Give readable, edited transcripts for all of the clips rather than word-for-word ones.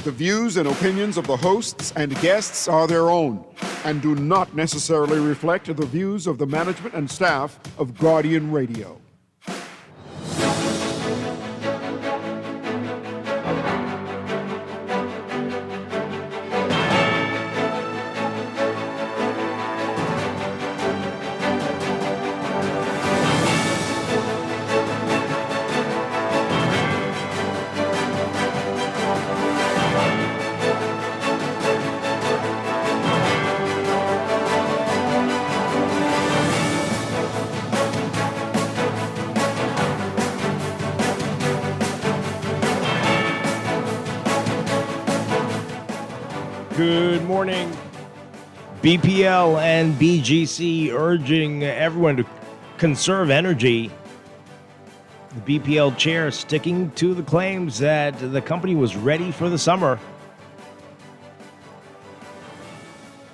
The views and opinions of the hosts and guests are their own and do not necessarily reflect the views of the management and staff of Guardian Radio. Good morning. BPL and BGC urging everyone to conserve energy. The BPL chair sticking to the claims that the company was ready for the summer.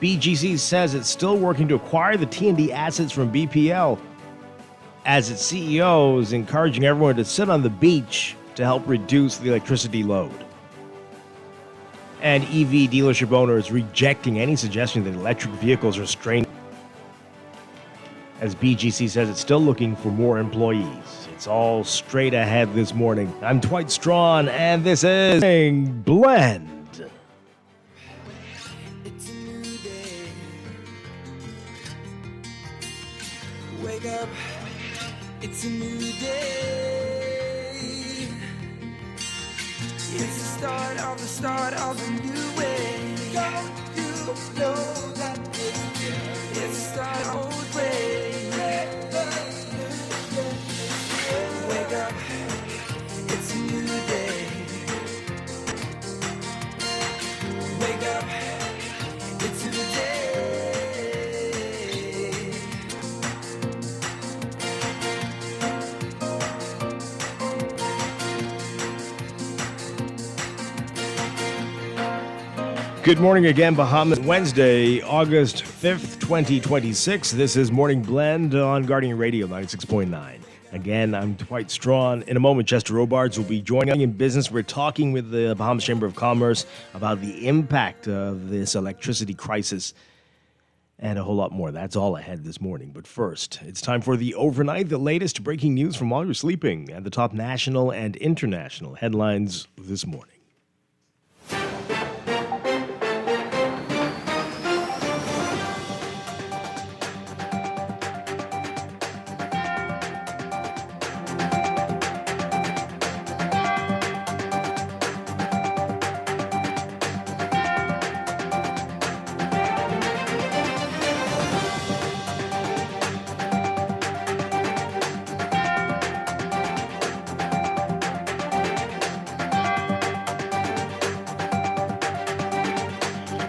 BGC says it's still working to acquire the T&D assets from BPL, as its CEO is encouraging everyone to sit on the beach to help reduce the electricity load. And EV dealership owners rejecting any suggestion that electric vehicles are strained. As BGC says, it's still looking for more employees. It's all straight ahead this morning. I'm Dwight Strachan, and this is Blend. It's a new day. Wake up. It's a new day. It's the start of a new way. Don't you know that it's the start old way. Wake up, it's a new day. Wake up, it's a new day. Good morning again, Bahamas. Wednesday, August 5th, 2026. This is Morning Blend on Guardian Radio 96.9. Again, I'm Dwight Strachan. In a moment, Chester Robards will be joining in business. We're talking with the Bahamas Chamber of Commerce about the impact of this electricity crisis and a whole lot more. That's all ahead this morning. But first, it's time for the overnight, the latest breaking news from while you're sleeping, and the top national and international headlines this morning.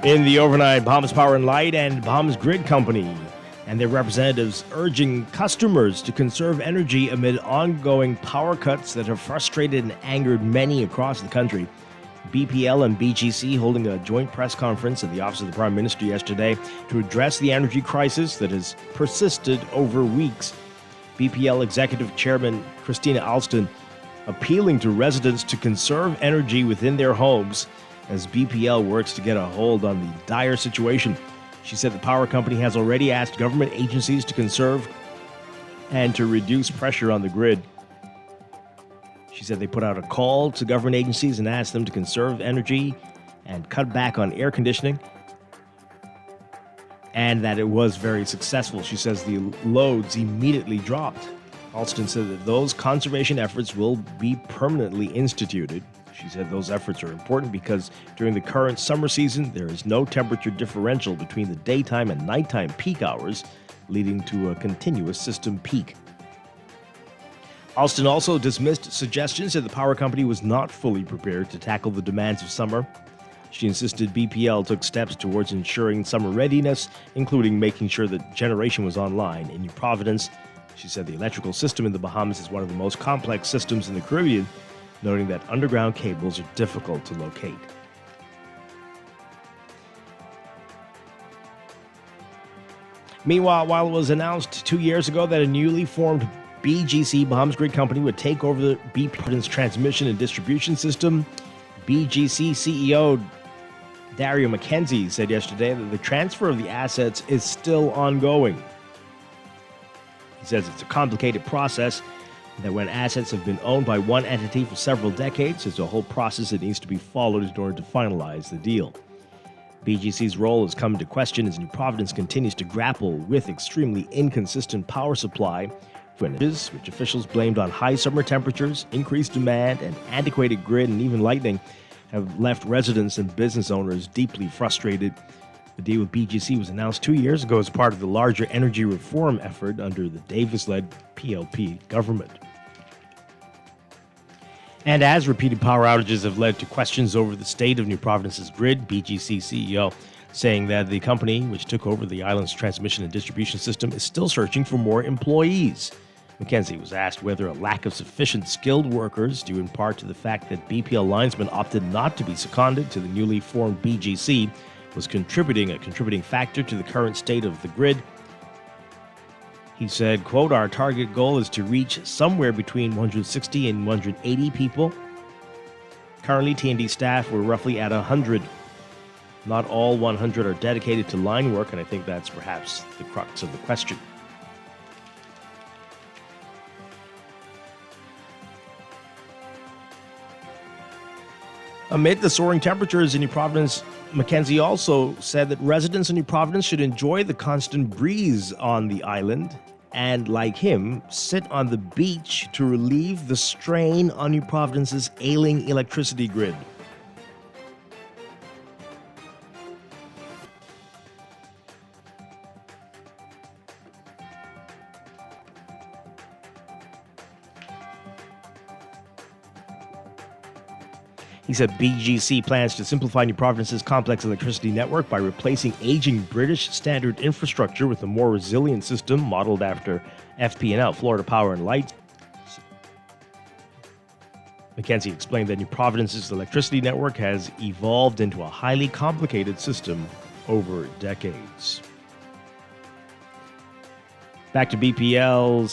In the overnight, Bahamas Power and Light and Bahamas Grid Company and their representatives urging customers to conserve energy amid ongoing power cuts that have frustrated and angered many across the country. BPL and BGC holding a joint press conference at the Office of the Prime Minister yesterday to address the energy crisis that has persisted over weeks. BPL Executive Chairman Christina Alston appealing to residents to conserve energy within their homes as BPL works to get a hold on the dire situation. She said the power company has already asked government agencies to conserve and to reduce pressure on the grid. She said they put out a call to government agencies and asked them to conserve energy and cut back on air conditioning, and that it was very successful. She says the loads immediately dropped. Alston said that those conservation efforts will be permanently instituted. She said those efforts are important because during the current summer season, there is no temperature differential between the daytime and nighttime peak hours, leading to a continuous system peak. Alston also dismissed suggestions that the power company was not fully prepared to tackle the demands of summer. She insisted BPL took steps towards ensuring summer readiness, including making sure that generation was online in New Providence. She said the electrical system in the Bahamas is one of the most complex systems in the Caribbean, noting that underground cables are difficult to locate. Meanwhile, while it was announced 2 years ago that a newly formed BGC Bahamas Grid Company would take over the BP's transmission and distribution system, BGC CEO Dario McKenzie said yesterday that the transfer of the assets is still ongoing. He says it's a complicated process, that when assets have been owned by one entity for several decades, there's a whole process that needs to be followed in order to finalize the deal. BGC's role has come into question as New Providence continues to grapple with extremely inconsistent power supply, which officials blamed on high summer temperatures, increased demand, and antiquated grid and even lightning have left residents and business owners deeply frustrated. The deal with BGC was announced 2 years ago as part of the larger energy reform effort under the Davis-led PLP government. And as repeated power outages have led to questions over the state of New Providence's grid, BGC CEO saying that the company, which took over the island's transmission and distribution system, is still searching for more employees. McKenzie was asked whether a lack of sufficient skilled workers, due in part to the fact that BPL linesmen opted not to be seconded to the newly formed BGC, was a contributing factor to the current state of the grid. He said, quote, "Our target goal is to reach somewhere between 160 and 180 people. Currently, T&D staff were roughly at 100. Not all 100 are dedicated to line work, and I think that's perhaps the crux of the question." Amid the soaring temperatures in New Providence, McKenzie also said that residents in New Providence should enjoy the constant breeze on the island and, like him, sit on the beach to relieve the strain on New Providence's ailing electricity grid. He said BGC plans to simplify New Providence's complex electricity network by replacing aging British standard infrastructure with a more resilient system modeled after FP&L, Florida Power and Light. McKenzie explained that New Providence's electricity network has evolved into a highly complicated system over decades. Back to BPL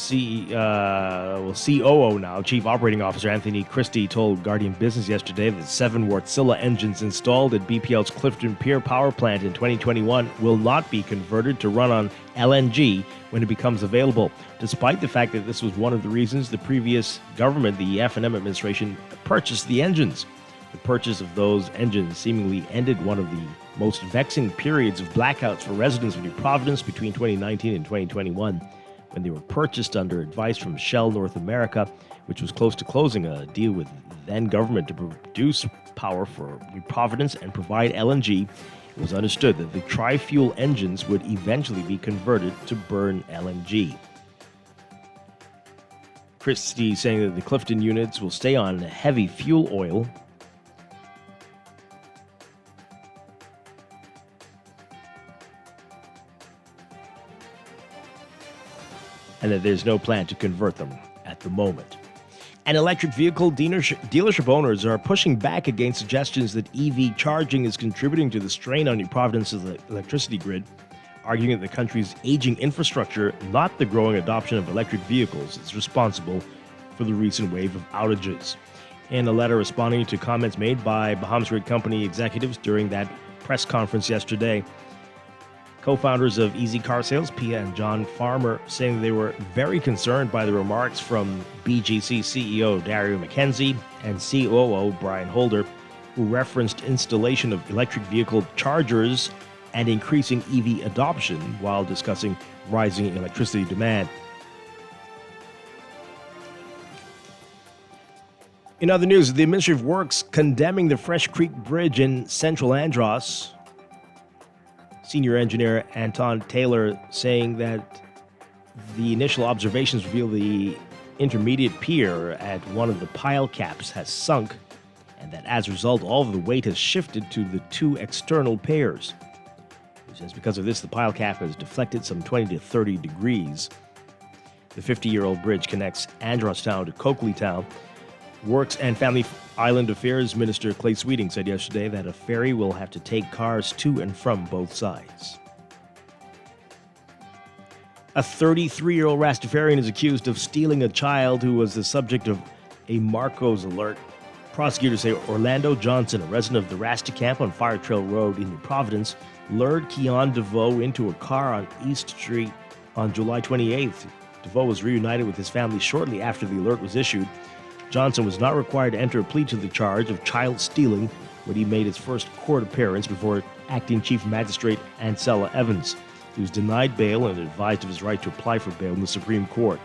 COO now, Chief Operating Officer Anthony Christie told Guardian Business yesterday that 7 Wärtsilä engines installed at BPL's Clifton Pier power plant in 2021 will not be converted to run on LNG when it becomes available, despite the fact that this was one of the reasons the previous government, the F&M administration, purchased the engines. The purchase of those engines seemingly ended one of the most vexing periods of blackouts for residents of New Providence between 2019 and 2021, when they were purchased under advice from Shell North America, which was close to closing a deal with the then government to produce power for New Providence and provide LNG. It was understood that the tri-fuel engines would eventually be converted to burn LNG. Christie saying that the Clifton units will stay on heavy fuel oil, and that there's no plan to convert them at the moment. And electric vehicle dealership owners are pushing back against suggestions that EV charging is contributing to the strain on New Providence's electricity grid, arguing that the country's aging infrastructure, not the growing adoption of electric vehicles, is responsible for the recent wave of outages. In a letter responding to comments made by Bahamas Grid Company executives during that press conference yesterday, co-founders of Easy Car Sales, Pia and John Farmer, saying they were very concerned by the remarks from BGC CEO Dario McKenzie and COO Brian Holder, who referenced installation of electric vehicle chargers and increasing EV adoption while discussing rising electricity demand. In other news, the Ministry of Works condemning the Fresh Creek Bridge in Central Andros. Senior engineer Anton Taylor saying that the initial observations reveal the intermediate pier at one of the pile caps has sunk, and that as a result, all of the weight has shifted to the 2 external piers. He says because of this, the pile cap has deflected some 20 to 30 degrees. The 50-year-old bridge connects Andros Town to Coakley Town. Works and Family Island Affairs Minister Clay Sweeting said yesterday that a ferry will have to take cars to and from both sides. A 33-year-old Rastafarian is accused of stealing a child who was the subject of a Marcos alert. Prosecutors say Orlando Johnson, a resident of the Rasta Camp on Fire Trail Road in New Providence, lured Keon DeVoe into a car on East Street on July 28th. DeVoe was reunited with his family shortly after the alert was issued. Johnson was not required to enter a plea to the charge of child stealing when he made his first court appearance before Acting Chief Magistrate Ancella Evans. He was denied bail and advised of his right to apply for bail in the Supreme Court.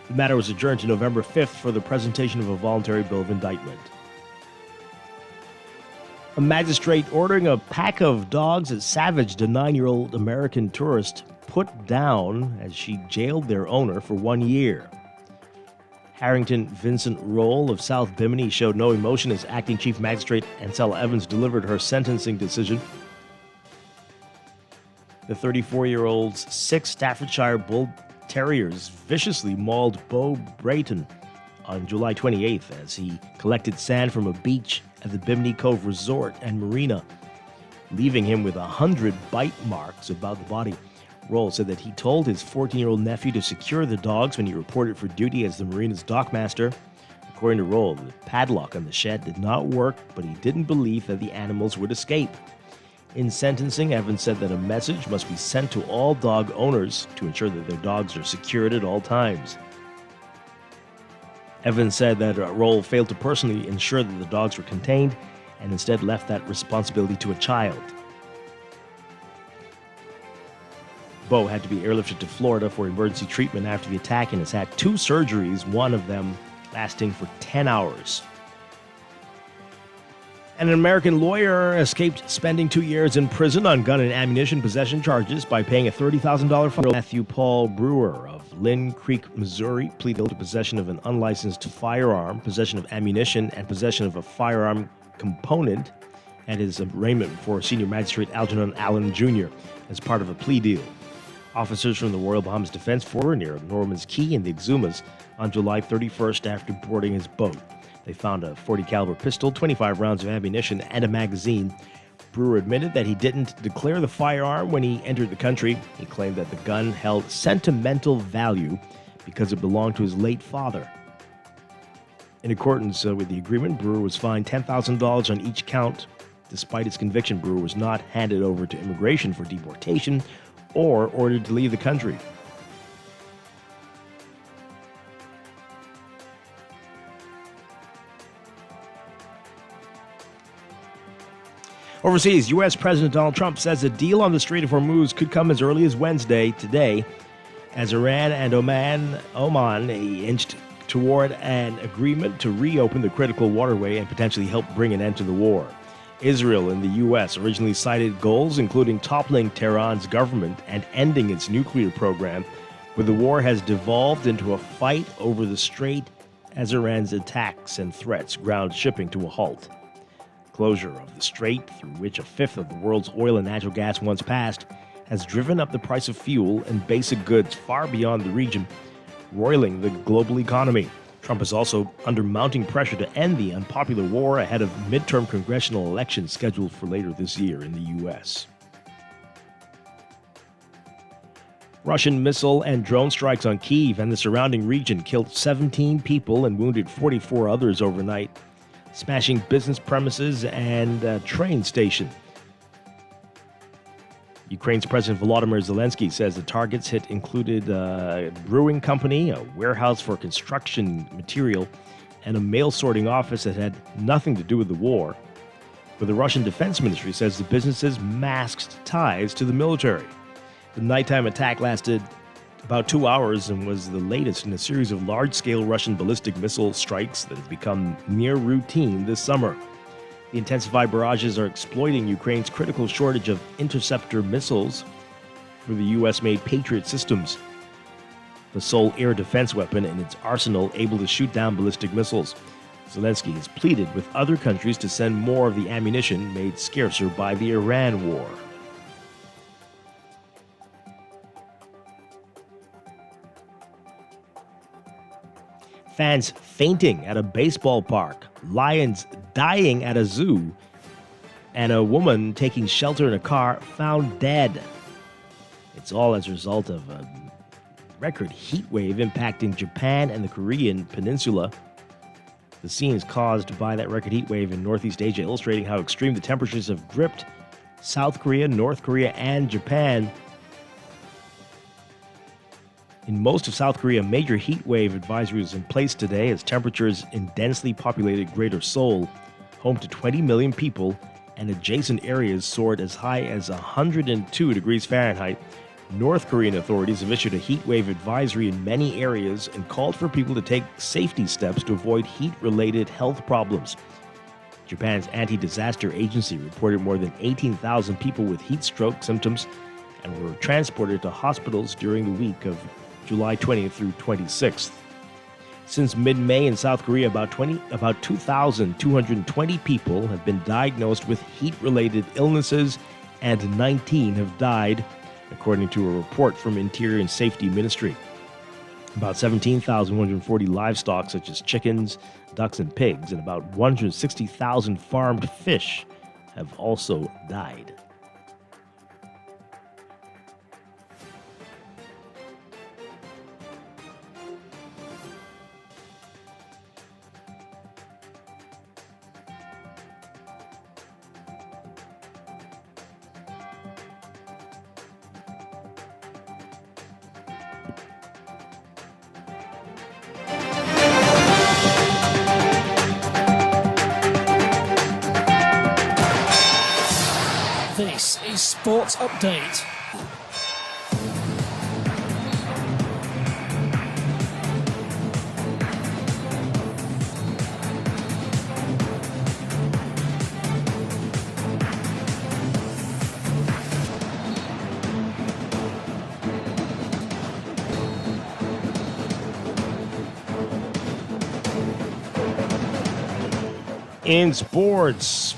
The matter was adjourned to November 5th for the presentation of a voluntary bill of indictment. A magistrate ordering a pack of dogs that savaged a 9-year-old American tourist put down as she jailed their owner for 1 year. Harrington Vincent Roll of South Bimini showed no emotion as Acting Chief Magistrate Ancella Evans delivered her sentencing decision. The 34-year-old's 6 Staffordshire Bull Terriers viciously mauled Bo Brayton on July 28th as he collected sand from a beach at the Bimini Cove Resort and Marina, leaving him with 100 bite marks about the body. Roll said that he told his 14-year-old nephew to secure the dogs when he reported for duty as the marina's dockmaster. According to Roll, the padlock on the shed did not work, but he didn't believe that the animals would escape. In sentencing, Evans said that a message must be sent to all dog owners to ensure that their dogs are secured at all times. Evans said that Roll failed to personally ensure that the dogs were contained and instead left that responsibility to a child. Bo had to be airlifted to Florida for emergency treatment after the attack and has had 2 surgeries, one of them lasting for 10 hours. And an American lawyer escaped spending 2 years in prison on gun and ammunition possession charges by paying a $30,000 fine. Matthew Paul Brewer of Lynn Creek, Missouri, pleaded to possession of an unlicensed firearm, possession of ammunition, and possession of a firearm component at his arraignment before Senior Magistrate Algernon Allen Jr. as part of a plea deal. Officers from the Royal Bahamas Defense Force were near Norman's Key in the Exumas on July 31st after boarding his boat. They found a .40 caliber pistol, 25 rounds of ammunition, and a magazine. Brewer admitted that he didn't declare the firearm when he entered the country. He claimed that the gun held sentimental value because it belonged to his late father. In accordance with the agreement, Brewer was fined $10,000 on each count. Despite his conviction, Brewer was not handed over to immigration for deportation or ordered to leave the country. Overseas, U.S. President Donald Trump says a deal on the Strait of Hormuz could come as early as Wednesday, today, as Iran and Oman inched toward an agreement to reopen the critical waterway and potentially help bring an end to the war. Israel and the U.S. originally cited goals including toppling Tehran's government and ending its nuclear program, but the war has devolved into a fight over the strait as Iran's attacks and threats ground shipping to a halt. Closure of the strait, through which a fifth of the world's oil and natural gas once passed, has driven up the price of fuel and basic goods far beyond the region, roiling the global economy. Trump is also under mounting pressure to end the unpopular war ahead of midterm congressional elections scheduled for later this year in the U.S. Russian missile and drone strikes on Kyiv and the surrounding region killed 17 people and wounded 44 others overnight, smashing business premises and a train station. Ukraine's President Volodymyr Zelensky says the targets hit included a brewing company, a warehouse for construction material, and a mail sorting office that had nothing to do with the war. But the Russian Defense Ministry says the businesses masked ties to the military. The nighttime attack lasted about 2 hours and was the latest in a series of large-scale Russian ballistic missile strikes that have become near routine this summer. The intensified barrages are exploiting Ukraine's critical shortage of interceptor missiles for the U.S.-made Patriot systems, the sole air defense weapon in its arsenal able to shoot down ballistic missiles. Zelensky has pleaded with other countries to send more of the ammunition made scarcer by the Iran war. Fans fainting at a baseball park, lions dying at a zoo, and a woman taking shelter in a car found dead. It's all as a result of a record heat wave impacting Japan and the Korean peninsula. The scenes caused by that record heat wave in Northeast Asia, illustrating how extreme the temperatures have gripped South Korea, North Korea, and Japan. In most of South Korea, a major heat wave advisory is in place today as temperatures in densely populated Greater Seoul, home to 20 million people, and adjacent areas soared as high as 102 degrees Fahrenheit. North Korean authorities have issued a heat wave advisory in many areas and called for people to take safety steps to avoid heat-related health problems. Japan's anti-disaster agency reported more than 18,000 people with heat stroke symptoms and were transported to hospitals during the week of July 20th through 26th. Since mid-May in South Korea, about 2,220 people have been diagnosed with heat-related illnesses and 19 have died, according to a report from Interior and Safety Ministry. About 17,140 livestock, such as chickens, ducks, and pigs, and about 160,000 farmed fish have also died. This is Sports Update. In sports,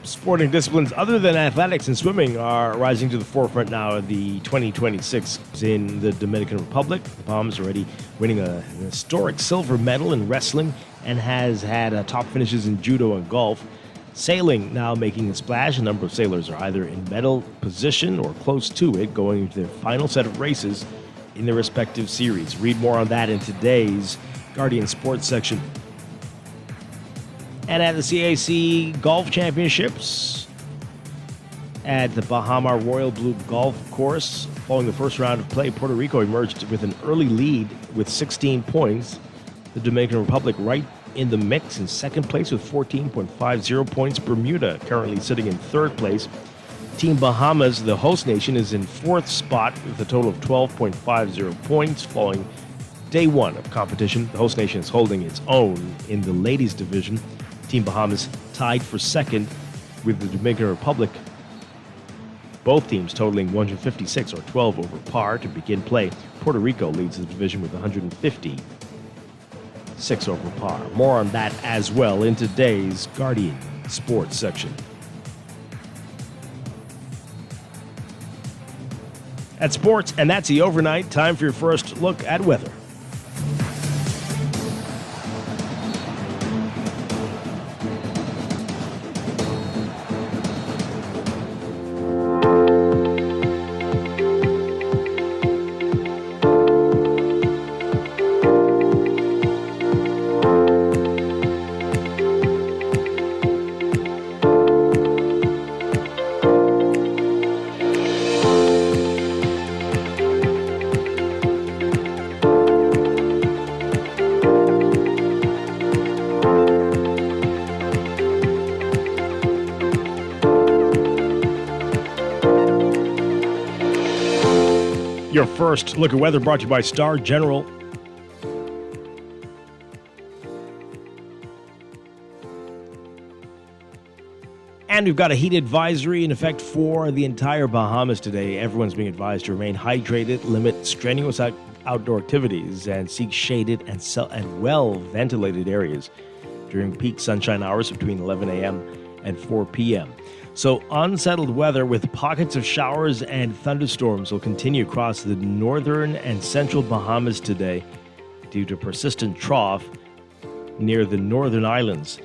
sporting disciplines other than athletics and swimming are rising to the forefront now of the 2026 in the Dominican Republic. The Bahamas already winning an historic silver medal in wrestling and has had top finishes in judo and golf. Sailing now making a splash. A number of sailors are either in medal position or close to it, going into their final set of races in their respective series. Read more on that in today's Guardian Sports section. And at the CAC Golf Championships at the Bahama Royal Blue Golf Course, following the first round of play, Puerto Rico emerged with an early lead with 16 points. The Dominican Republic right in the mix in second place with 14.50 points. Bermuda currently sitting in third place. Team Bahamas, the host nation, is in fourth spot with a total of 12.50 points following day one of competition. The host nation is holding its own in the ladies division. Team Bahamas tied for second with the Dominican Republic. Both teams totaling 156 or 12 over par to begin play. Puerto Rico leads the division with 156 over par. More on that as well in today's Guardian Sports section. At sports, and that's the overnight. Time for your first look at weather. Your first look at weather brought to you by Star General. And we've got a heat advisory in effect for the entire Bahamas today. Everyone's being advised to remain hydrated, limit strenuous outdoor activities, and seek shaded and well-ventilated areas during peak sunshine hours between 11 a.m. and 4 p.m. So unsettled weather with pockets of showers and thunderstorms will continue across the northern and central Bahamas today due to persistent trough near the northern islands,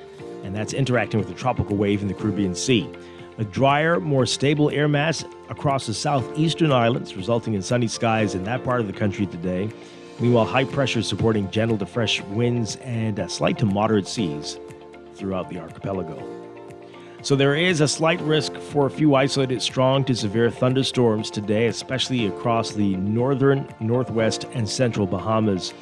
and that's interacting with the tropical wave in the Caribbean Sea. A drier, more stable air mass across the southeastern islands, resulting in sunny skies in that part of the country today. Meanwhile, high pressure supporting gentle to fresh winds and slight to moderate seas throughout the archipelago. So there is a slight risk for a few isolated strong to severe thunderstorms today, especially across the northern, northwest, and central Bahamas.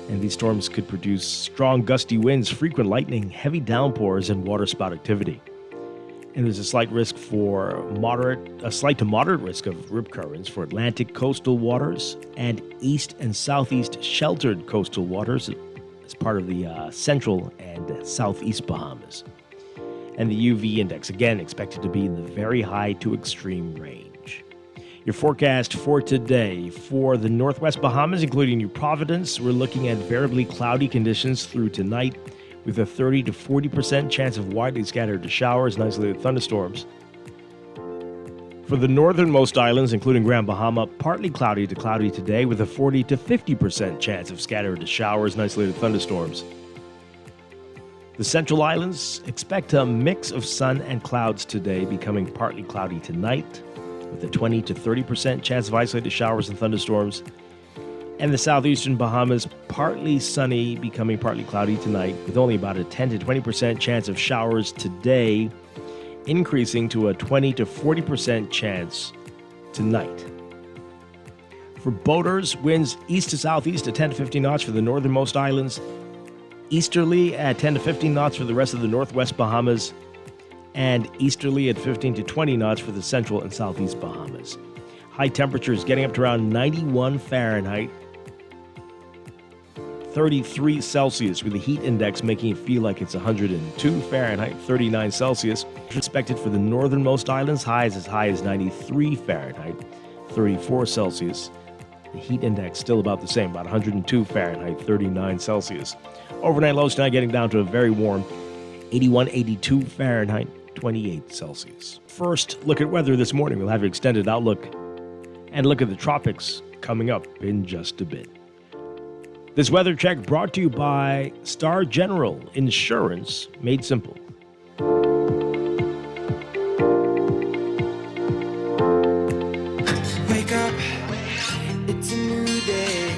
And these storms could produce strong gusty winds, frequent lightning, heavy downpours, and waterspout activity. And there's a slight to moderate risk of rip currents for Atlantic coastal waters and east and southeast sheltered coastal waters as part of the central and southeast Bahamas. And the UV index, again, expected to be in the very high to extreme range. Your forecast for today for the northwest Bahamas, including New Providence, we're looking at variably cloudy conditions through tonight, with a 30 to 40% chance of widely scattered showers and isolated thunderstorms. For the northernmost islands, including Grand Bahama, partly cloudy to cloudy today, with a 40 to 50% chance of scattered showers and isolated thunderstorms. The central islands expect a mix of sun and clouds today, becoming partly cloudy tonight, with a 20 to 30% chance of isolated showers and thunderstorms. And the southeastern Bahamas, partly sunny, becoming partly cloudy tonight, with only about a 10 to 20% chance of showers today, increasing to a 20 to 40% chance tonight. For boaters, winds east to southeast at 10 to 15 knots for the northernmost islands, easterly at 10 to 15 knots for the rest of the northwest Bahamas, and easterly at 15 to 20 knots for the central and southeast Bahamas. High temperatures getting up to around 91 Fahrenheit, 33 Celsius, with the heat index making it feel like it's 102 Fahrenheit, 39 Celsius. Expected for the northernmost islands, highs as high as 93 Fahrenheit, 34 Celsius. The heat index still about the same, about 102 Fahrenheit, 39 Celsius. Overnight lows tonight getting down to a very warm 81, 82 Fahrenheit, 28 Celsius. First, look at weather this morning. We'll have an extended outlook and look at the tropics coming up in just a bit. This weather check brought to you by Star General Insurance, made simple. Wake up, it's a new day.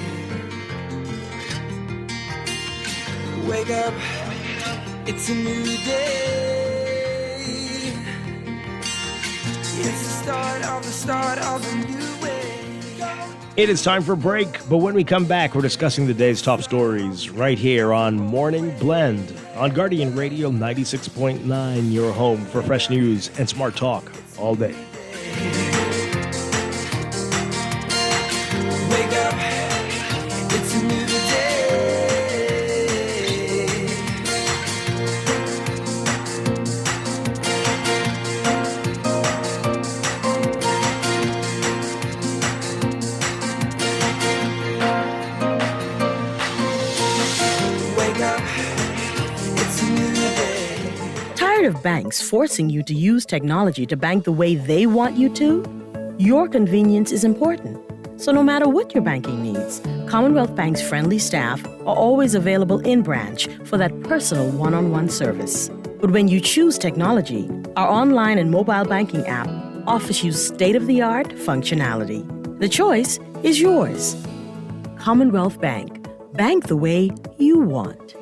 Wake up, it's a new day. It's the start of a new way. It is time for a break, but when we come back, we're discussing the day's top stories right here on Morning Blend on Guardian Radio 96.9, your home for fresh news and smart talk all day. Wake up, it's a new day. Wake up, it's a new day. Tired of banks forcing you to use technology to bank the way they want you to? Your convenience is important. So no matter what your banking needs, Commonwealth Bank's friendly staff are always available in branch for that personal one-on-one service. But when you choose technology, our online and mobile banking app offers you state-of-the-art functionality. The choice is yours. Commonwealth Bank. Bank the way you want.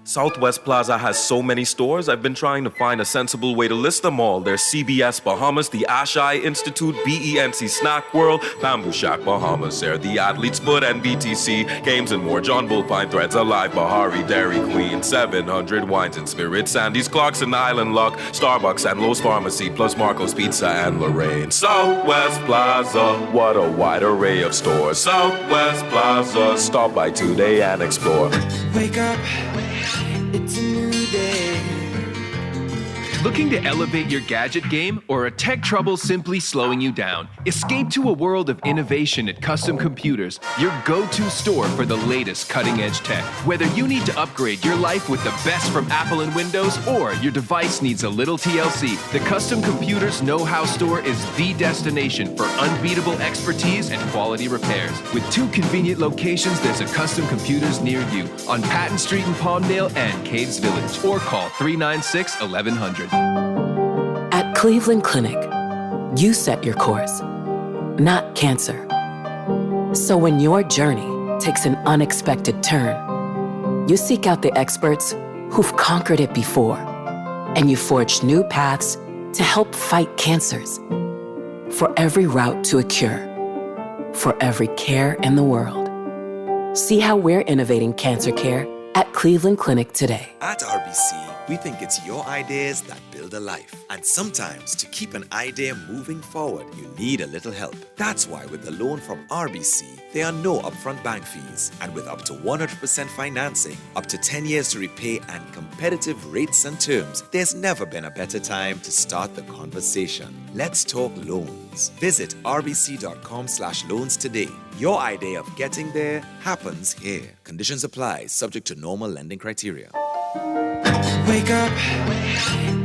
Southwest Plaza has so many stores, I've been trying to find a sensible way to list them all. There's CBS Bahamas, the Ashai Institute, BENC Snack World, Bamboo Shack Bahamas, there the Athlete's Foot and BTC, Games and More, John Bull Fine Threads, Alive, Bahari, Dairy Queen, 700 Wines and Spirits, Sandy's Clocks and Island Lock, Starbucks and Lowe's Pharmacy, plus Marco's Pizza and Lorraine. Southwest Plaza, what a wide array of stores. Southwest Plaza, stop by today and explore. Wake up, it's a new day. Looking to elevate your gadget game, or are tech troubles simply slowing you down? Escape to a world of innovation at Custom Computers, your go-to store for the latest cutting-edge tech. Whether you need to upgrade your life with the best from Apple and Windows, or your device needs a little TLC, the Custom Computers Know-How Store is the destination for unbeatable expertise and quality repairs. With 2 convenient locations, there's a Custom Computers near you on Patton Street in Palmdale and Caves Village, or call 396-1100. At Cleveland Clinic, you set your course, not cancer. So when your journey takes an unexpected turn, you seek out the experts who've conquered it before, and you forge new paths to help fight cancers. For every route to a cure, for every care in the world. See how we're innovating cancer care at Cleveland Clinic today. At RBC, we think it's your ideas that build a life. And sometimes to keep an idea moving forward, you need a little help. That's why with the loan from RBC, there are no upfront bank fees. And with up to 100% financing, up to 10 years to repay and competitive rates and terms, there's never been a better time to start the conversation. Let's talk loans. Visit rbc.com/loans today. Your idea of getting there happens here. Conditions apply, subject to normal lending criteria. Wake up,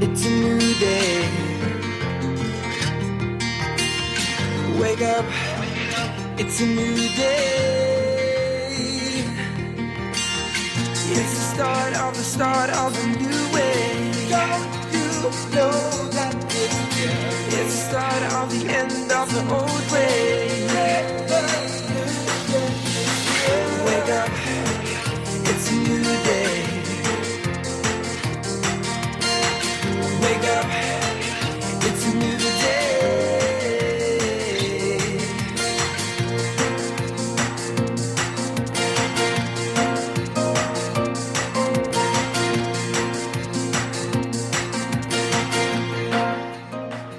it's a new day. Wake up, it's a new day. It's the start of a new way. Don't you know that it's the start of the end of the old way. Wake up, it's a new day. Wake up, it's a new day.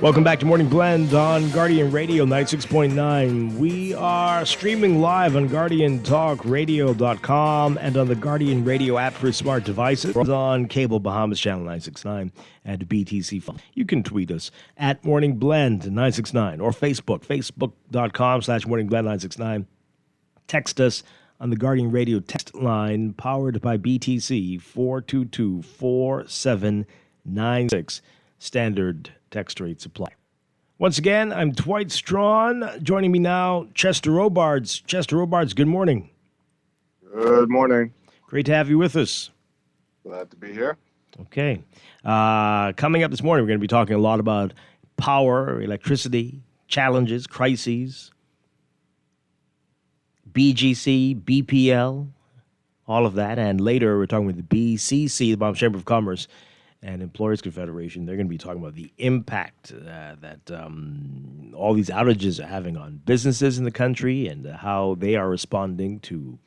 Welcome back to Morning Blend on Guardian Radio 96.9. We are streaming live on GuardianTalkRadio.com and on the Guardian Radio app for smart devices. On cable Bahamas Channel 969 and BTC phone. You can tweet us at Morning Blend 969 or Facebook.com/Morning Blend 969. Text us on the Guardian Radio text line powered by BTC 422-4796. Standard text rate supply. Once again, I'm Dwight Strachan. Joining me now, Chester Robards. Chester Robards, good morning. Good morning. Great to have you with us. Glad to be here. Okay. Coming up this morning, we're going to be talking a lot about power, electricity, challenges, crises, BGC, BPL, all of that. And later, we're talking with the BCC, the Bahamas Chamber of Commerce, and Employers Confederation. They're going to be talking about the impact that all these outages are having on businesses in the country and how they are responding to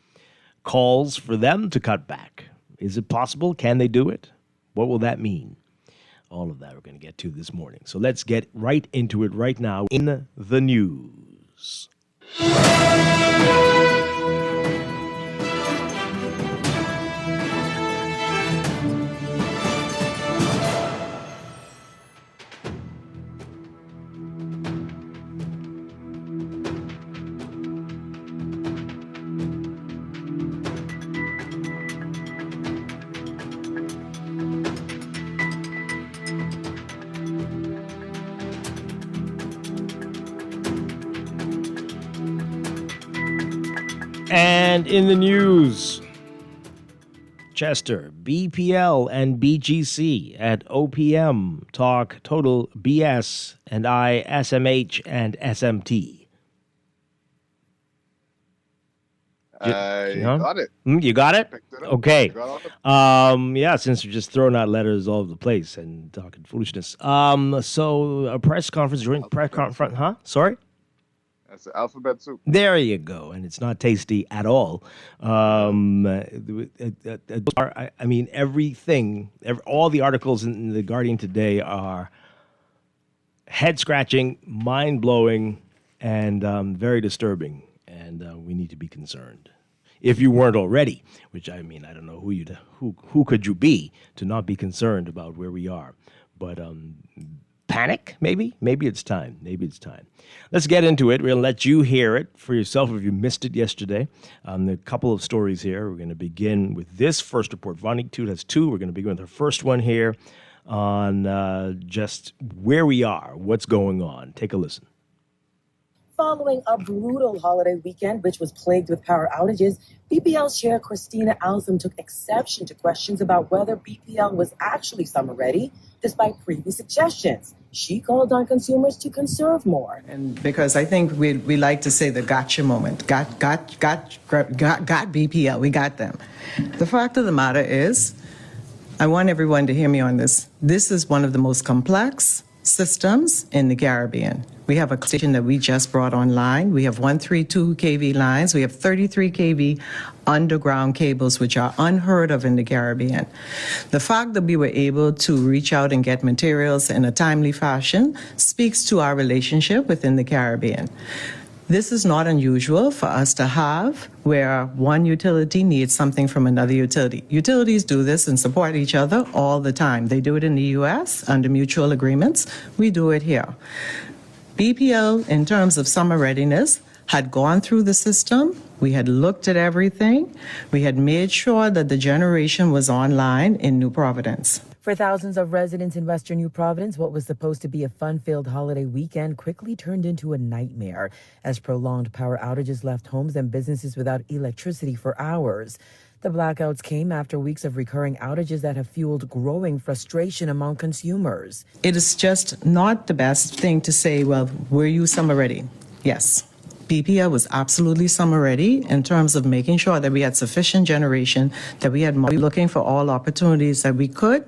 calls for them to cut back. Is it possible? Can they do it? What will that mean? All of that we're going to get to this morning. So let's get right into it right now in the news. And in the news, Chester, BPL and BGC at OPM talk total BS and I SMH and SMT. Got it. You got it? Picked it up. Okay. Got it. Yeah, since you're just throwing out letters all over the place and talking foolishness. So a press conference during press conference, huh? Sorry? That's the alphabet soup. There you go, and it's not tasty at all. I mean, all the articles in the Guardian today are head-scratching, mind-blowing, and very disturbing, and we need to be concerned. If you weren't already, which I mean, I don't know who could you be to not be concerned about where we are, but panic, maybe it's time. Let's get into it. We're going to let you hear it for yourself if you missed it yesterday. There are a couple of stories here. We're going to begin with this first report. Vonitude has two. We're going to begin with our first one here on just where we are, what's going on. Take a listen. Following a brutal holiday weekend, which was plagued with power outages, BPL Chair Christina Alsam took exception to questions about whether BPL was actually summer ready, despite previous suggestions. She called on consumers to conserve more. And because I think we like to say the gotcha moment. Got BPL. We got them. The fact of the matter is, I want everyone to hear me on this. This is one of the most complex systems in the Caribbean. We have a station that we just brought online. We have 132 kV lines. We have 33 kV underground cables, which are unheard of in the Caribbean. The fact that we were able to reach out and get materials in a timely fashion speaks to our relationship within the Caribbean. This is not unusual for us to have where one utility needs something from another utility. Utilities do this and support each other all the time. They do it in the U.S. under mutual agreements. We do it here. BPL, in terms of summer readiness, had gone through the system. We had looked at everything. We had made sure that the generation was online in New Providence. For thousands of residents in Western New Providence, what was supposed to be a fun-filled holiday weekend quickly turned into a nightmare as prolonged power outages left homes and businesses without electricity for hours. The blackouts came after weeks of recurring outages that have fueled growing frustration among consumers. It is just not the best thing to say, well, were you summer ready? Yes. BPL was absolutely summer ready in terms of making sure that we had sufficient generation, that we had looking for all opportunities that we could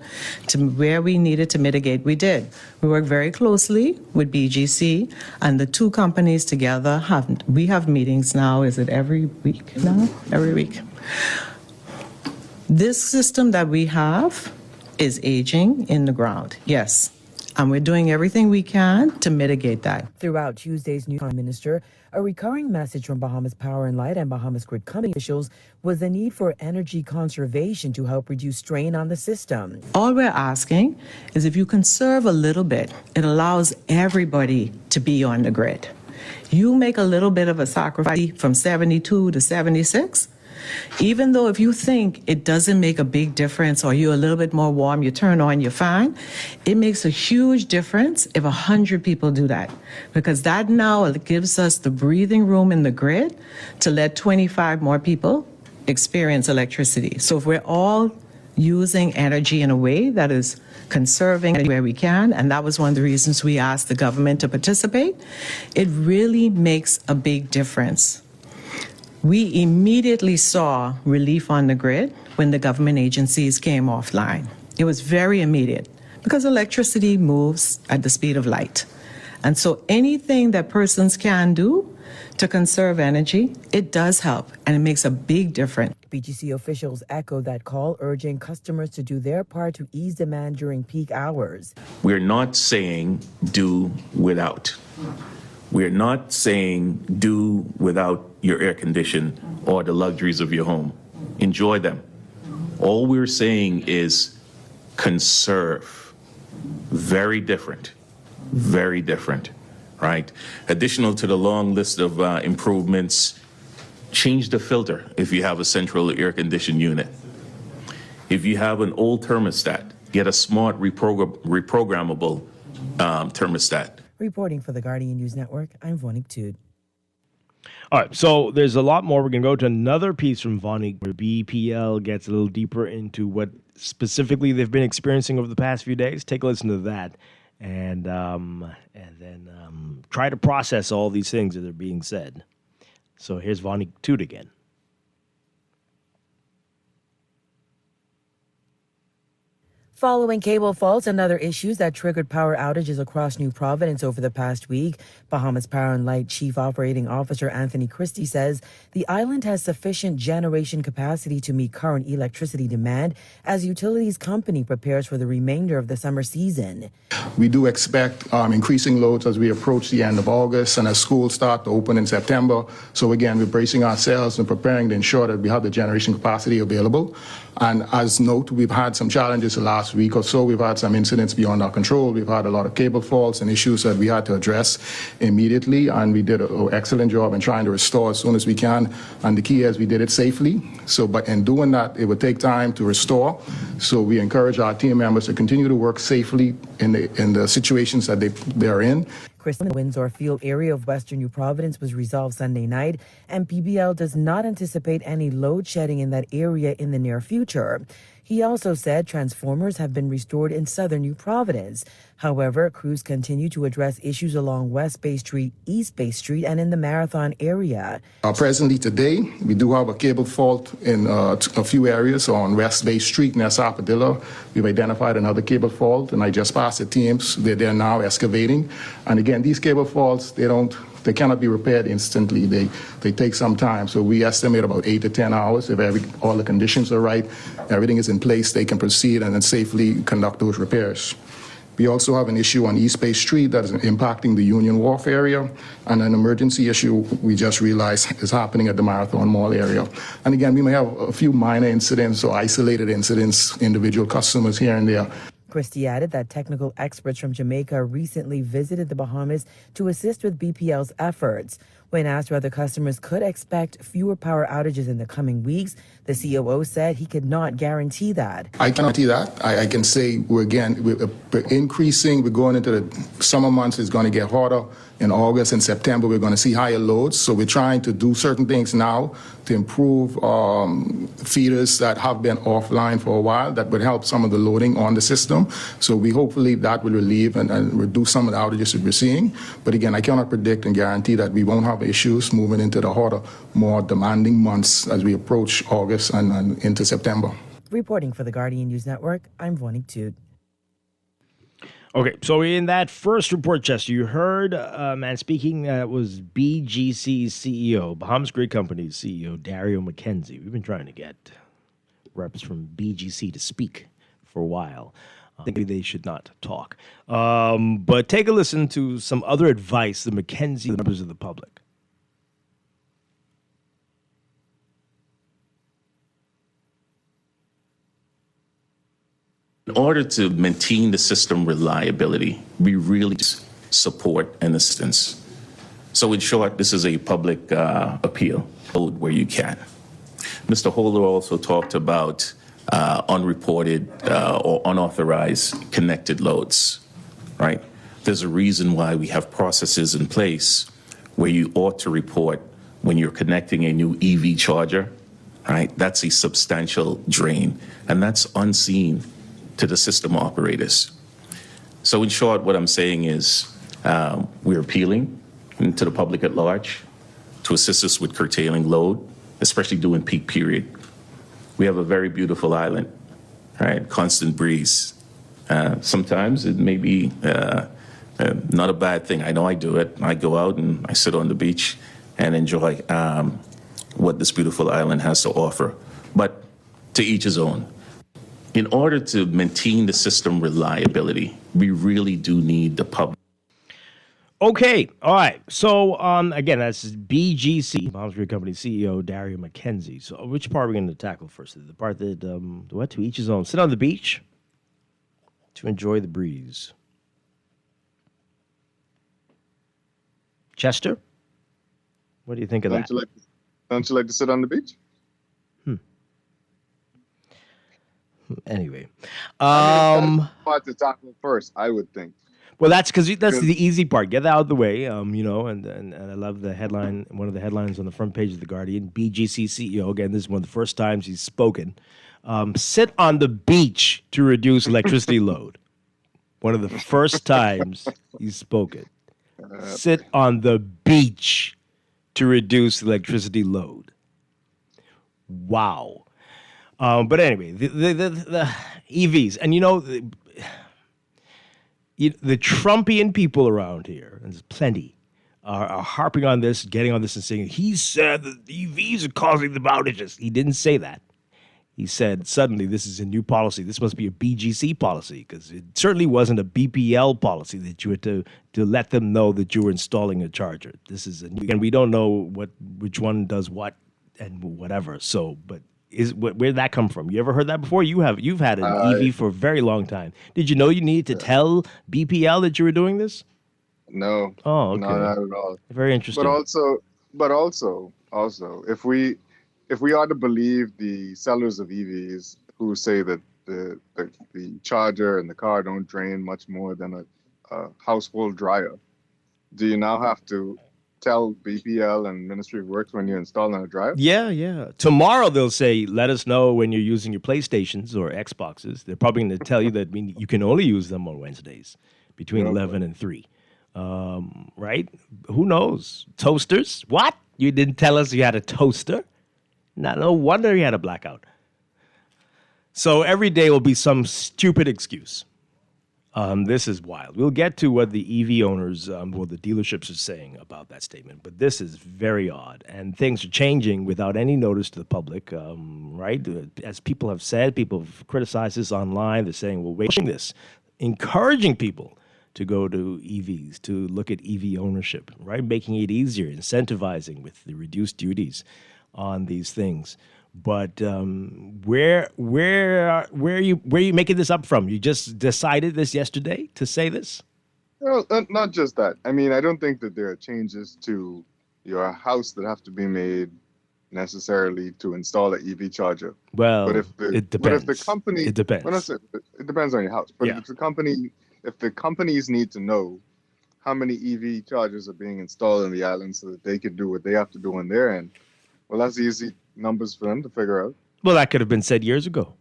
to where we needed to mitigate. We did. We worked very closely with BGC, and the two companies together we have meetings now. Is it every week now? Every week. This system that we have is aging in the ground, yes, and we're doing everything we can to mitigate that. Throughout Tuesday's New Prime Minister, a recurring message from Bahamas Power and Light and Bahamas Grid Company officials was the need for energy conservation to help reduce strain on the system. All we're asking is if you conserve a little bit, it allows everybody to be on the grid. You make a little bit of a sacrifice from 72 to 76, even though if you think it doesn't make a big difference or you're a little bit more warm, you turn on your fan, it makes a huge difference if 100 people do that. Because that now gives us the breathing room in the grid to let 25 more people experience electricity. So if we're all using energy in a way that is conserving where we can, and that was one of the reasons we asked the government to participate, it really makes a big difference. We immediately saw relief on the grid when the government agencies came offline. It was very immediate because electricity moves at the speed of light. And so anything that persons can do to conserve energy, it does help, and it makes a big difference. BGC officials echoed that call, urging customers to do their part to ease demand during peak hours. We're not saying do without. We're not saying do without your air condition or the luxuries of your home. Enjoy them. All we're saying is conserve. Very different, right? Additional to the long list of improvements, change the filter if you have a central air conditioned unit. If you have an old thermostat, get a smart reprogrammable thermostat. Reporting for the Guardian News Network, I'm Vonik Tude. All right, so there's a lot more. We're going to go to another piece from Vonik where BPL gets a little deeper into what specifically they've been experiencing over the past few days. Take a listen to that and then try to process all these things that are being said. So here's Vonik Tude again. Following cable faults and other issues that triggered power outages across New Providence over the past week, Bahamas Power and Light Chief Operating Officer Anthony Christie says the island has sufficient generation capacity to meet current electricity demand as utilities company prepares for the remainder of the summer season. We do expect increasing loads as we approach the end of August and as schools start to open in September. So again, we're bracing ourselves and preparing to ensure that we have the generation capacity available. And as note, we've had some challenges the last last week or so, we've had some incidents beyond our control. We've had a lot of cable faults and issues that we had to address immediately, and we did an excellent job in trying to restore as soon as we can. And the key is we did it safely. So, but in doing that, it would take time to restore. So we encourage our team members to continue to work safely in the situations that they are in. Crystal, the Windsor Field area of Western New Providence was resolved Sunday night, and PBL does not anticipate any load shedding in that area in the near future. He also said transformers have been restored in southern New Providence. However, crews continue to address issues along West Bay Street, East Bay Street, and in the Marathon area. Presently today, we do have a cable fault in a few areas on West Bay Street near Sapadilla. We've identified another cable fault, and I just passed the teams. They're now excavating. And again, these cable faults, they cannot be repaired instantly. They take some time. So we estimate about 8 to 10 hours. If all the conditions are right, everything is in place, they can proceed and then safely conduct those repairs. We also have an issue on East Bay Street that is impacting the Union Wharf area, and an emergency issue we just realized is happening at the Marathon Mall area. And again, we may have a few minor incidents or isolated incidents, individual customers here and there. Christie added that technical experts from Jamaica recently visited the Bahamas to assist with BPL's efforts. When asked whether customers could expect fewer power outages in the coming weeks, the COO said he could not guarantee that. I cannot guarantee that. I can say we're increasing. We're going into the summer months. It's going to get hotter. In August and September, we're going to see higher loads. So we're trying to do certain things now to improve feeders that have been offline for a while that would help some of the loading on the system. So we hopefully that will relieve and reduce some of the outages that we're seeing. But again, I cannot predict and guarantee that we won't have issues moving into the hotter, more demanding months as we approach August and into September. Reporting for the Guardian News Network, I'm Vonique Toot. Okay, so in that first report, Chester, you heard man speaking. Was BGC's CEO, Bahamas Grid Company's CEO, Dario McKenzie. We've been trying to get reps from BGC to speak for a while. I think they should not talk. But take a listen to some other advice that McKenzie gives members of the public. In order to maintain the system reliability, we really support and assistance. So in short, this is a public appeal where you can. Mr. Holder also talked about unreported or unauthorized connected loads, right? There's a reason why we have processes in place where you ought to report when you're connecting a new EV charger, right? That's a substantial drain, and that's unseen to the system operators. So in short, what I'm saying is we're appealing to the public at large to assist us with curtailing load, especially during peak period. We have a very beautiful island, right? Constant breeze. Sometimes it may be not a bad thing. I know I do it. I go out and I sit on the beach and enjoy what this beautiful island has to offer. But to each his own. In order to maintain the system reliability, we really do need the public. Okay, all right. So, again, that's BGC, Bahamas Grid Company CEO, Dario McKenzie. So, which part are we going to tackle first? The part that, to each his own. Sit on the beach to enjoy the breeze. Chester, what do you think of that? Don't you like to sit on the beach? Anyway, part to tackle first, I would think. Well, that's because that's the easy part. Get that out of the way, and I love the headline. One of the headlines on the front page of the Guardian: BGC CEO. Again, this is one of the first times he's spoken. Sit on the beach to reduce electricity load. One of the first times he's spoken. Sit on the beach to reduce electricity load. Wow. But anyway, the EVs, and the Trumpian people around here, and there's plenty, are harping on this, getting on this and saying, he said that the EVs are causing the outages. He didn't say that. He said, suddenly, this is a new policy. This must be a BGC policy, because it certainly wasn't a BPL policy that you had to let them know that you were installing a charger. This is and we don't know which one does what and whatever. So, but Where'd that come from? You ever heard that before? You've had an EV for a very long time. Did you know you needed to tell BPL that you were doing this? No. Oh, okay. No, not at all. Very interesting. But also, if we are to believe the sellers of EVs who say that the charger and the car don't drain much more than a household dryer, do you now have to tell BPL and Ministry of Works when you're installing a dryer? Yeah. Tomorrow they'll say, let us know when you're using your PlayStations or Xboxes. They're probably going to tell you that you can only use them on Wednesdays between 11 and 3. Right? Who knows? Toasters? What? You didn't tell us you had a toaster? No wonder you had a blackout. So every day will be some stupid excuse. This is wild. We'll get to what the EV owners, the dealerships are saying about that statement, but this is very odd, and things are changing without any notice to the public, right? As people have said, people have criticized this online. They're saying, well, we're pushing this, encouraging people to go to EVs, to look at EV ownership, right? Making it easier, incentivizing with the reduced duties on these things. But where are you making this up from? You just decided this yesterday to say this? Well, not just that. I mean, I don't think that there are changes to your house that have to be made necessarily to install an EV charger. Well, it depends. But if the company, it depends. It depends on your house. But if the companies need to know how many EV chargers are being installed in the island so that they can do what they have to do on their end, well, that's easy numbers for them to figure out. Well, that could have been said years ago,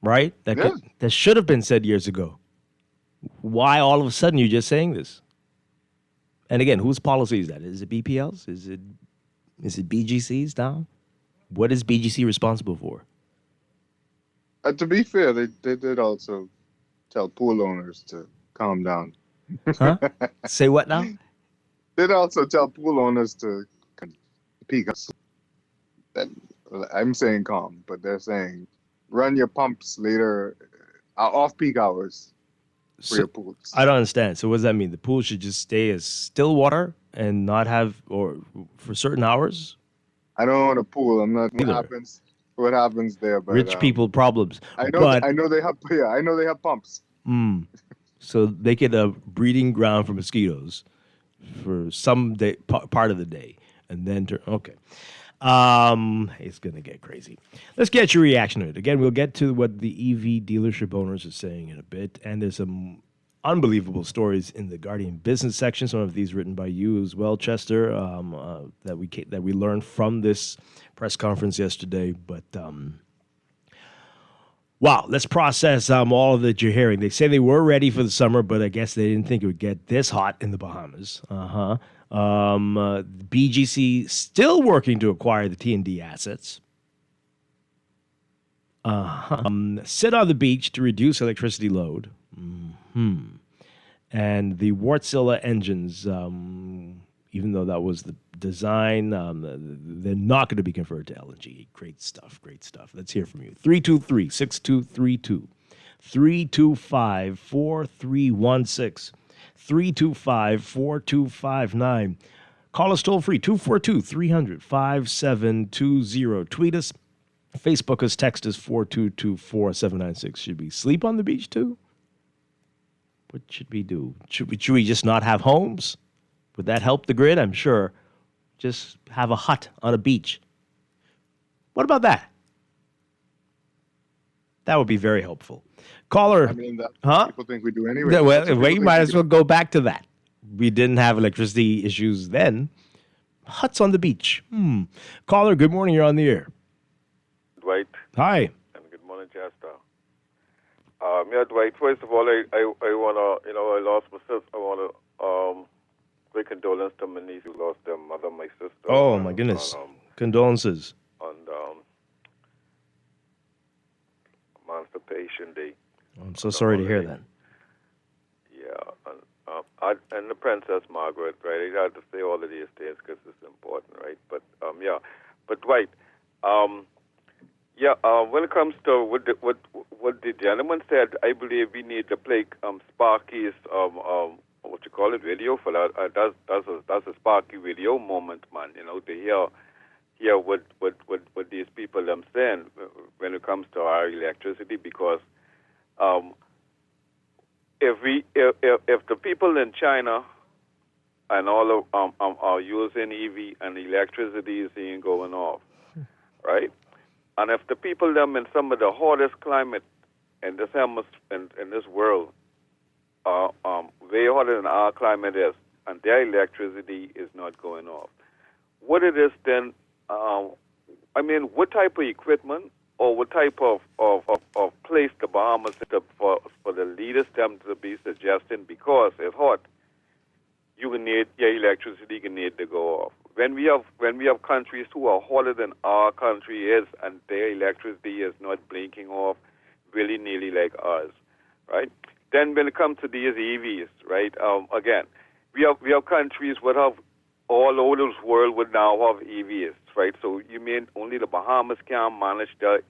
right? That should have been said years ago. Why all of a sudden you're just saying this? And again, whose policy is that? Is it BPL's? Is it BGC's now? What is BGC responsible for? To be fair, they did also tell pool owners to calm down. Huh? Say what now? They'd also tell pool owners to peak us. I'm saying calm, but they're saying run your pumps later, off-peak hours for your pools. I don't understand. So what does that mean? The pool should just stay as still water and not have, or for certain hours? I don't own a pool. I'm not what happens there. But rich people problems. I know they have pumps. So they get a breeding ground for mosquitoes for some day, part of the day, and then okay. It's going to get crazy. Let's get your reaction to it. Again, we'll get to what the EV dealership owners are saying in a bit. And there's some unbelievable stories in the Guardian business section, some of these written by you as well, Chester, that we learned from this press conference yesterday. But wow, let's process all of that you're hearing. They say they were ready for the summer, but I guess they didn't think it would get this hot in the Bahamas. BGC still working to acquire the T&D assets. Sit on the beach to reduce electricity load. And the Wärtsilä engines, even though that was the design, they're not going to be converted to LNG. Great stuff. Let's hear from you. 323-6232. 325-4316. 325-4259. Call us toll free, 242-300-5720. Tweet us, Facebook us, text us, 422-4796. Should we sleep on the beach too? What should we do? Should we just not have homes? Would that help the grid? I'm sure. Just have a hut on a beach. What about that? That would be very helpful. Caller. I mean, people think we do anyway. Well, we might as well go back to that. We didn't have electricity issues then. Huts on the beach. Caller, good morning. You're on the air. Dwight. Hi. And good morning, Chester. Dwight, first of all, I want to, I lost my sister. I want to great condolence to my niece who lost their mother, my sister. Oh, my goodness. Condolences. On Emancipation Day. I'm so sorry to hear that. Yeah, and the Princess Margaret, right? I had to say all of these things because it's important, right? But but Dwight, when it comes to what the gentleman said, I believe we need to play Sparky's what you call it, video for that. That's a Sparky video moment, man. To hear hear what these people them saying when it comes to our electricity, because if the people in China and all of are using EV and electricity is ain't going off, right? And if the people them in some of the hottest climate in this in this world way hotter than our climate is, and their electricity is not going off, what it is then? I mean, what type of equipment or what type of place the Bahamas for the leaders them to be suggesting, because it's hot, you can need your electricity can need to go off. When we have countries who are hotter than our country is, and their electricity is not blinking off willy nilly like ours, right? Then when it comes to these EVs, right? Again, we have countries that have all over this world would now have EVs, right? So you mean only the Bahamas can manage the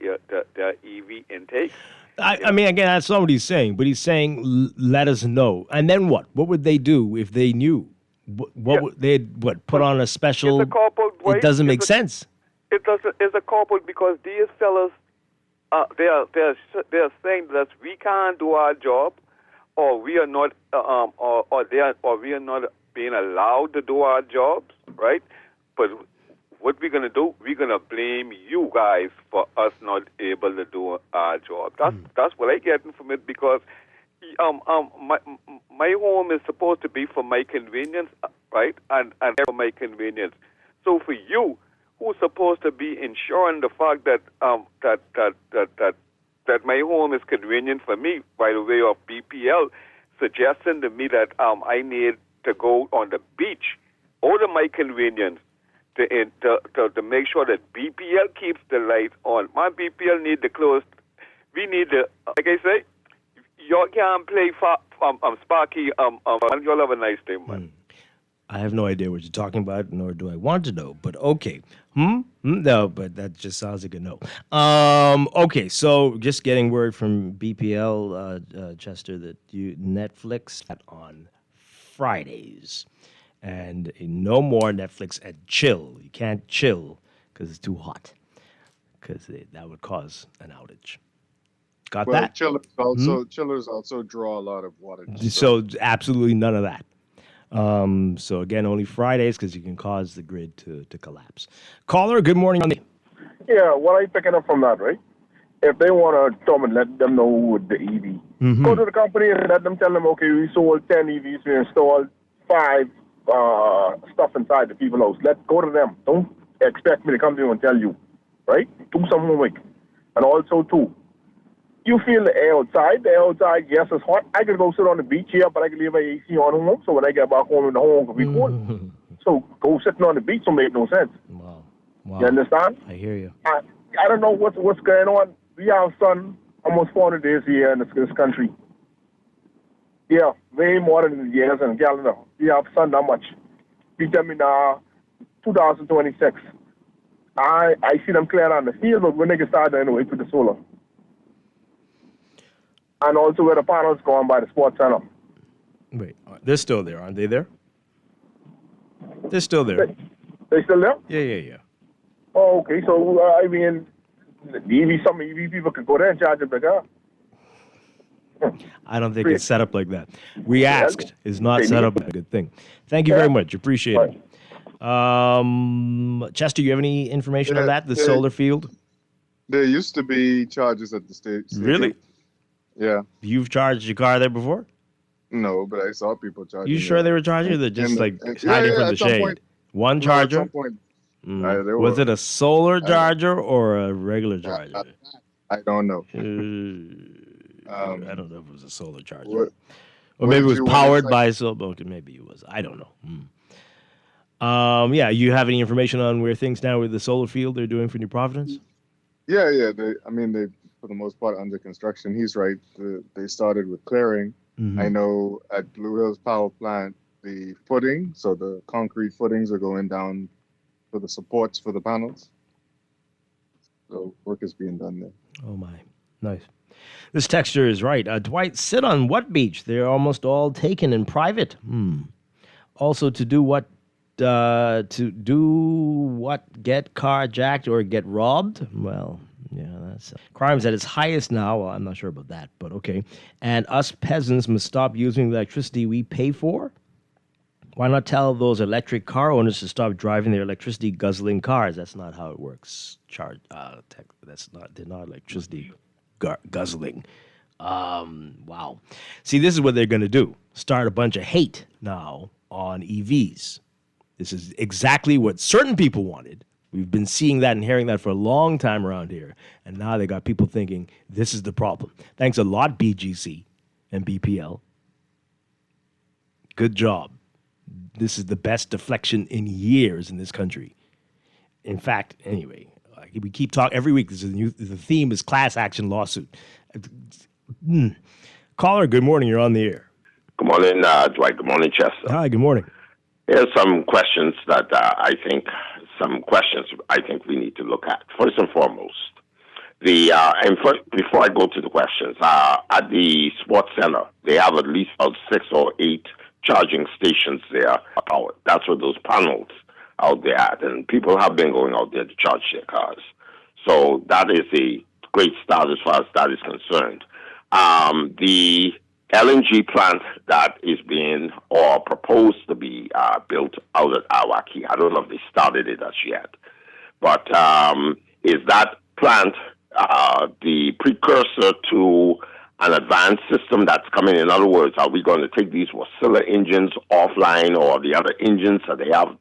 EV intake? I mean, again, that's not what he's saying, but he's saying, let us know. And then what? What would they do if they knew? What would they put on a special? It's a corporate, it doesn't make sense. It doesn't. It's a corporate, because these fellas, they're saying that we can't do our job, or we are not, or we are not being allowed to do our jobs, right? But what we're gonna do? We're gonna blame you guys for us not able to do our job. That's what I get from it, because my home is supposed to be for my convenience, right? And for my convenience. So for you, who's supposed to be ensuring the fact that that my home is convenient for me, by the way of BPL, suggesting to me that I need to go on the beach out of my convenience to make sure that BPL keeps the lights on. My BPL need to close. We need to, like I say, you can't play Sparky. You'll have a nice day, man. I have no idea what you're talking about, nor do I want to know, but okay. No, but that just sounds like a no. Okay, so just getting word from BPL, Chester, that Netflix on Fridays. And no more Netflix at chill. You can't chill because it's too hot, because that would cause an outage. Got that? Chillers also draw a lot of water. So absolutely none of that. So again, only Fridays, because you can cause the grid to collapse. Caller, good morning. Yeah, what I'm picking up from that, right? If they want to come and let them know with the EV, go to the company and let them tell them, okay, we sold 10 EVs, we installed 5 stuff inside the people's house. Let's go to them. Don't expect me to come to you and tell you, right? Do some homework. And also, too, you feel the air outside. The air outside, yes, it's hot. I could go sit on the beach here, but I can leave my AC on home, so when I get back home in the home, it can be cold. So go sitting on the beach don't make no sense. Wow. You understand? I hear you. I don't know what's going on. We have sun almost 400 days here in this country. Yeah, way more than the years in calendar. We have sun that much. We tell me now, 2026. I see them clear on the field, but when they get started anyway to the solar. And also where the panels go on by the sports center. Wait, they're still there, aren't they there? They're still there. They still there? Yeah. Oh, okay. So, I mean, some EV people could go there and charge a bigger. I don't think it's set up like that. We asked. It's not set up like a good thing. Thank you very much. Appreciate it. Chester, you have any information on that, the solar field? There used to be charges at the state. Really? Yeah. You've charged your car there before? No, but I saw people charging. You sure they were charging, or they're just hiding from the shade? One charger? At some point. Was it a solar charger or a regular charger? I don't know. I don't know if it was a solar charger. Or maybe it was powered by solar. Maybe it was. I don't know. Yeah, you have any information on where things now with the solar field they're doing for New Providence? Yeah. They for the most part under construction. He's right. They started with clearing. Mm-hmm. I know at Blue Hills Power Plant, the footing, so the concrete footings are going down for the supports for the panels. So work is being done there. Oh my, nice. This texture is right. Dwight, sit on what beach? They're almost all taken in private. Also, to do what to do what? Get carjacked or get robbed? Well, yeah, that's crime's at its highest now. Well, I'm not sure about that, but okay. And us peasants must stop using the electricity we pay for. Why not tell those electric car owners to stop driving their electricity guzzling cars? That's not how it works. They're not electricity guzzling. Wow. See, this is what they're going to do. Start a bunch of hate now on EVs. This is exactly what certain people wanted. We've been seeing that and hearing that for a long time around here. And now they got people thinking this is the problem. Thanks a lot, BGC and BPL. Good job. This is the best deflection in years in this country. In fact, anyway, we keep talking every week. The theme is class action lawsuit. Caller, good morning. You're on the air. Good morning, Dwight. Good morning, Chester. Hi, good morning. Here's some questions that I think we need to look at. First and foremost, before I go to the questions, at the sports center, they have at least about 6 or 8 charging stations there. That's what those panels out there at, and people have been going out there to charge their cars. So that is a great start as far as that is concerned. The LNG plant that is being or proposed to be built out at Awaki, I don't know if they started it as yet, but is that plant the precursor to an advanced system that's coming? In other words, are we going to take these Wasilla engines offline, or the other engines that they have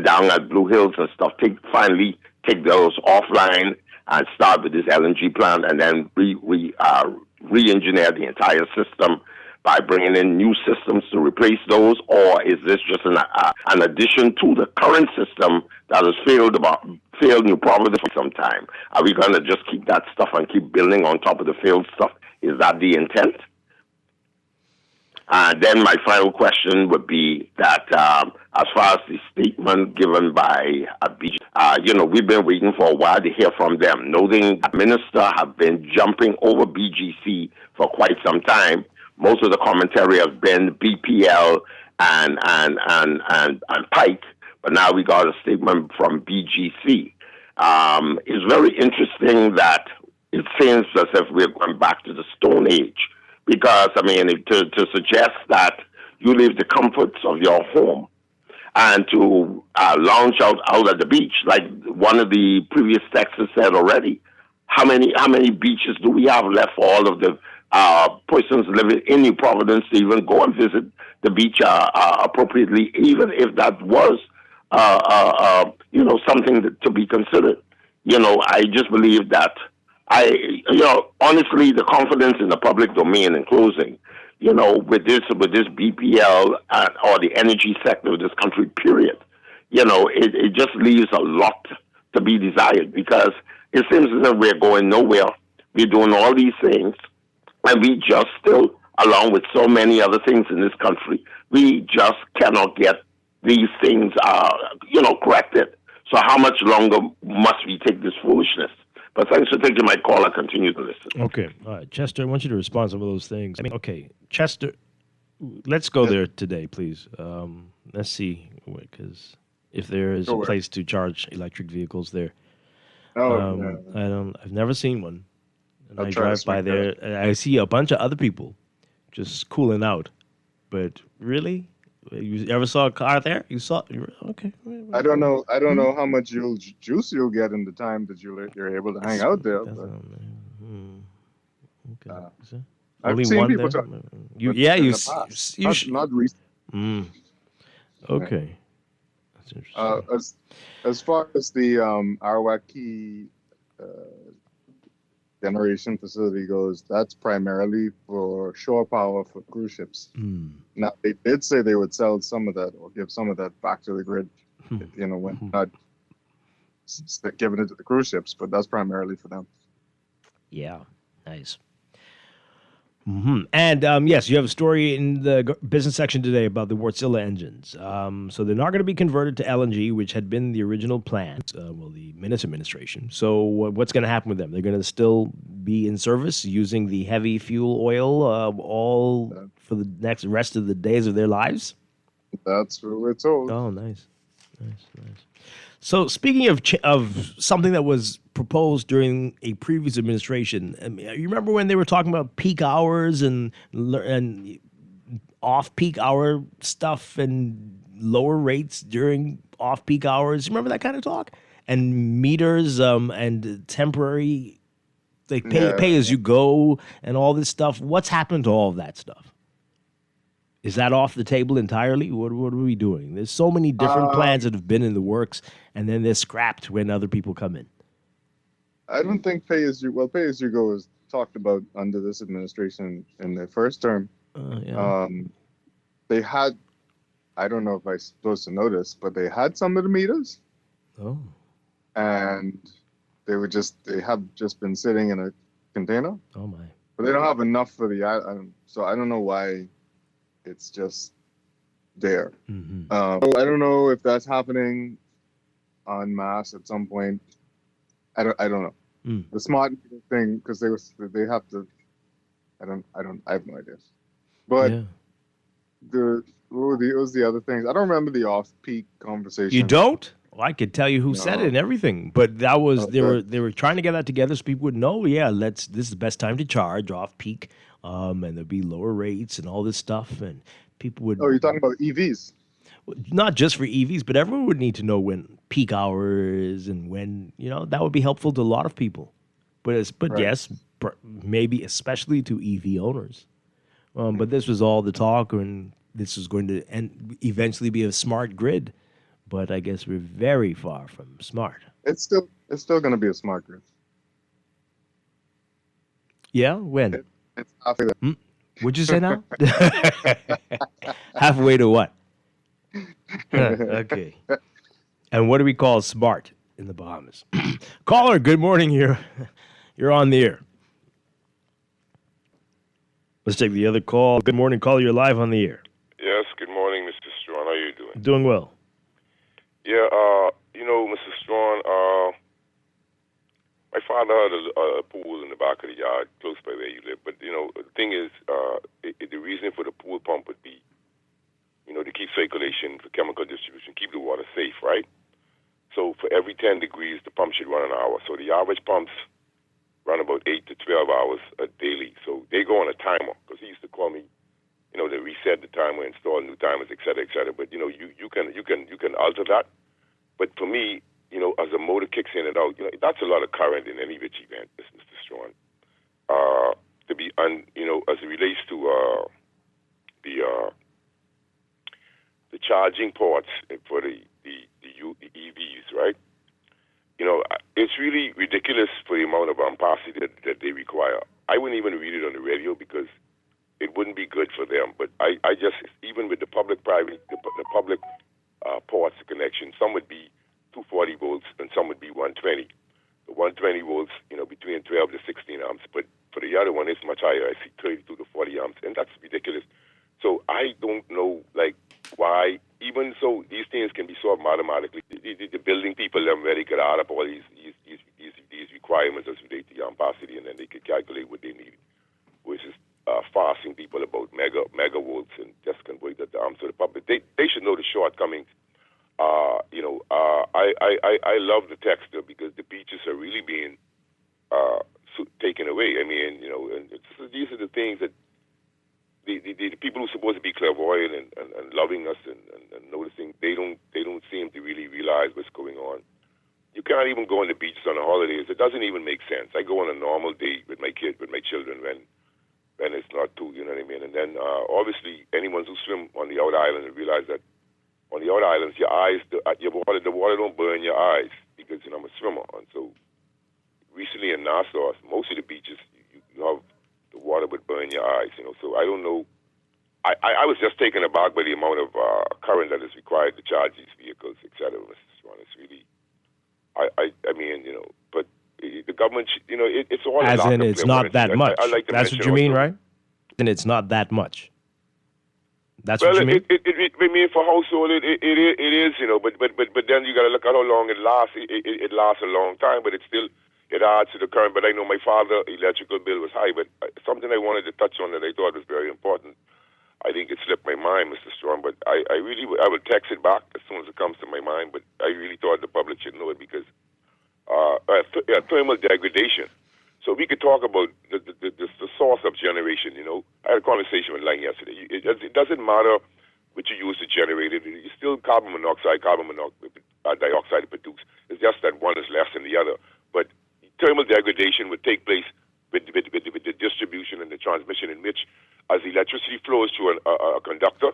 down at Blue Hills and stuff, finally take those offline and start with this LNG plant and then re-engineer the entire system by bringing in new systems to replace those? Or is this just an addition to the current system that has failed New Providence for some time? Are we going to just keep that stuff and keep building on top of the failed stuff? Is that the intent? Then my final question would be that as far as the statement given by BG, we've been waiting for a while to hear from them, noting that minister have been jumping over BGC for quite some time. Most of the commentary has been BPL and Pike, but now we got a statement from BGC. It's very interesting that it seems as if we're going back to the Stone Age, because, to suggest that you leave the comforts of your home and to lounge out at the beach, like one of the previous texts said already, how many beaches do we have left for all of the persons living in New Providence to even go and visit the beach appropriately, even if that was, something to be considered? I just believe that honestly, the confidence in the public domain, in closing, with this BPL or the energy sector of this country, period, it just leaves a lot to be desired, because it seems as if we're going nowhere. We're doing all these things, and we just still, along with so many other things in this country, we just cannot get these things, corrected. So how much longer must we take this foolishness? But thanks for taking my call. I continue to listen. Okay. All right. Chester, I want you to respond to some of those things. Okay. Chester, let's go there today, please. Let's see, because if there is a place to charge electric vehicles there. I've never seen one. And I drive by there, and I see a bunch of other people just cooling out. But really? You ever saw a car there? You saw? Okay. I don't know how much juice you'll get in the time that you're able to hang out there. But, I've seen people talk. Not recently. Okay. That's interesting. As far as the Arwaki generation facility goes, that's primarily for shore power for cruise ships. Now, they did say they would sell some of that or give some of that back to the grid, when not giving it to the cruise ships, but that's primarily for them. Yeah, nice. And yes, you have a story in the business section today about the Wärtsilä engines. So they're not going to be converted to LNG, which had been the original plan, the Minutes administration. So what's going to happen with them? They're going to still be in service using the heavy fuel oil all for the rest of the days of their lives? That's what we're told. Oh, nice. So speaking of something that was proposed during a previous administration, I mean, you remember when they were talking about peak hours and off-peak hour stuff and lower rates during off-peak hours? Remember that kind of talk? And meters and temporary, like pay as you go and all this stuff. What's happened to all of that stuff? Is that off the table entirely? What are we doing? There's so many different plans that have been in the works, and then they're scrapped when other people come in. I don't think pay as you go is talked about under this administration in their first term. They had, I don't know if I'm supposed to know this, but they had some of the meters. Oh. And they have just been sitting in a container. Oh my. But they don't have enough for so I don't know why it's just there. Mm-hmm. I don't know if that's happening en masse at some point. I don't know. The smart meter thing, because they have to. I have no idea. But what was the other things? I don't remember the off-peak conversation. You don't? Well, I could tell you who said it and everything, but that was they were trying to get that together so people would know. Yeah, this is the best time to charge off peak, and there'd be lower rates and all this stuff, and people would. Oh, you're talking about EVs? Not just for EVs, but everyone would need to know when peak hour is and when that would be helpful to a lot of people. But yes, maybe especially to EV owners. But this was all the talk, and this was going to eventually be a smart grid. But I guess we're very far from smart. It's still going to be a smart grid. Yeah, when? It's halfway there. What'd you say now? Halfway to what? Okay. And what do we call smart in the Bahamas? Caller, good morning. You're on the air. Let's take the other call. Good morning, caller. You're live on the air. Yes, good morning, Mr. Strachan. How you doing? Doing well. Yeah, Mr. Strachan, my father had a pool in the back of the yard close by where you live. But, the thing is, the reason for the pool pump would be, to keep circulation for chemical distribution, keep the water safe, right? So for every 10 degrees, the pump should run an hour. So the average pumps run about 8 to 12 hours daily. So they go on a timer, because he used to call me, they reset the timer, install new timers, et cetera, et cetera. But, you can alter that. But for me, as the motor kicks in and out, that's a lot of current in any rich event, Mr. Strachan. As it relates to the charging ports for the EVs, right? It's really ridiculous for the amount of ampacity that they require. I wouldn't even read it on the radio because it wouldn't be good for them. But I just, even with the public-private, the public ports connection, some would be 240 volts and some would be 120. The 120 volts, between 12 to 16 amps. But for the other one, it's much higher. I see 32 to 40 amps, and that's ridiculous. So I don't know, why. Even so, these things can be solved mathematically. The building people, where they could add up all these requirements as relate to ampacity, and then they could calculate what they need, which is fasting people about megavolts and just convert that down to the public. They should know the shortcomings. I love the texture because the beaches are really being taken away. I mean, and these are the things that the people who are supposed to be clairvoyant and loving us and noticing, they don't seem to really realize what's going on. You can't even go on the beaches on the holidays. It doesn't even make sense. I go on a normal day with my children when it's not too, you know what I mean? And then obviously anyone who swim on the outer island realize that on the outer islands, your eyes, the water don't burn your eyes because I'm a swimmer. And so recently in Nassau, most of the beaches, you have the water would burn your eyes, So I don't know. I was just taken aback by the amount of current that is required to charge these vehicles, et cetera, Mr. Swan. It's really, but the government, it's all as in it's not that much. I like that's what you mean, right? Then it's not that much. That's what you mean? I mean, for household, it is, but then you got to look at how long it lasts. It lasts a long time, but it adds to the current. But I know my father's electrical bill was high, but something I wanted to touch on that I thought was very important. I think it slipped my mind, Mr. Strong, but I will text it back as soon as it comes to my mind, but I really thought the public should know it because thermal degradation. So we could talk about the source of generation, you know. I had a conversation with Lang yesterday. It doesn't matter what you use to generate it. It's still carbon dioxide to produce. It's just that one is less than the other. But thermal degradation would take place with the distribution and the transmission in which, as electricity flows through a conductor,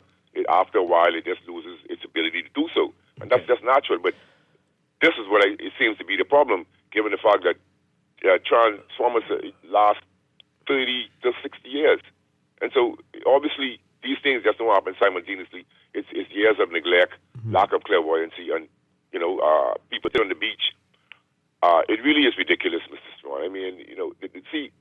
after a while it just loses its ability to do so. And that's just natural. But this is what it seems to be the problem, given the fact that transformers last 30 to 60 years. And so, obviously, these things just don't happen simultaneously. It's years of neglect, lack of clairvoyancy, and, you know, people sit on the beach. It really is ridiculous, Mr. Strong. I mean, you know, see,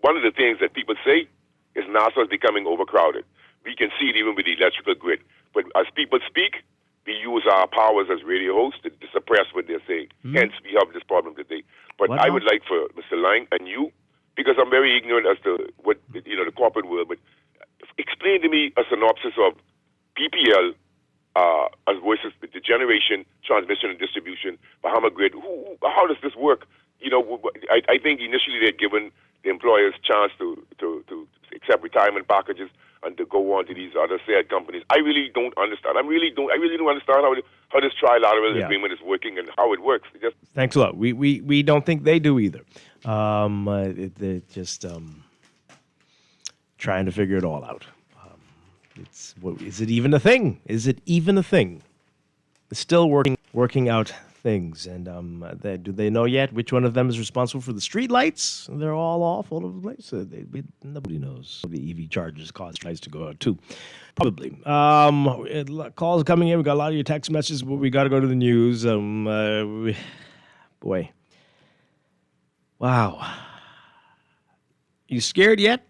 one of the things that people say is NASA is becoming overcrowded. We can see it even with the electrical grid. But as people speak, we use our powers as radio hosts to suppress what they're saying. Hence, we have this problem today. But I would like for Mr. Lang and you, because I'm very ignorant as to what, you know, the corporate world, but explain to me a synopsis of PPL as versus the generation, transmission, and distribution, Bahama Grid. How does this work? You know, I think initially they'd given the employers chance to accept retirement packages and to go on to these other said companies. I really don't understand. I really don't understand how this trilateral agreement is working and how it works. Thanks a lot. We don't think they do either. They're just trying to figure it all out. Is it even a thing? Is it even a thing? It's still working out things. And do they know yet which one of them is responsible for the street lights? They're all off all over the place. Nobody knows. The EV chargers cause lights to go out too. Probably. Calls coming in. We got a lot of your text messages, but we got to go to the news. Boy. Wow. You scared yet?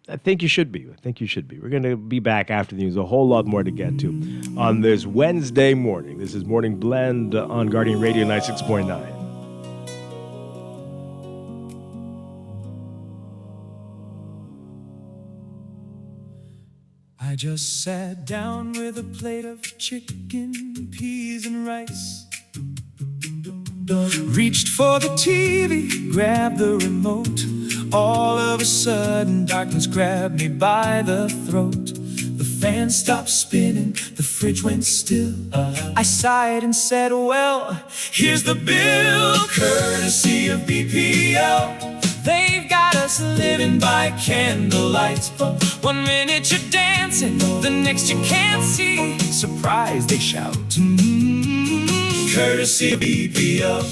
I think you should be. We're going to be back after the news. A whole lot more to get to on this Wednesday morning. This is Morning Blend on Guardian Radio 96.9. I just sat down with a plate of chicken, peas, and rice. Reached for the TV, grabbed the remote. All of a sudden, darkness grabbed me by the throat. The fan stopped spinning, the fridge went still. I sighed and said, well, here's the bill, courtesy of BPL. They've got us living by candlelight. 1 minute you're dancing, the next you can't see. Surprise, they shout. Courtesy of BPL.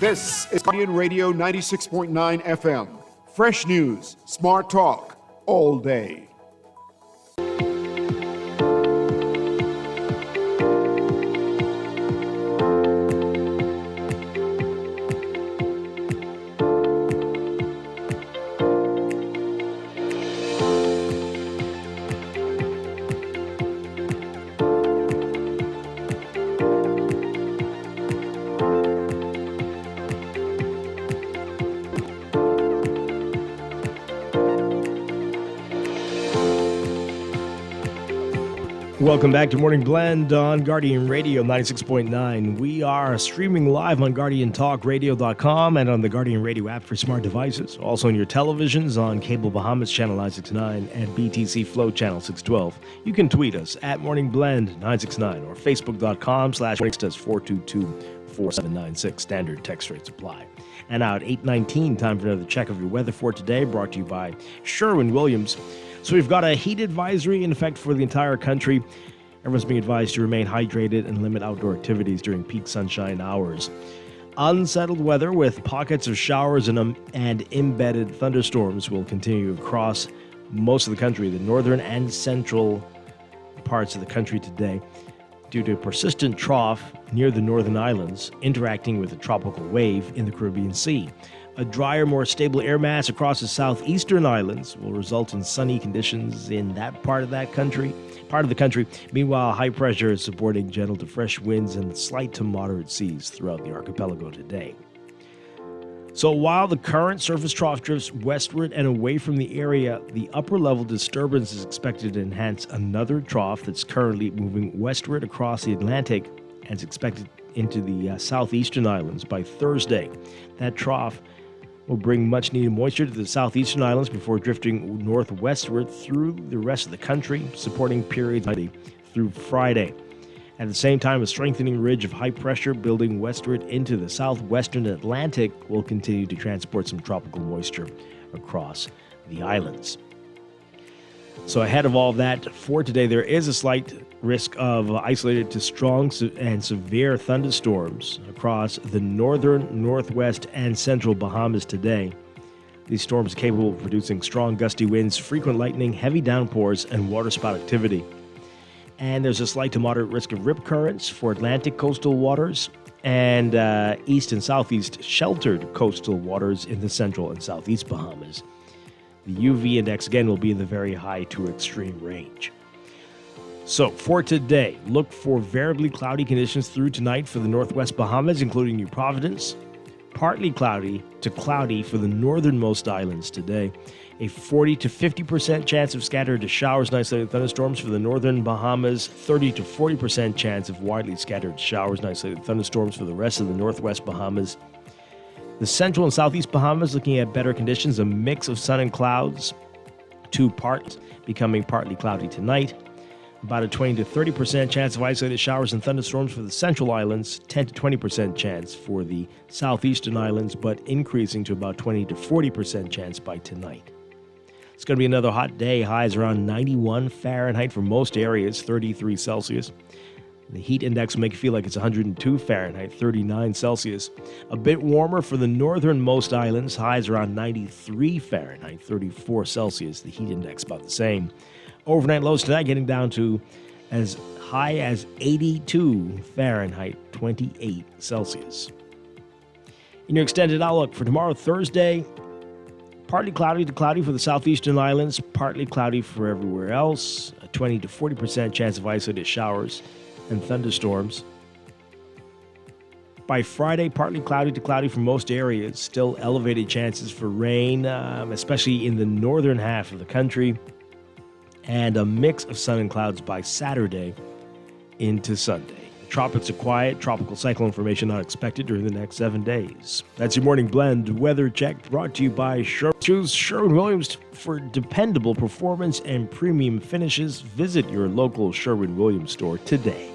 This is Guardian Radio 96.9 FM. Fresh news, smart talk, all day. Welcome back to Morning Blend on Guardian Radio 96.9. We are streaming live on GuardianTalkRadio.com and on the Guardian Radio app for smart devices. Also on your televisions on Cable Bahamas Channel 969 and BTC Flow Channel 612. You can tweet us at Morning Blend 969 or Facebook.com/422-4796. Standard text rates apply. And now at 8:19, time for another check of your weather for today, brought to you by Sherwin-Williams. So we've got a heat advisory in effect for the entire country. Everyone's being advised to remain hydrated and limit outdoor activities during peak sunshine hours. Unsettled weather with pockets of showers and embedded thunderstorms will continue across most of the country, the northern and central parts of the country today, due to a persistent trough near the northern islands interacting with a tropical wave in the Caribbean Sea. A drier, more stable air mass across the southeastern islands will result in sunny conditions in that part of the country. Meanwhile, high pressure is supporting gentle to fresh winds and slight to moderate seas throughout the archipelago today. So while the current surface trough drifts westward and away from the area, the upper level disturbance is expected to enhance another trough that's currently moving westward across the Atlantic and is expected into the southeastern islands by Thursday. That trough will bring much needed moisture to the southeastern islands before drifting northwestward through the rest of the country, supporting periods through Friday. At the same time, a strengthening ridge of high pressure building westward into the southwestern Atlantic will continue to transport some tropical moisture across the islands. So ahead of all that, for today, there is a slight risk of isolated to strong and severe thunderstorms across the northern, northwest, and central Bahamas today. These storms are capable of producing strong gusty winds, frequent lightning, heavy downpours, and waterspout activity. And there's a slight to moderate risk of rip currents for Atlantic coastal waters and east and southeast sheltered coastal waters in the central and southeast Bahamas. The UV index, again, will be in the very high to extreme range. So for today, look for variably cloudy conditions through tonight for the northwest Bahamas, including New Providence. Partly cloudy to cloudy for the northernmost islands today. A 40 to 50% chance of scattered to showers and isolated thunderstorms for the northern Bahamas. 30 to 40% chance of widely scattered showers and isolated thunderstorms for the rest of the northwest Bahamas. The central and southeast Bahamas looking at better conditions, a mix of sun and clouds. 2 parts becoming partly cloudy tonight. About a 20 to 30% chance of isolated showers and thunderstorms for the central islands, 10 to 20% chance for the southeastern islands, but increasing to about 20 to 40% chance by tonight. It's going to be another hot day. Highs around 91 Fahrenheit for most areas, 33 Celsius. The heat index will make you feel like it's 102 Fahrenheit, 39 Celsius. A bit warmer for the northernmost islands. Highs around 93 Fahrenheit, 34 Celsius. The heat index about the same. Overnight lows tonight getting down to as high as 82 Fahrenheit, 28 Celsius. In your extended outlook for tomorrow, Thursday, partly cloudy to cloudy for the southeastern islands, partly cloudy for everywhere else, a 20 to 40% chance of isolated showers and thunderstorms. By Friday, partly cloudy to cloudy for most areas, still elevated chances for rain, especially in the northern half of the country, and a mix of sun and clouds by Saturday into Sunday. The tropics are quiet. Tropical cyclone formation not expected during the next 7 days. That's your morning blend weather check brought to you by Choose Sherwin-Williams for dependable performance and premium finishes. Visit your local Sherwin-Williams store today.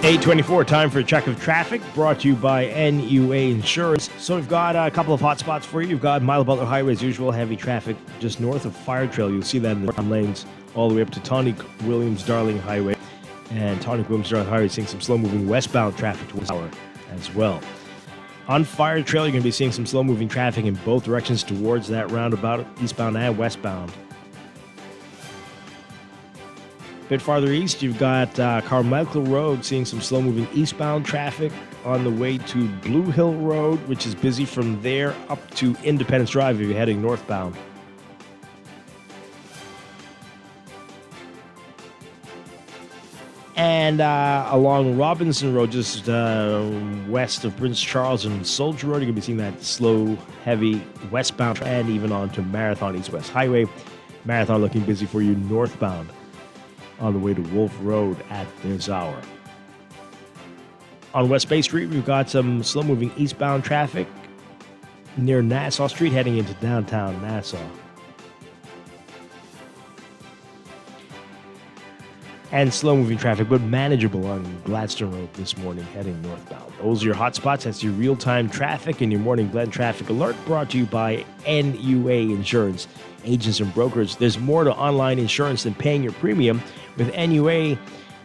8:24, time for a check of traffic, brought to you by NUA Insurance. So we've got a couple of hot spots for you. You've got Milo Butler Highway, as usual, heavy traffic just north of Fire Trail. You'll see that in the lanes all the way up to Tonic Williams-Darling Highway. And Tonic Williams-Darling Highway seeing some slow-moving westbound traffic towards the hour as well. On Fire Trail, you're going to be seeing some slow-moving traffic in both directions towards that roundabout, eastbound and westbound. A bit farther east, you've got Carmichael Road seeing some slow-moving eastbound traffic on the way to Blue Hill Road, which is busy from there up to Independence Drive if you're heading northbound. And along Robinson Road, just west of Prince Charles and Soldier Road, you're going to be seeing that slow, heavy westbound, and even on to Marathon East-West Highway. Marathon looking busy for you northbound on the way to Wolf Road at this hour. On West Bay Street, we've got some slow-moving eastbound traffic near Nassau Street heading into downtown Nassau. And slow-moving traffic, but manageable on Gladstone Road this morning heading northbound. Those are your hot spots. That's your real-time traffic and your morning blend traffic alert brought to you by NUA Insurance. Agents and brokers, there's more to online insurance than paying your premium. With NUA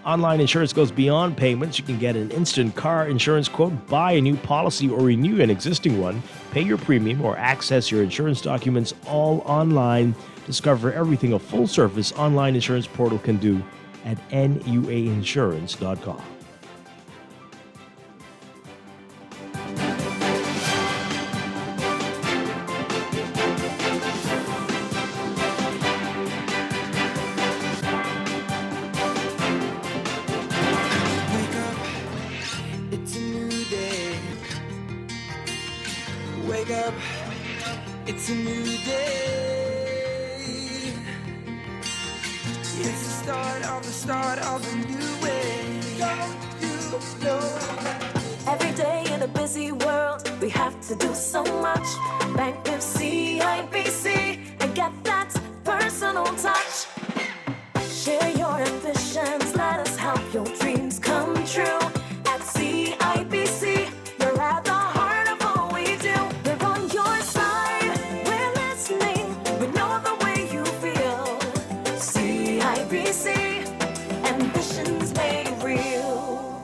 Online Insurance goes beyond payments. You can get an instant car insurance quote, buy a new policy or renew an existing one, pay your premium, or access your insurance documents all online. Discover everything a full-service online insurance portal can do at nuainsurance.com. It's a new day. Wake up, it's a new day. It's the start of a new way. Don't you know? Every day in a busy world, we have to do so much. Bank with CIBC and get that personal touch. Share your ambitions, let us help your dreams come true. At CIBC, you're at the heart of all we do. We're on your side, we're listening, we know the way you feel. CIBC, ambitions made real.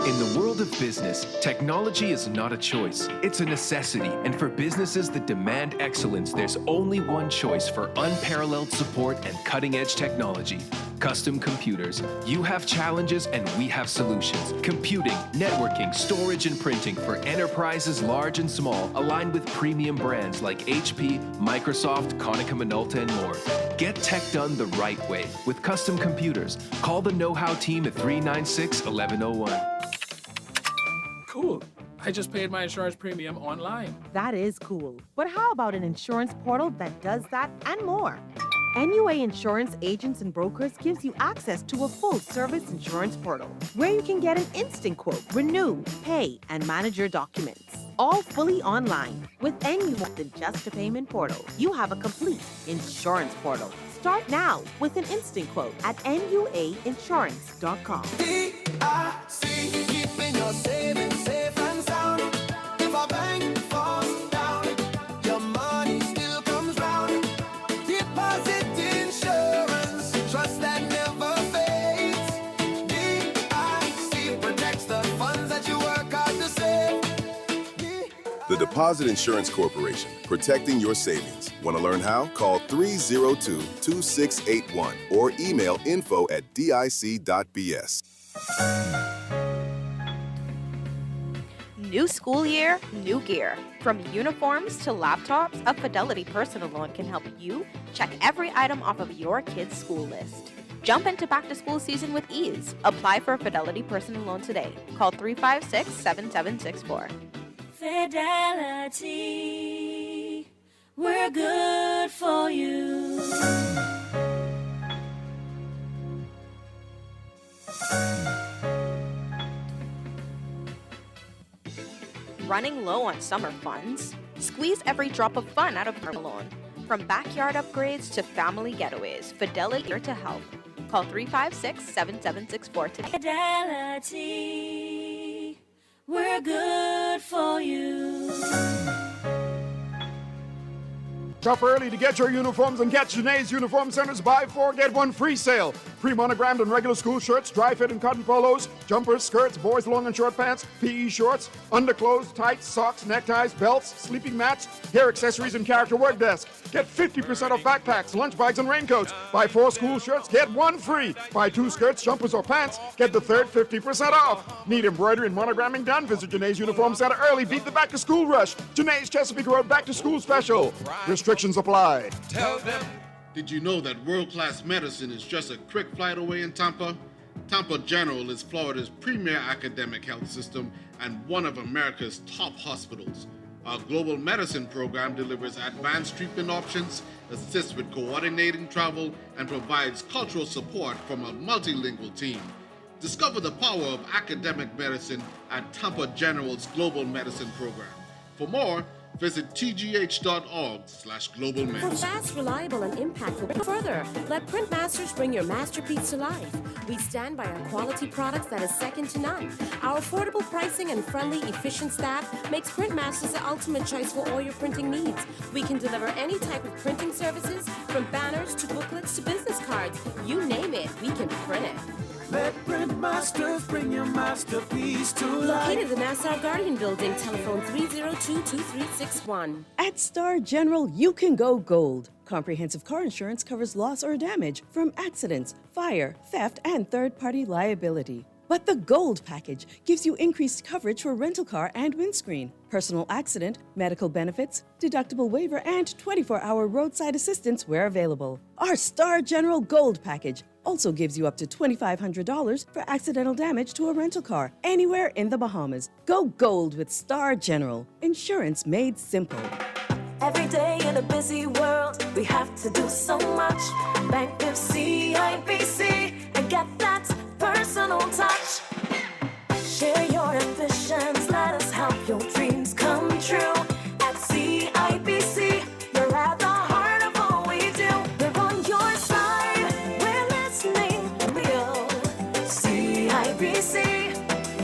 In the world of business, technology is not a choice, it's a necessity. And for businesses that demand excellence, there's only one choice for unparalleled support and cutting-edge technology. Custom Computers. You have challenges and we have solutions. Computing, networking, storage, and printing for enterprises large and small, aligned with premium brands like HP, Microsoft, Konica Minolta, and more. Get tech done the right way with Custom Computers. Call the know-how team at 396-1101. Cool. I just paid my insurance premium online. That is cool. But how about an insurance portal that does that and more? NUA Insurance Agents and Brokers gives you access to a full-service insurance portal where you can get an instant quote, renew, pay, and manage your documents. All fully online. With NUA than just a payment portal, you have a complete insurance portal. Start now with an instant quote at nuainsurance.com. DIC, keeping your savings safe and sound. If a bank falls down, your money still comes round. Deposit insurance, trust that never fades. DIC protects the funds that you work hard to save. The Deposit Insurance Corporation, protecting your savings. Want to learn how? Call 302-2681 or email info@dic.bs. New school year, new gear. From uniforms to laptops, a Fidelity personal loan can help you check every item off of your kid's school list. Jump into back-to-school season with ease. Apply for a Fidelity personal loan today. Call 356-7764. Fidelity, we're good for you. Running low on summer funds? Squeeze every drop of fun out of your loan. From backyard upgrades to family getaways, Fidelity here to help. Call 356-7764 today. Fidelity, we're good for you. Shop early to get your uniforms and get Janae's Uniform Center's buy 4 get 1 free sale. Pre-monogrammed and regular school shirts, dry fit and cotton polos, jumpers, skirts, boys long and short pants, PE shorts, underclothes, tights, socks, neckties, belts, sleeping mats, hair accessories, and character work desk. Get 50% off backpacks, lunch bags, and raincoats. Buy 4 school shirts, get 1 free. Buy 2 skirts, jumpers, or pants, get the third 50% off. Need embroidery and monogramming done? Visit Janae's Uniform Center early. Beat the back-to-school rush. Janae's Chesapeake Road back-to-school special. Restrictions apply. Tell them. Did you know that world-class medicine is just a quick flight away in Tampa? Tampa General is Florida's premier academic health system and one of America's top hospitals. Our global medicine program delivers advanced treatment options, assists with coordinating travel, and provides cultural support from a multilingual team. Discover the power of academic medicine at Tampa General's Global Medicine Program. For more, visit tgh.org/globalmed. For fast, reliable, and impactful further, let Printmasters bring your masterpiece to life. We stand by our quality products that is second to none. Our affordable pricing and friendly, efficient staff makes Printmasters the ultimate choice for all your printing needs. We can deliver any type of printing services, from banners to booklets to business cards. You name it, we can print it. Let Print Masters bring your masterpiece to life. Located in the Nassau Guardian Building, telephone 302-2361. At Star General, you can go gold. Comprehensive car insurance covers loss or damage from accidents, fire, theft, and third-party liability. But the Gold package gives you increased coverage for rental car and windscreen, personal accident, medical benefits, deductible waiver, and 24-hour roadside assistance where available. Our Star General Gold package also gives you up to $2,500 for accidental damage to a rental car anywhere in the Bahamas. Go gold with Star General. Insurance made simple. Every day in a busy world, we have to do so much. Bank with CIBC and get that personal touch. Share your ambitions, let us help your dreams come true. At CIBC, you're at the heart of all we do. We're on your side, we're listening real. CIBC,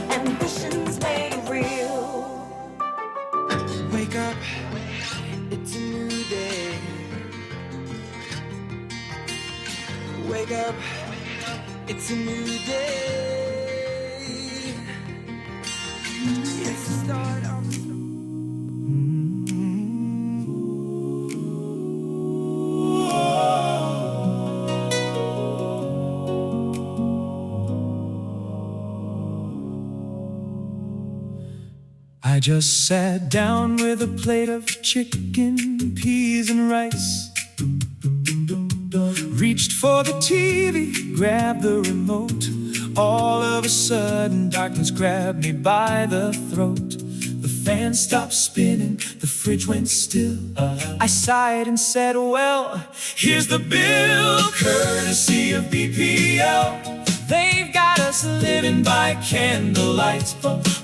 ambitions made real. Wake up, it's a new day. Wake up, it's a new day. It's the start of the I just sat down with a plate of chicken, peas, and rice. Reached for the TV, grabbed the remote. All of a sudden, darkness grabbed me by the throat. The fan stopped spinning, the fridge went still. I sighed and said, well, here's the bill, courtesy of BPL. They've got us living by candlelight.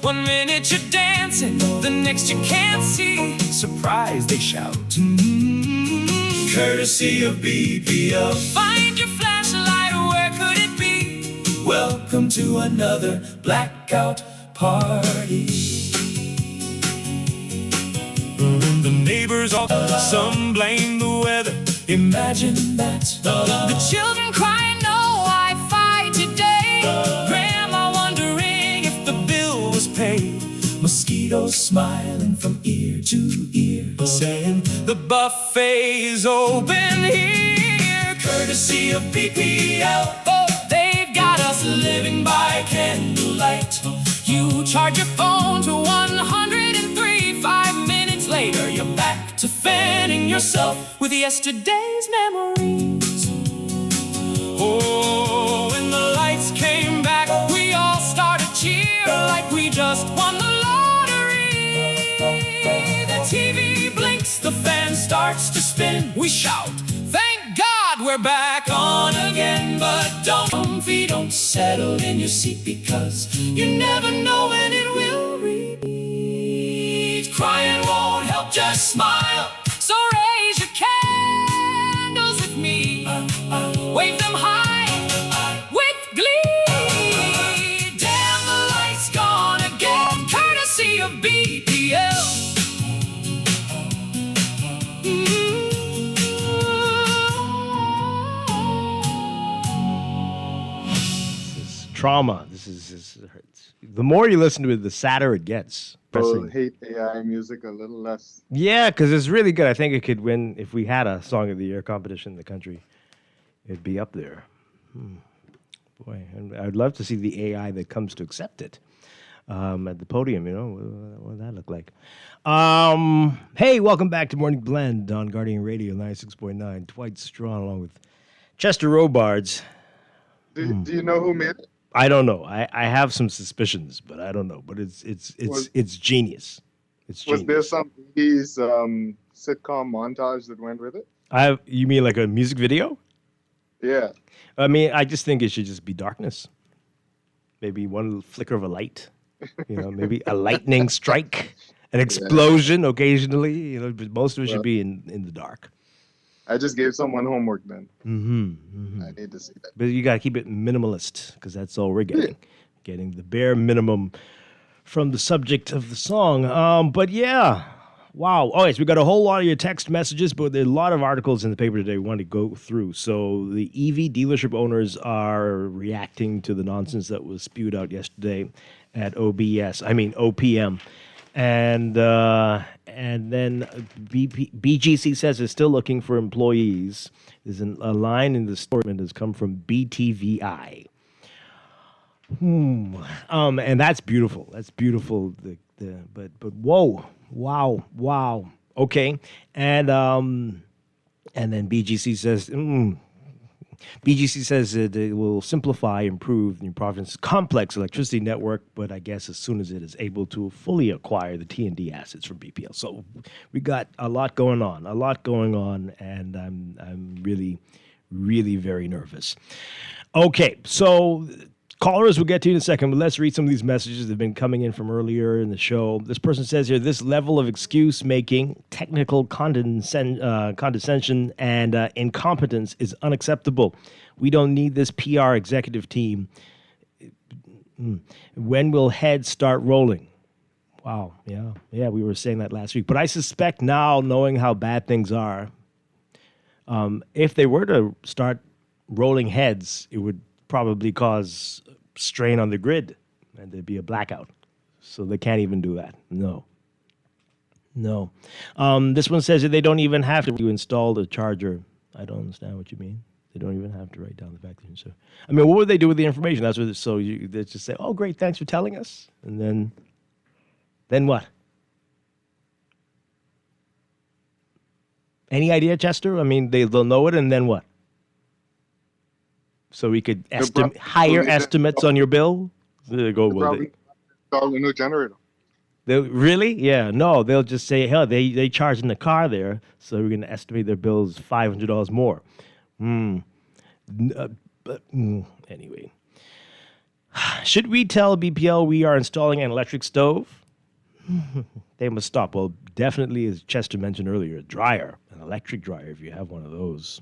1 minute you're dancing, the next you can't see. Surprise, they shout. Courtesy of BPL. Find your flashlight, where could it be? Welcome to another blackout party. The neighbors all, some blame the weather. Imagine that. The children crying no Wi-Fi today. Grandma wondering if the bill was paid. Mosquitoes smiling from ear to ear, saying the buffet's open here. Courtesy of PPL. Oh, they've got us living by candlelight. You charge your phone to 103. 5 minutes later, you're back to fanning yourself with yesterday's memories. Oh, when the lights came back, we all started cheer like we just won the lottery. The TV blinks, the fan starts to spin. We shout, thank God we're back on again. But don't settle in your seat, because you never know when it will repeat. Crying won't help, just smile. So raise your candles with me. Wave them high with glee. Damn, the light's gone again, courtesy of BPL. This is trauma. This is the more you listen to it, the sadder it gets. People hate AI music a little less. Yeah, because it's really good. I think it could win if we had a Song of the Year competition in the country. It'd be up there. Boy, and I'd love to see the AI that comes to accept it at the podium. You know, what would that look like? Hey, welcome back to Morning Blend on Guardian Radio 96.9. Dwight Strachan along with Chester Robards. Do you know who made it? I don't know. I have some suspicions, but I don't know. But it's genius. It's genius. Was there some 80s sitcom montage that went with it? You mean like a music video? Yeah. I mean, I just think it should just be darkness. Maybe one flicker of a light. You know, maybe a lightning strike, an explosion occasionally. You know, but most of it should be in the dark. I just gave someone homework then. I need to see that. But you got to keep it minimalist, because that's all we're getting. Getting the bare minimum from the subject of the song. But yeah, Wow. Oh, yes, we got a whole lot of your text messages, but there are a lot of articles in the paper today we want to go through. So the EV dealership owners are reacting to the nonsense that was spewed out yesterday at OPM. And then BGC says it's still looking for employees. There's a line in the statement that's come from BTVI. And that's beautiful. That's beautiful. But whoa, wow. Okay, and then BGC says that it will simplify, improve New Providence's complex electricity network, but I guess as soon as it is able to fully acquire the T&D assets from BPL. So we got a lot going on, and I'm really, really very nervous. Okay, so callers we'll get to in a second, but let's read some of these messages that have been coming in from earlier in the show. This person says here, this level of excuse-making, technical condescension, and incompetence is unacceptable. We don't need this PR executive team. When will heads start rolling? Wow, yeah, we were saying that last week. But I suspect now, knowing how bad things are, if they were to start rolling heads, it would probably cause strain on the grid and there'd be a blackout. So they can't even do that. No. This one says that they don't even have to install the charger. I don't understand what you mean. They don't even have to write down the factory. So, I mean, what would they do with the information? That's what. So they just say, "Oh, great, thanks for telling us," and then what? Any idea, Chester? I mean, they'll know it, and then what? So we could higher estimates on your bill? They go, well, install a new generator. Really? Yeah. No, they'll just say, hell, they charge in the car there, so we're going to estimate their bills $500 more. Anyway. Should we tell BPL we are installing an electric stove? They must stop. Well, definitely, as Chester mentioned earlier, a dryer, an electric dryer, if you have one of those.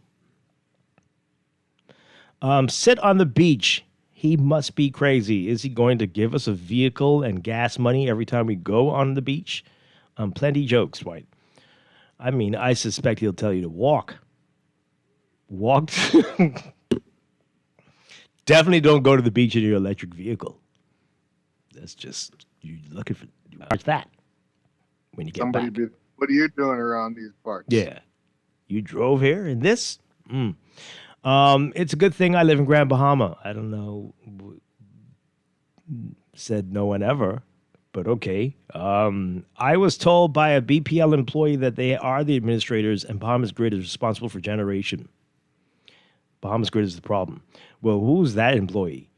Sit on the beach. He must be crazy. Is he going to give us a vehicle and gas money every time we go on the beach? Plenty jokes, Dwight. I mean, I suspect he'll tell you to walk. Walk. Definitely don't go to the beach in your electric vehicle. That's just, you're looking for that when you get back. What are you doing around these parts? Yeah. You drove here in this? It's a good thing I live in Grand Bahama. I don't know. Said no one ever, but okay. I was told by a BPL employee that they are the administrators and Bahamas Grid is responsible for generation. Bahamas Grid is the problem. Well, who's that employee?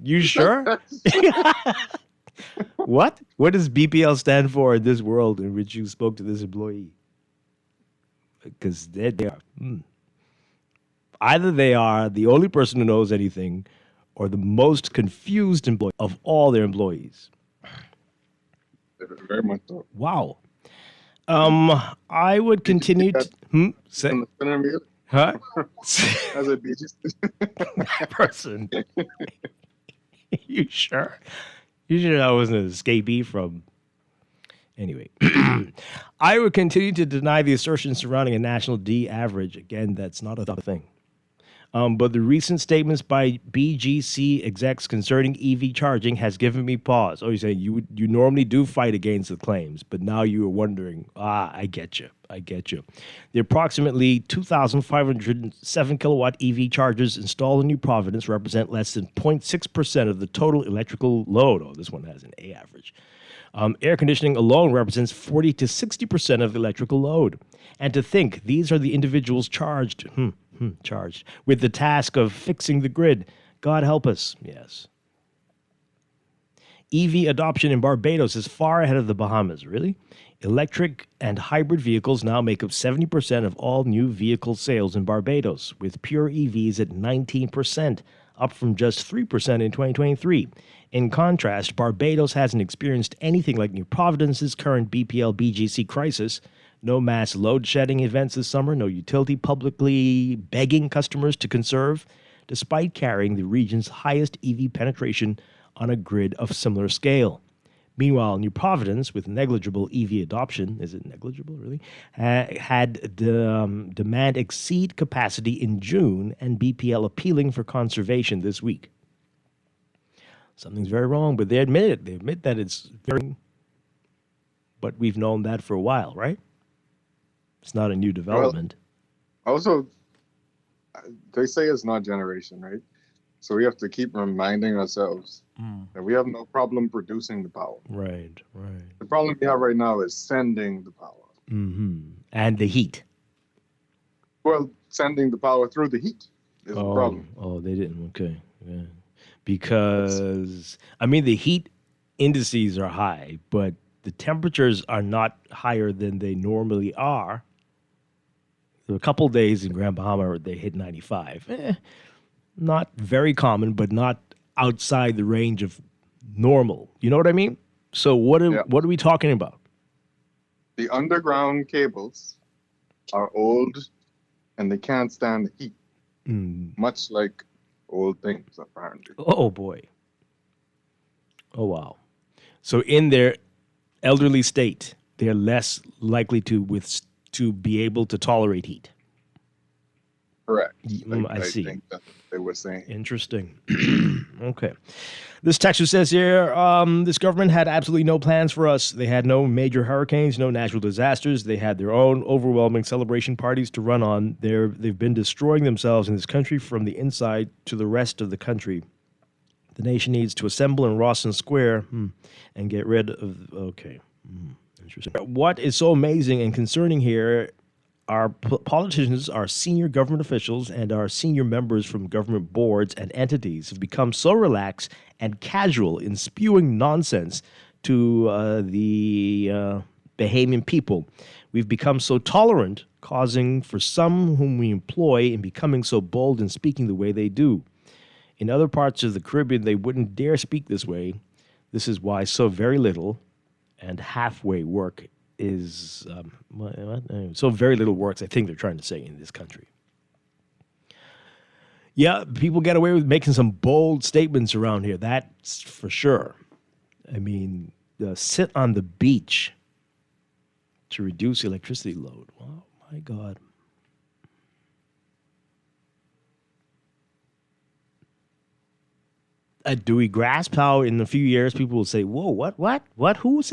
You sure? What? What does BPL stand for in this world in which you spoke to this employee? Because they are. Either they are the only person who knows anything or the most confused employee of all their employees. Very much so. Wow. I would continue to... Say? Huh? As a BGC person. You sure? You sure I wasn't an escapee from... Anyway, I would continue to deny the assertion surrounding a national D average. Again, that's not a thing. But the recent statements by BGC execs concerning EV charging has given me pause. Oh, you're saying you normally do fight against the claims, but now you are wondering, I get you. The approximately 2,507 kilowatt EV chargers installed in New Providence represent less than 0.6% of the total electrical load. Oh, this one has an A average. Air conditioning alone represents 40 to 60% of the electrical load. And to think these are the individuals charged with the task of fixing the grid. God help us. Yes. EV adoption in Barbados is far ahead of the Bahamas. Really? Electric and hybrid vehicles now make up 70% of all new vehicle sales in Barbados, with pure EVs at 19%, up from just 3% in 2023. In contrast, Barbados hasn't experienced anything like New Providence's current BPL-BGC crisis. No mass load shedding events this summer, no utility publicly begging customers to conserve, despite carrying the region's highest EV penetration on a grid of similar scale. Meanwhile, New Providence, with negligible EV adoption, is it negligible really, had demand exceed capacity in June, and BPL appealing for conservation this week. Something's very wrong, but they admit it. They admit that it's very, but we've known that for a while, right? It's not a new development. Well, also, they say it's not generation, right? So we have to keep reminding ourselves that we have no problem producing the power. Right, right. The problem we have right now is sending the power. And the heat. Well, sending the power through the heat is the problem. Oh, they didn't. Okay. Yeah. Because, I mean, the heat indices are high, but the temperatures are not higher than they normally are. There were a couple days in Grand Bahama where they hit 95. Not very common, but not outside the range of normal. You know what I mean? So what are we talking about? The underground cables are old and they can't stand the heat. Much like old things, apparently. Oh, boy. Oh, wow. So in their elderly state, they're less likely to be able to tolerate heat. Correct. I see. Think that's what they were saying. Interesting. Okay. This texter says here, this government had absolutely no plans for us. They had no major hurricanes, no natural disasters. They had their own overwhelming celebration parties to run on. They've been destroying themselves in this country from the inside to the rest of the country. The nation needs to assemble in Rawson Square and get rid of... Okay. Interesting. What is so amazing and concerning here, our politicians, our senior government officials, and our senior members from government boards and entities have become so relaxed and casual in spewing nonsense to the Bahamian people. We've become so tolerant, causing for some whom we employ in becoming so bold in speaking the way they do. In other parts of the Caribbean, they wouldn't dare speak this way. This is why so very little and halfway work is so very little works, I think they're trying to say, in this country. Yeah, people get away with making some bold statements around here. That's for sure. I mean, sit on the beach to reduce electricity load. Oh, my God. Do we grasp how in a few years people will say, whoa, what, who's?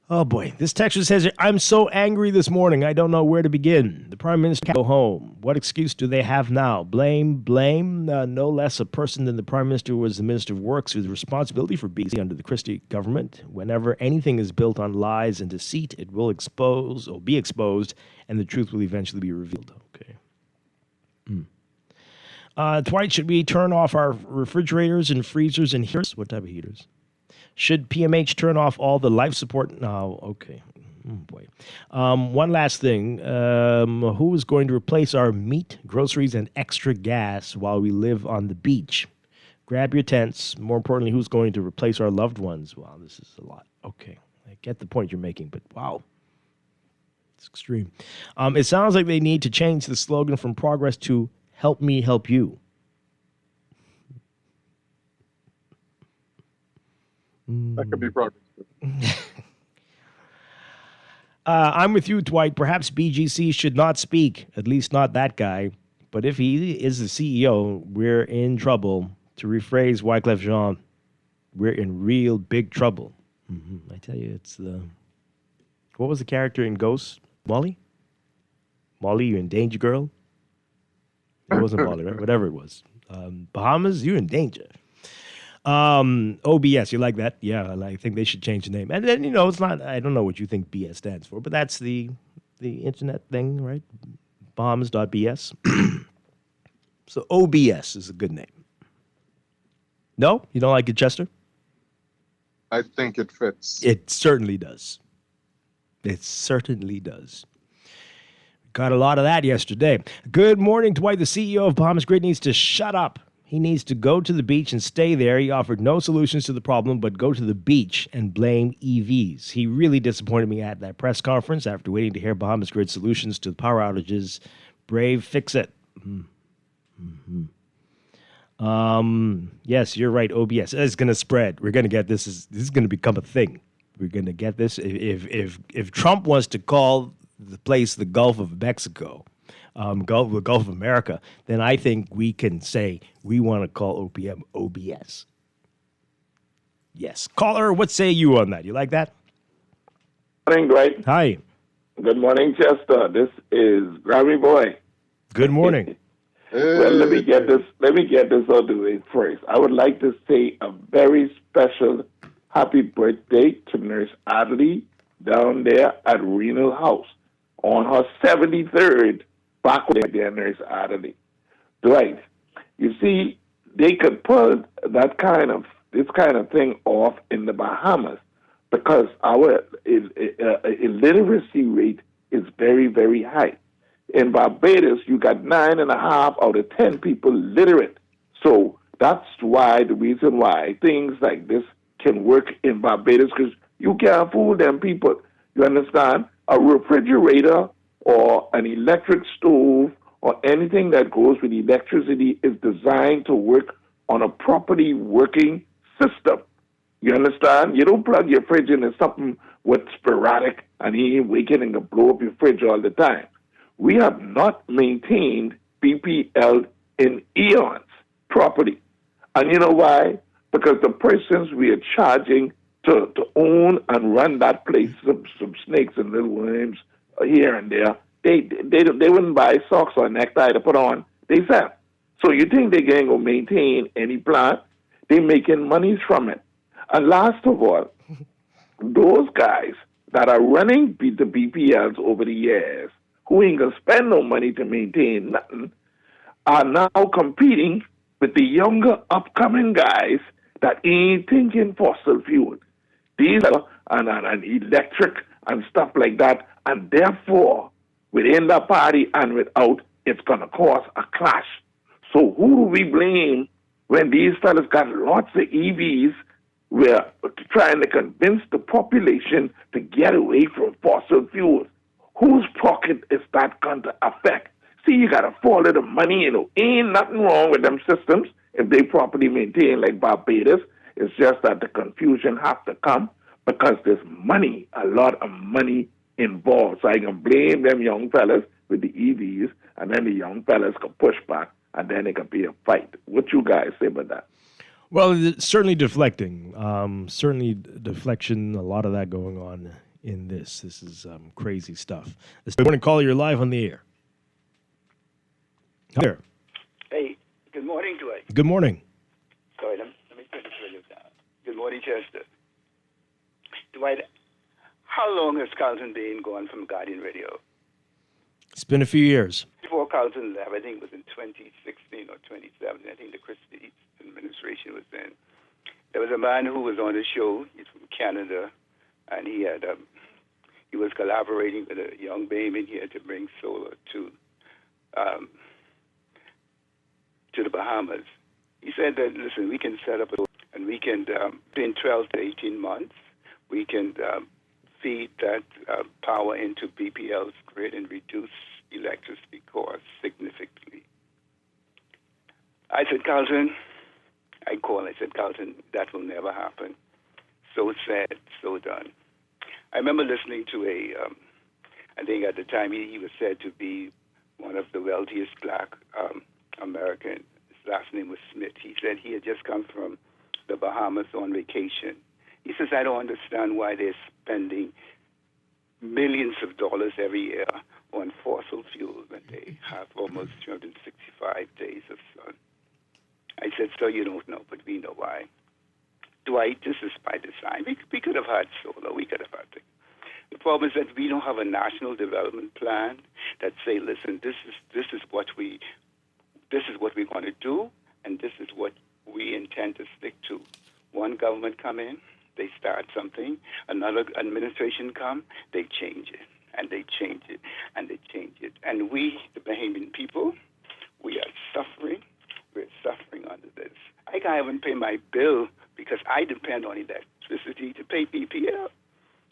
Oh, boy. This texture says, I'm so angry this morning, I don't know where to begin. The Prime Minister can't go home. What excuse do they have now? Blame. No less a person than the Prime Minister was the Minister of Works with responsibility for BC under the Christie government. Whenever anything is built on lies and deceit, it will be exposed, and the truth will eventually be revealed. Okay. Dwight, should we turn off our refrigerators and freezers and heaters? What type of heaters? Should PMH turn off all the life support? No, okay. Oh, boy. One last thing. Who is going to replace our meat, groceries, and extra gas while we live on the beach? Grab your tents. More importantly, who's going to replace our loved ones? Wow, this is a lot. Okay. I get the point you're making, but wow. It's extreme. It sounds like they need to change the slogan from progress to help me help you. That could be progress. I'm with you, Dwight. Perhaps BGC should not speak, at least not that guy. But if he is the CEO, we're in trouble. To rephrase Wyclef Jean, we're in real big trouble. I tell you, it's the... What was the character in Ghost? Molly? Molly, you in danger, girl? It wasn't Molly, right? Whatever it was. Bahamas, you're in danger. OBS, you like that? Yeah, I think they should change the name. And then, it's not, I don't know what you think BS stands for, but that's the internet thing, right? Bahamas.bs. So OBS is a good name. No? You don't like it, Chester? I think it fits. It certainly does. It certainly does. Got a lot of that yesterday. Good morning, Dwight. The CEO of Bahamas Grid needs to shut up. He needs to go to the beach and stay there. He offered no solutions to the problem, but go to the beach and blame EVs. He really disappointed me at that press conference after waiting to hear Bahamas Grid solutions to the power outages. Brave, fix it. Yes, you're right. OBS is going to spread. We're going to get this. This is going to become a thing. We're going to get this. If Trump wants to call the place the Gulf of Mexico, the Gulf of America, then I think we can say we want to call OPM OBS. Yes. Caller, what say you on that? You like that? Good morning, Dwight. Hi. Good morning, Chester. This is Grammy Boy. Good morning. Well, let me get this out of the way first. I would like to say a very special happy birthday to Nurse Adley down there at Renal House on her 73rd birthday, Nurse Adley. Dwight, you see, they could pull this kind of thing off in the Bahamas because our illiteracy rate is very, very high. In Barbados, you got 9.5 out of 10 people literate. So that's why the reason why things like this can work in Barbados, because you can't fool them people. You understand? A refrigerator or an electric stove or anything that goes with electricity is designed to work on a properly working system. You understand? You don't plug your fridge into something with sporadic and he ain't waking and can blow up your fridge all the time. We have not maintained BPL in eons properly. And you know why? Because the persons we are charging to own and run that place, some snakes and little worms here and there, they wouldn't buy socks or necktie to put on. They sell. So you think they're going to maintain any plant? They're making monies from it. And last of all, those guys that are running the BPLs over the years, who ain't going to spend no money to maintain nothing, are now competing with the younger upcoming guys that ain't thinking fossil fuel. These are and electric and stuff like that, and therefore, within the party and without, it's going to cause a clash. So who do we blame when these fellas got lots of EVs? We're trying to convince the population to get away from fossil fuels. Whose pocket is that going to affect? See, you got to follow the money, Ain't nothing wrong with them systems if they properly maintain like Barbados. It's just that the confusion have to come because there's money, a lot of money involved. So I can blame them young fellas with the EVs, and then the young fellas can push back, and then it can be a fight. What you guys say about that? Well, it's certainly deflecting. Certainly deflection, a lot of that going on in this. This is crazy stuff. I want to call you live on the air. Here. Hey, good morning, Dwight. Good morning. Sorry, let me put this radio down. Good morning, Chester. Dwight, how long has Carlton been gone from Guardian Radio? It's been a few years. Before Carlton left, I think it was in 2016 or 2017. I think the Christie administration was then. There was a man who was on the show. He's from Canada, and he was collaborating with a young baby here to bring solar to the Bahamas. He said that, listen, we can set up and we can, in 12 to 18 months, we can feed that power into BPL's grid and reduce electricity costs significantly. I said, Carlton, I said, Carlton, that will never happen. So said, so done. I remember listening to I think at the time he was said to be one of the wealthiest black American. His last name was Smith. He said he had just come from the Bahamas on vacation. He says, I don't understand why they're spending millions of dollars every year on fossil fuel when they have almost 365 days of sun. I said, so you don't know, but we know why. Dwight, this is by design. We could have had solar. We could have had things. The problem is that we don't have a national development plan that say, listen, this is what we're going to do, and this is what we intend to stick to. One government come in, they start something. Another administration come, they change it, and they change it, and they change it. And we, the Bahamian people, we are suffering. We're suffering under this. I can't even pay my bill because I depend on electricity to pay BPL.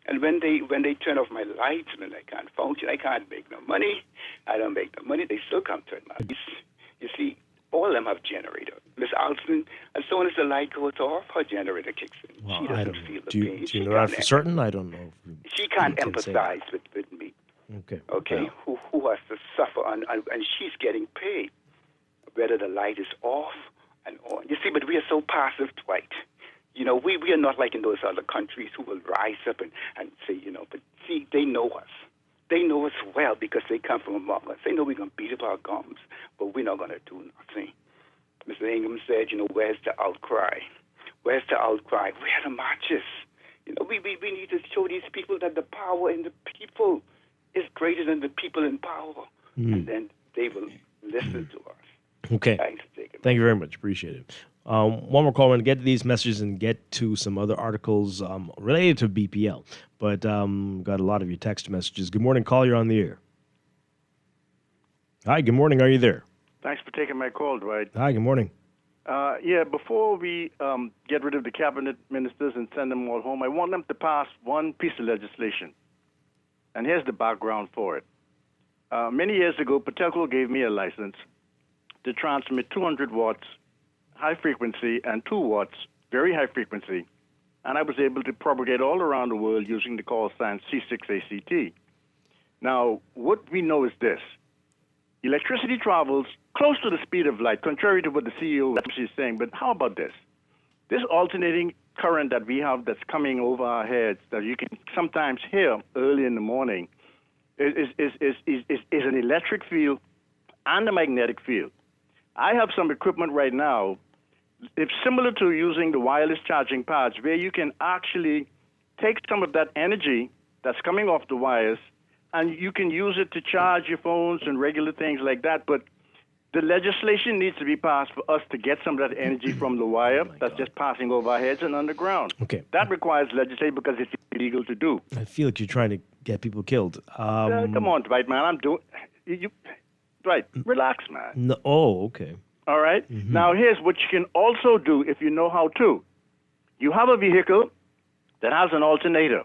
And when they turn off my lights, when I can't function, I can't make no money. I don't make no money. They still come turn my lights. You see, all of them have generators. Miss Alston, as soon as the light goes off, her generator kicks in. Well, She I doesn't don't know. feel the Do pain. you know that for certain? I don't know. She can't can say that. empathize with me. Okay. Okay, who has to suffer, and she's getting paid, whether the light is off and on. You see, but we are so passive, Dwight. You know, we are not like in those other countries who will rise up and say, you know, but see, they know us. They know us well because they come from among us. They know we're going to beat up our gums, but we're not going to do nothing. Mr. Ingham said, you know, where's the outcry? Where's the outcry? Where are the marches? You know, we need to show these people that the power in the people is greater than the people in power. And then they will listen to us. Okay. Thanks, Jacob. Thank you very much. Appreciate it. One more call. I'm going to get to these messages and get to some other articles related to BPL. But got a lot of your text messages. Good morning, call. You're on the air. Hi, good morning. Are you there? Thanks for taking my call, Dwight. Hi, good morning. Before we get rid of the cabinet ministers and send them all home, I want them to pass one piece of legislation. And here's the background for it. Many years ago, Patelco gave me a license to transmit 200 watts high frequency and 2 watts very high frequency, and I was able to propagate all around the world using the call sign C6ACT. Now, what we know is this. Electricity travels close to the speed of light, contrary to what the CEO is saying, but how about this? This alternating current that we have that's coming over our heads that you can sometimes hear early in the morning is an electric field and a magnetic field. I have some equipment right now. It's similar to using the wireless charging pads where you can actually take some of that energy that's coming off the wires and you can use it to charge your phones and regular things like that. But the legislation needs to be passed for us to get some of that energy from the wire that's just passing over our heads and underground. Okay. That requires legislation because it's illegal to do. I feel like you're trying to get people killed. Come on, Dwight, man. I'm doing... Dwight, relax, man. No, okay. All right? Now, here's what you can also do if you know how to. You have a vehicle that has an alternator.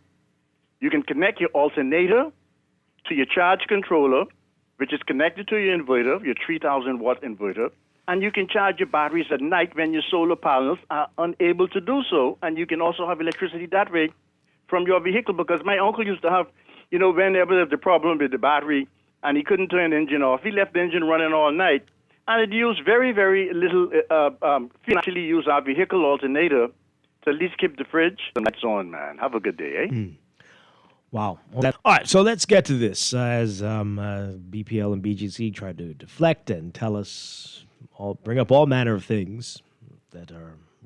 You can connect your alternator to your charge controller, which is connected to your inverter, your 3,000-watt inverter, and you can charge your batteries at night when your solar panels are unable to do so, and you can also have electricity that way from your vehicle, because my uncle used to have, you know, whenever there's a problem with the battery and he couldn't turn the engine off, he left the engine running all night, and it used very, very little, we actually use our vehicle alternator to at least keep the fridge and lights on, man. Have a good day, eh? Wow. All right, so let's get to this. As BPL and BGC try to deflect and tell us, bring up all manner of things that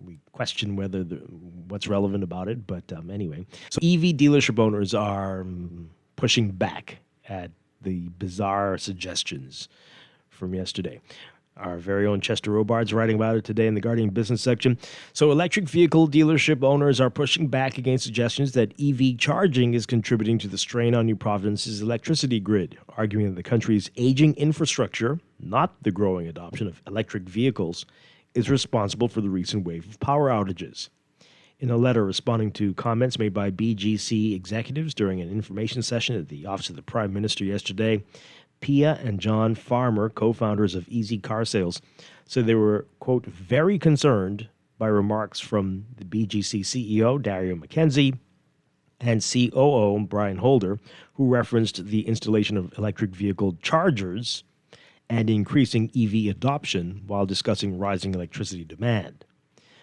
we question what's relevant about it. But anyway, so EV dealership owners are pushing back at the bizarre suggestions from yesterday. Our very own Chester Robards writing about it today in the Guardian business section. So electric vehicle dealership owners are pushing back against suggestions that EV charging is contributing to the strain on New Providence's electricity grid, arguing that the country's aging infrastructure, not the growing adoption of electric vehicles, is responsible for the recent wave of power outages. In a letter responding to comments made by BGC executives during an information session at the Office of the Prime Minister yesterday, Pia and John Farmer, co-founders of Easy Car Sales, said they were, quote, very concerned by remarks from the BGC CEO, Dario McKenzie, and COO, Brian Holder, who referenced the installation of electric vehicle chargers and increasing EV adoption while discussing rising electricity demand.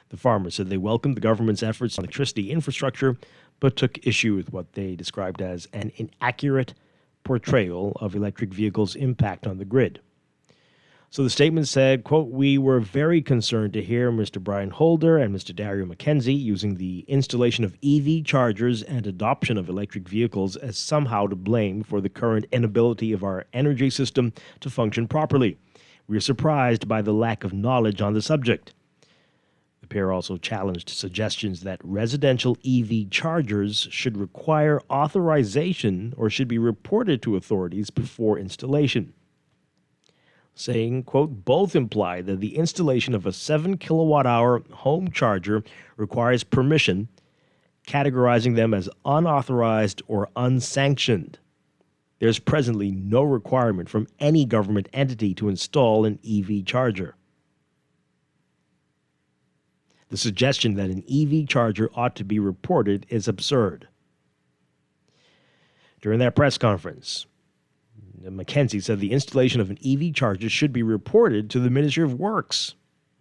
The farmers said they welcomed the government's efforts on electricity infrastructure, but took issue with what they described as an inaccurate portrayal of electric vehicles' impact on the grid. So the statement said, quote, we were very concerned to hear Mr. Brian Holder and Mr. Dario McKenzie using the installation of EV chargers and adoption of electric vehicles as somehow to blame for the current inability of our energy system to function properly. We are surprised by the lack of knowledge on the subject. The pair also challenged suggestions that residential EV chargers should require authorization or should be reported to authorities before installation, saying, quote, both imply that the installation of a 7-kilowatt-hour home charger requires permission, categorizing them as unauthorized or unsanctioned. There's presently no requirement from any government entity to install an EV charger. The suggestion that an EV charger ought to be reported is absurd. During that press conference, McKenzie said the installation of an EV charger should be reported to the Ministry of Works.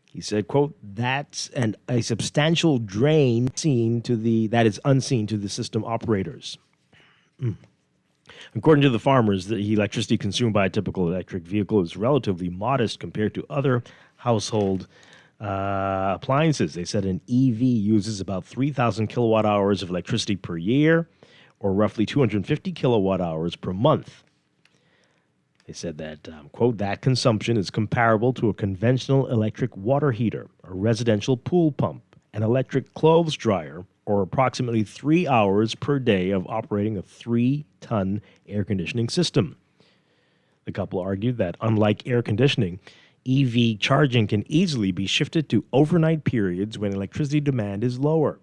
He said, quote, that's a substantial drain that is unseen to the system operators. According to the farmers, the electricity consumed by a typical electric vehicle is relatively modest compared to other household appliances. They said an EV uses about 3,000 kilowatt hours of electricity per year, or roughly 250 kilowatt hours per month. They said that, quote, that consumption is comparable to a conventional electric water heater, a residential pool pump, an electric clothes dryer, or approximately 3 hours per day of operating a 3-ton air conditioning system. The couple argued that, unlike air conditioning, EV charging can easily be shifted to overnight periods when electricity demand is lower.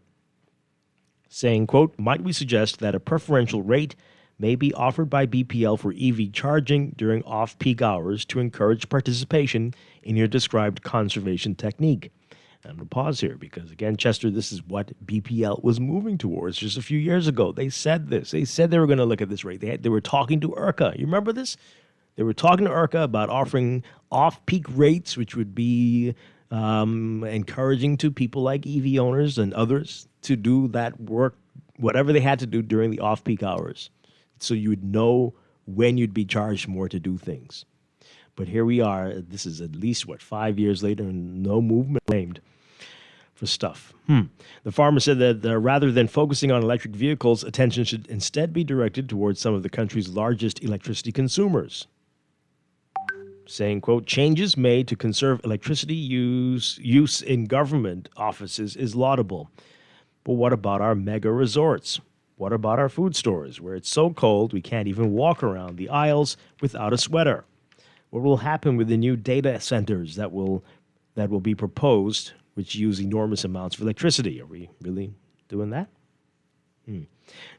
Saying, quote, might we suggest that a preferential rate may be offered by BPL for EV charging during off-peak hours to encourage participation in your described conservation technique. I'm going to pause here because, again, Chester, this is what BPL was moving towards just a few years ago. They said this. They said they were going to look at this rate. They were talking to IRCA. You remember this? They were talking to IRCA about offering off-peak rates, which would be encouraging to people like EV owners and others to do that work, whatever they had to do during the off-peak hours, so you would know when you'd be charged more to do things. But here we are. This is at least, 5 years later, and no movement claimed for stuff. The farmer said that rather than focusing on electric vehicles, attention should instead be directed towards some of the country's largest electricity consumers. Saying, quote, changes made to conserve electricity use in government offices is laudable. But what about our mega resorts? What about our food stores, where it's so cold we can't even walk around the aisles without a sweater? What will happen with the new data centers that will be proposed, which use enormous amounts of electricity? Are we really doing that?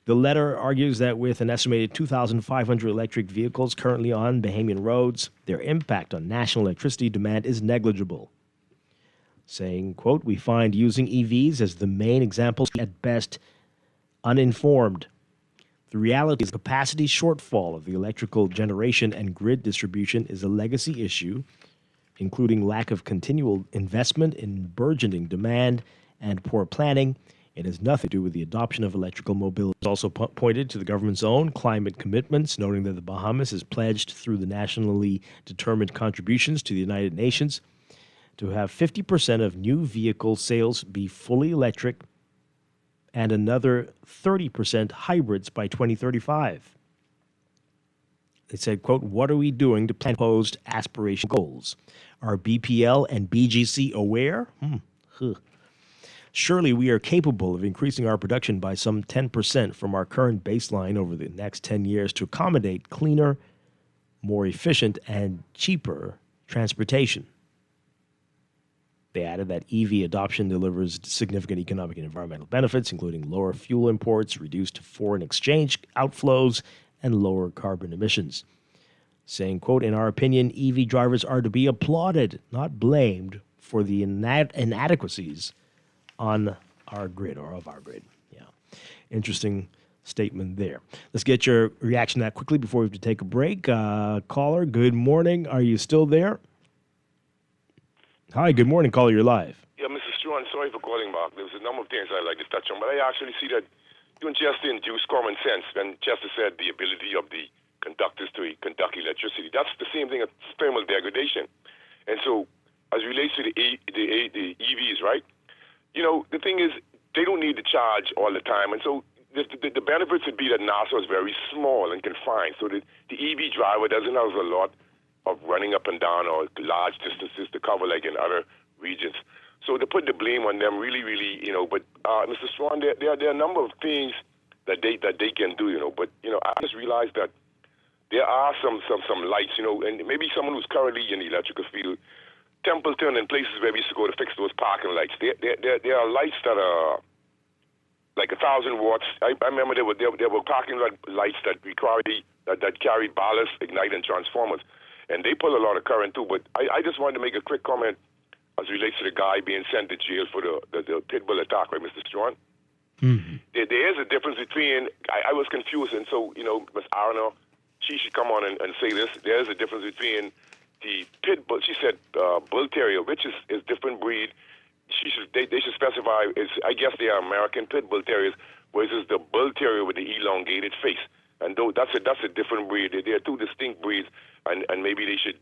The letter argues that with an estimated 2,500 electric vehicles currently on Bahamian roads, their impact on national electricity demand is negligible. Saying, quote, we find using EVs as the main example at best uninformed. The reality is the capacity shortfall of the electrical generation and grid distribution is a legacy issue, including lack of continual investment in burgeoning demand and poor planning. It has nothing to do with the adoption of electrical mobility. It's also pointed to the government's own climate commitments, noting that the Bahamas has pledged through the nationally determined contributions to the United Nations to have 50% of new vehicle sales be fully electric and another 30% hybrids by 2035. They said, quote, what are we doing to plan proposed aspiration goals? Are BPL and BGC aware? Surely we are capable of increasing our production by some 10% from our current baseline over the next 10 years to accommodate cleaner, more efficient, and cheaper transportation. They added that EV adoption delivers significant economic and environmental benefits, including lower fuel imports, reduced foreign exchange outflows, and lower carbon emissions. Saying, quote, in our opinion, EV drivers are to be applauded, not blamed, for the inadequacies on our grid or of our grid. Yeah. Interesting statement there. Let's get your reaction to that quickly before we have to take a break. Caller, good morning. Are you still there? Hi, good morning. Caller, you're live. Yeah, Mr. Strachan, sorry for calling back. There's a number of things I'd like to touch on, but I actually see that you just induce common sense when Chester said the ability of the conductors to conduct electricity. That's the same thing as thermal degradation. And so, as it relates to the EVs, right? You know, the thing is, they don't need to charge all the time. And so the benefits would be that NASA is very small and confined. So the EV driver doesn't have a lot of running up and down or large distances to cover like in other regions. So to put the blame on them really, but Mr. Swan, there are a number of things that they can do, but, I just realized that there are some lights, and maybe someone who's currently in the electrical field, Templeton and places where we used to go to fix those parking lights. There are lights that are like 1,000 watts. I remember there were parking lights that carry ballast, ignite, and transformers, and they pull a lot of current too. But I just wanted to make a quick comment as as it relates to the guy being sent to jail for the pit bull attack, right, Mr. Strachan? There is a difference between, I was confused, and so, Ms. Arno, she should come on and say this. There is a difference between the pit bull, she said bull terrier, which is different breed. They should specify, I guess they are American pit bull terriers, versus the bull terrier with the elongated face. And that's a different breed. They are two distinct breeds, and maybe they should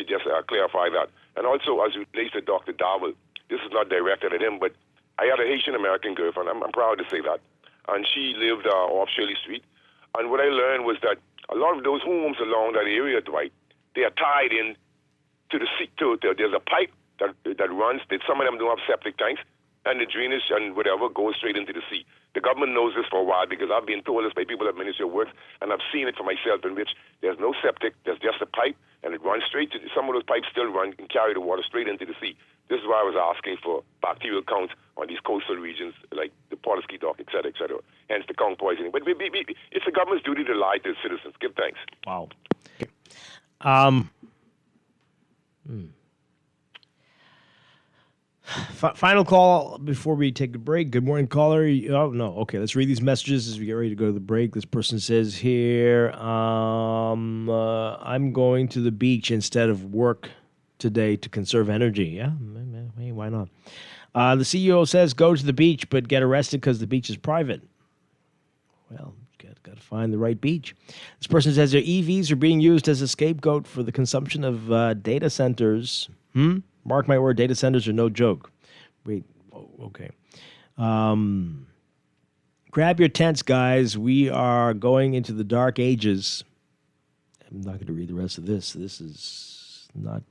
just clarify that. And also, as it relates to Dr. Dowell, this is not directed at him, but I had a Haitian-American girlfriend. I'm proud to say that. And she lived off Shirley Street. And what I learned was that a lot of those homes along that area, Dwight, they are tied in to the sea. There's a pipe that runs. Some of them don't have septic tanks, and the drainage and whatever goes straight into the sea. The government knows this for a while because I've been told this by people at Ministry of Works, and I've seen it for myself, in which there's no septic, there's just a pipe, and it runs straight to some of those pipes still run and carry the water straight into the sea. This is why I was asking for bacterial counts on these coastal regions like the Pulaski Dock, et cetera, hence the conch poisoning. But it's the government's duty to lie to its citizens. Give thanks. Wow. Final call before we take a break. Good morning, caller. Oh, no. Okay, let's read these messages as we get ready to go to the break. This person says here, I'm going to the beach instead of work today to conserve energy. Yeah, hey, why not? The CEO says go to the beach, but get arrested because the beach is private. Well, got to find the right beach. This person says their EVs are being used as a scapegoat for the consumption of data centers. Mark my word, data centers are no joke. Wait, okay. Grab your tents, guys. We are going into the dark ages. I'm not going to read the rest of this. This is not...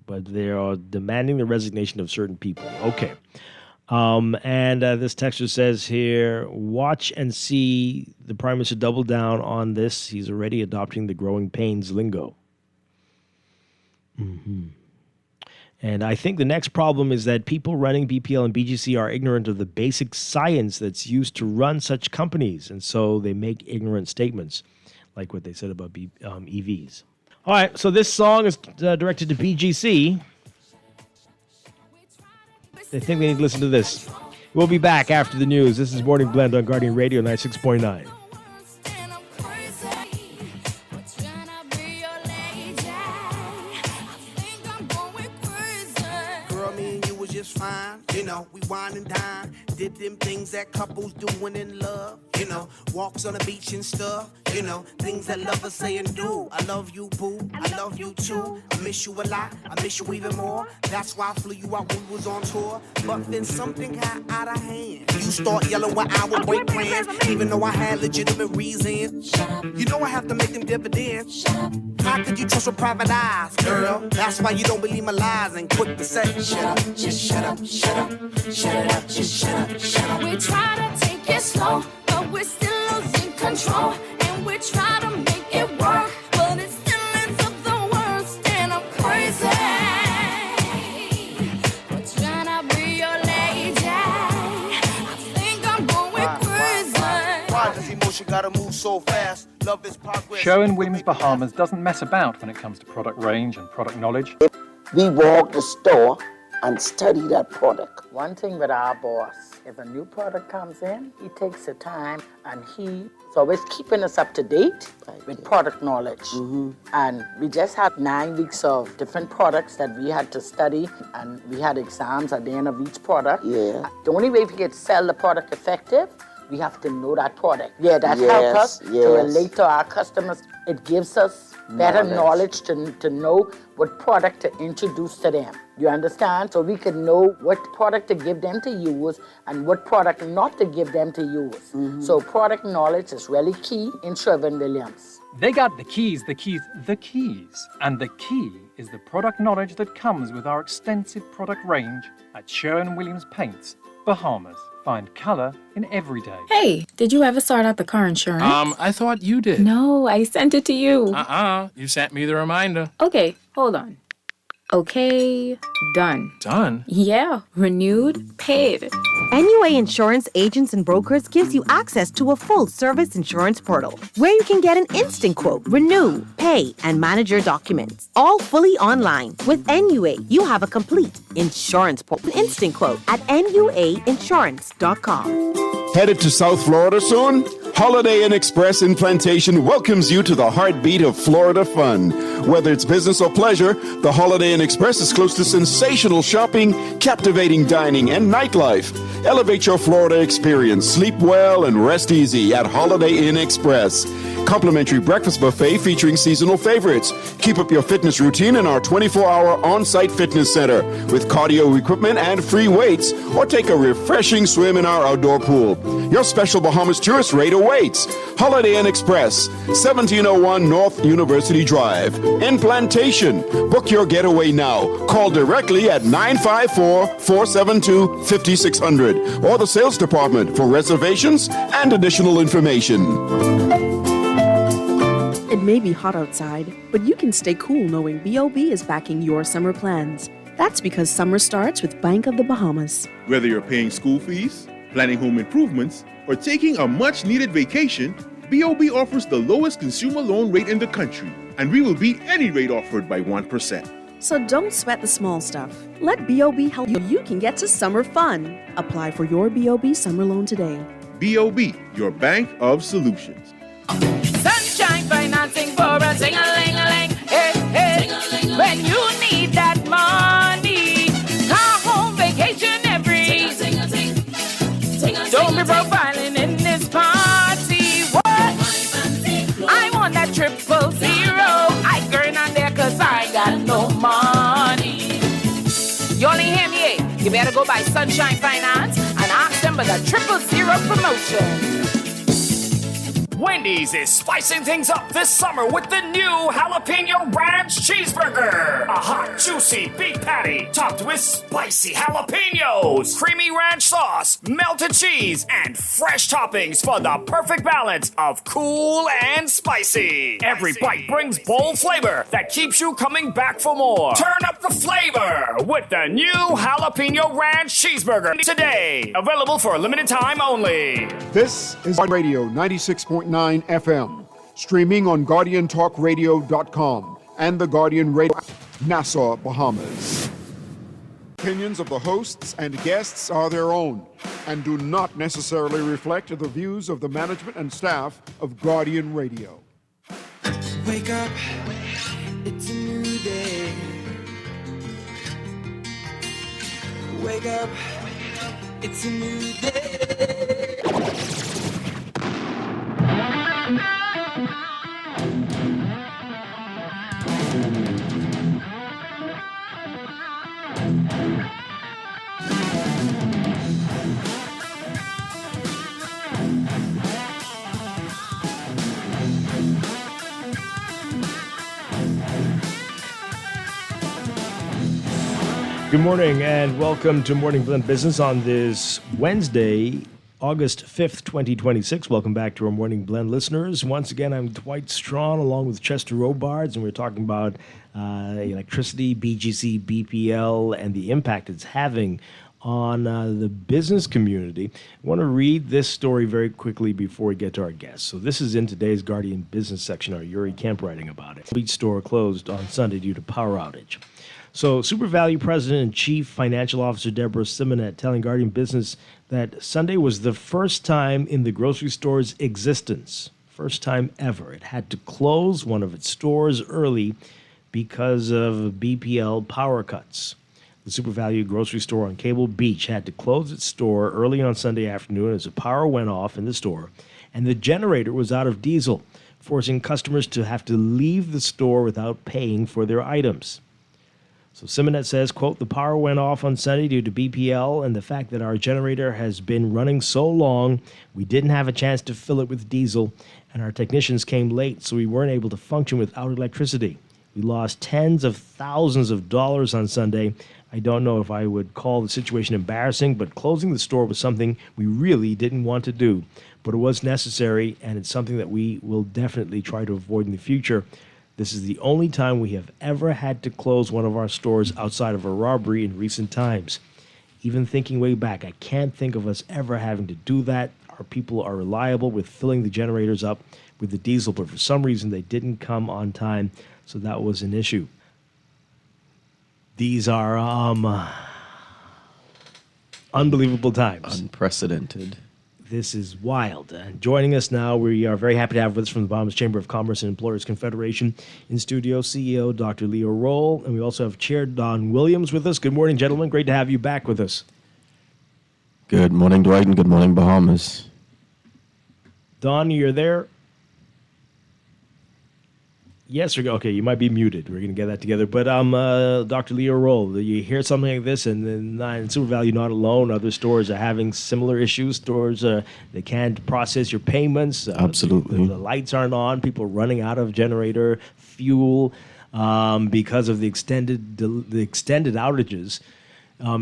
but they are demanding the resignation of certain people. Okay. And this texter says here, watch and see the Prime Minister double down on this. He's already adopting the growing pains lingo. And I think the next problem is that people running BPL and BGC are ignorant of the basic science that's used to run such companies. And so they make ignorant statements, like what they said about EVs. All right, so this song is directed to BGC. They think they need to listen to this. We'll be back after the news. This is Morning Blend on Guardian Radio 96.9. Fine, we wine and dine. Did them things that couples doing in love, walks on the beach and stuff, things that lovers say and do. I love you, boo. I love you too. I miss you a lot. I miss you even more. That's why I flew you out when we was on tour. But then something got out of hand. You start yelling when I would break plans, even though I had legitimate reasons. I have to make them dividends. How could you trust with private eyes, girl? That's why you don't believe my lies and quick to say, shut up, just shut up, shut up, shut it up, just shut up, shut up. We try to take it slow, but we're still losing control. And we try to make it work, but it still ends up the worst. And I'm crazy for trying to be your lady. I think I'm going crazy. Why does emotion gotta move so fast? Love is progress. Sherwin-Williams Bahamas doesn't mess about when it comes to product range and product knowledge. We walk the store and study that product. One thing with our boss, if a new product comes in, he takes the time and he's always keeping us up to date with product knowledge. And we just had 9 weeks of different products that we had to study, and we had exams at the end of each product. Yeah. The only way we could sell the product effective, we have to know that product. Yeah, that helps us to relate to our customers. It gives us better knowledge to know what product to introduce to them. You understand? So we can know what product to give them to use and what product not to give them to use. So product knowledge is really key in Sherwin-Williams. They got the keys. And the key is the product knowledge that comes with our extensive product range at Sherwin-Williams Paints, Bahamas. Find color in every day. Hey, did you ever sort out the car insurance? I thought you did. No, I sent it to you. You sent me the reminder. Okay, hold on. Okay, done. Done? Yeah, renewed, paid. NUA Insurance Agents and Brokers gives you access to a full-service insurance portal where you can get an instant quote, renew, pay, and manage your documents, all fully online. With NUA, you have a complete insurance portal, an instant quote at nuainsurance.com. Headed to South Florida soon? Holiday Inn Express in Plantation welcomes you to the heartbeat of Florida fun. Whether it's business or pleasure, the Holiday Inn Express is close to sensational shopping, captivating dining, and nightlife. Elevate your Florida experience. Sleep well and rest easy at Holiday Inn Express. Complimentary breakfast buffet featuring seasonal favorites. Keep up your fitness routine in our 24-hour on-site fitness center with cardio equipment and free weights, or take a refreshing swim in our outdoor pool. Your special Bahamas tourist rate awaits. Holiday Inn Express, 1701 North University Drive, in Plantation. Book your getaway now. Call directly at 954-472-5600 or the sales department for reservations and additional information. It may be hot outside, but you can stay cool knowing B.O.B. is backing your summer plans. That's because summer starts with Bank of the Bahamas. Whether you're paying school fees, planning home improvements, or taking a much-needed vacation, B.O.B. offers the lowest consumer loan rate in the country, and we will beat any rate offered by 1%. So don't sweat the small stuff. Let B.O.B. help you can get to summer fun. Apply for your B.O.B. summer loan today. B.O.B., your bank of solutions. Sunshine financing for a sing-a-ling-a-ling. Hey, hey. When you need that money, car home vacation every. Don't be profiling in this party. What? I want that 000. I grin on there cause I got no money. You only hear me, eh? You better go by Sunshine Finance and ask them for the 000 promotion. Wendy's is spicing things up this summer with the new Jalapeno Ranch Cheeseburger. A hot, juicy beef patty topped with spicy jalapenos, creamy ranch sauce, melted cheese, and fresh toppings for the perfect balance of cool and spicy. Every bite brings bold flavor that keeps you coming back for more. Turn up the flavor with the new Jalapeno Ranch Cheeseburger today. Available for a limited time only. This is Radio 96.9 FM, streaming on GuardianTalkRadio.com and the Guardian Radio app, Nassau, Bahamas. Opinions of the hosts and guests are their own and do not necessarily reflect the views of the management and staff of Guardian Radio. Wake up, it's a new day. Wake up, it's a new day. Good morning and welcome to Morning Blend Business on this Wednesday, August 5th, 2026. Welcome back to our Morning Blend listeners. Once again, I'm Dwight Strachan along with Chester Robards, and we're talking about electricity, BGC, BPL, and the impact it's having on the business community. I want to read this story very quickly before we get to our guests. So this is in today's Guardian Business section, our Yuri Kemp writing about it. Each store closed on Sunday due to power outage. So SuperValue President and Chief Financial Officer Deborah Simonet telling Guardian Business that Sunday was the first time in the grocery store's existence, first time ever, it had to close one of its stores early because of BPL power cuts. The SuperValue grocery store on Cable Beach had to close its store early on Sunday afternoon as the power went off in the store and the generator was out of diesel, forcing customers to have to leave the store without paying for their items. So Simonet says, quote, the power went off on Sunday due to BPL and the fact that our generator has been running so long, we didn't have a chance to fill it with diesel, and our technicians came late, so we weren't able to function without electricity. We lost tens of thousands of dollars on Sunday. I don't know if I would call the situation embarrassing, but closing the store was something we really didn't want to do. But it was necessary, and it's something that we will definitely try to avoid in the future, This is the only time we have ever had to close one of our stores outside of a robbery in recent times. Even thinking way back, I can't think of us ever having to do that. Our people are reliable with filling the generators up with the diesel, but for some reason they didn't come on time, so that was an issue. These are unbelievable times. Unprecedented. This is wild. And joining us now, we are very happy to have with us from the Bahamas Chamber of Commerce and Employers Confederation in studio, CEO Dr. Leo Roll, and we also have Chair Don Williams with us. Good morning, gentlemen. Great to have you back with us. Good morning, Dwight, and good morning, Bahamas. Don, you're there? Yes, okay, you might be muted. We're going to get that together. But Dr. Leo Roll, you hear something like this, and then in Super Value, not alone, other stores are having similar issues. Stores, they can't process your payments. Absolutely. The lights aren't on. People are running out of generator fuel because of the extended outages.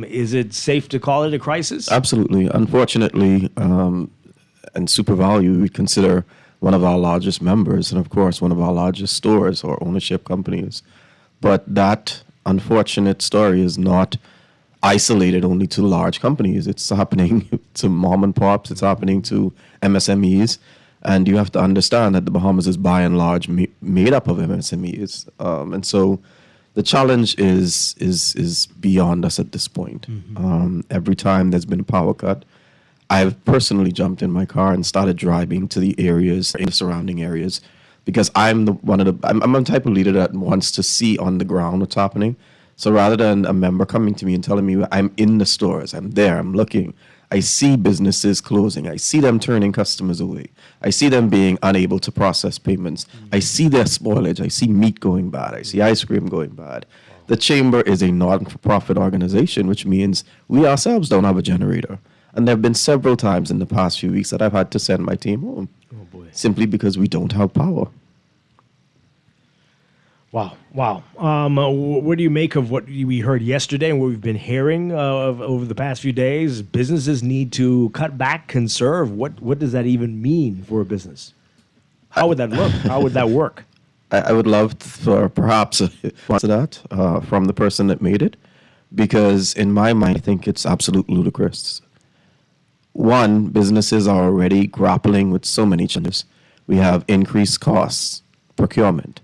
Is it safe to call it a crisis? Absolutely. Unfortunately, and Super Value, we consider one of our largest members and, of course, one of our largest stores or ownership companies. But that unfortunate story is not isolated only to large companies. It's happening to mom and pops. It's happening to MSMEs. And you have to understand that the Bahamas is by and large made up of MSMEs. And so the challenge is beyond us at this point. Mm-hmm. Every time there's been a power cut, I've personally jumped in my car and started driving to the areas, in the surrounding areas, because I'm a type of leader that wants to see on the ground what's happening. So rather than a member coming to me and telling me I'm in the stores, I'm there, I'm looking, I see businesses closing, I see them turning customers away, I see them being unable to process payments, I see their spoilage, I see meat going bad, I see ice cream going bad. The Chamber is a non-for-profit organization, which means we ourselves don't have a generator. And there have been several times in the past few weeks that I've had to send my team home simply because we don't have power. Wow. What do you make of what we heard yesterday and what we've been hearing over the past few days? Businesses need to cut back, conserve. What does that even mean for a business? How would that look? How would that work? I would love for perhaps a response to that from the person that made it, because in my mind, I think it's absolutely ludicrous. One, businesses are already grappling with so many challenges. We have increased costs, procurement,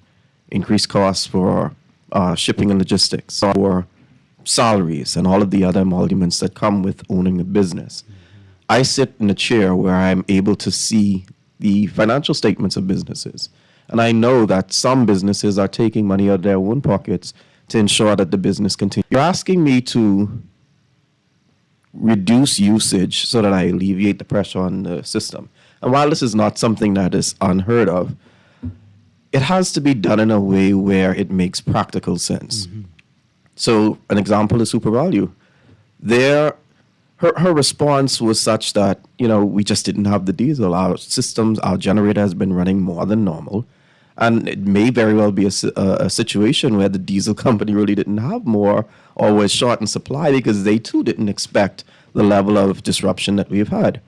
increased costs for shipping and logistics, for salaries, and all of the other emoluments that come with owning a business. I sit in a chair where I'm able to see the financial statements of businesses. And I know that some businesses are taking money out of their own pockets to ensure that the business continues. You're asking me to reduce usage so that I alleviate the pressure on the system. And while this is not something that is unheard of, it has to be done in a way where it makes practical sense. Mm-hmm. So an example is Super Value. Her response was such that, we just didn't have the diesel. Our systems, our generator has been running more than normal. And it may very well be a situation where the diesel company really didn't have more or was short in supply because they too didn't expect the level of disruption that we've had.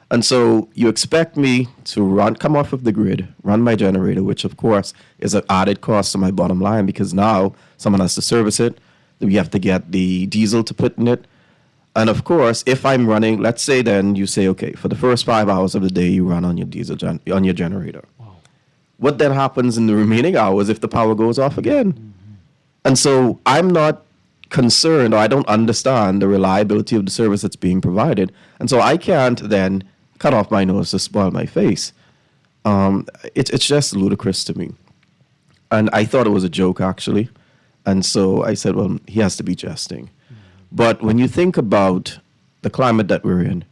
And so you expect me to come off of the grid, run my generator, which of course is an added cost to my bottom line because now someone has to service it. We have to get the diesel to put in it. And of course, if I'm running, let's say then you say, okay, for the first 5 hours of the day, you run on your diesel on your generator. Wow. What then happens in the remaining hours if the power goes off again? Mm-hmm. And so I'm not concerned, or I don't understand the reliability of the service that's being provided. And so I can't then cut off my nose to spoil my face. It's just ludicrous to me. And I thought it was a joke, actually. And so I said, well, he has to be jesting. Mm-hmm. But when you think about the climate that we're in,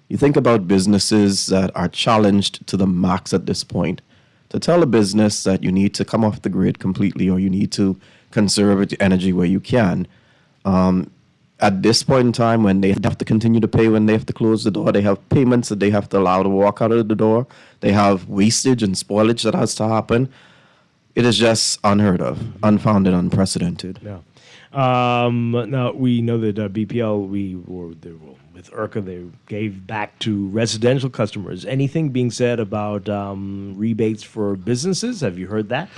you think about businesses that are challenged to the max at this point. To tell a business that you need to come off the grid completely or you need to conserve energy where you can, at this point in time when they have to continue to pay, when they have to close the door, they have payments that they have to allow to walk out of the door, they have wastage and spoilage that has to happen. It is just unheard of, unfounded, unprecedented. Yeah. Now, we know that BPL, with IRCA, they gave back to residential customers. Anything being said about rebates for businesses? Have you heard that?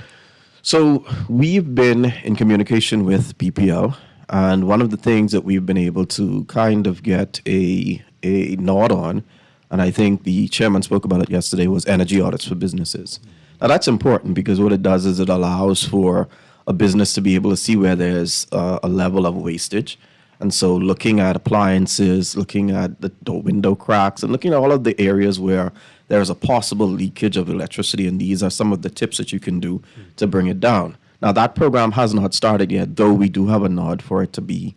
So we've been in communication with BPL, and one of the things that we've been able to kind of get a nod on, and I think the chairman spoke about it yesterday, was energy audits for businesses. Now that's important because what it does is it allows for a business to be able to see where there's a level of wastage. And so looking at appliances, looking at the window cracks, and looking at all of the areas where there's a possible leakage of electricity, and these are some of the tips that you can do to bring it down. Now, that program has not started yet, though we do have a nod for it to be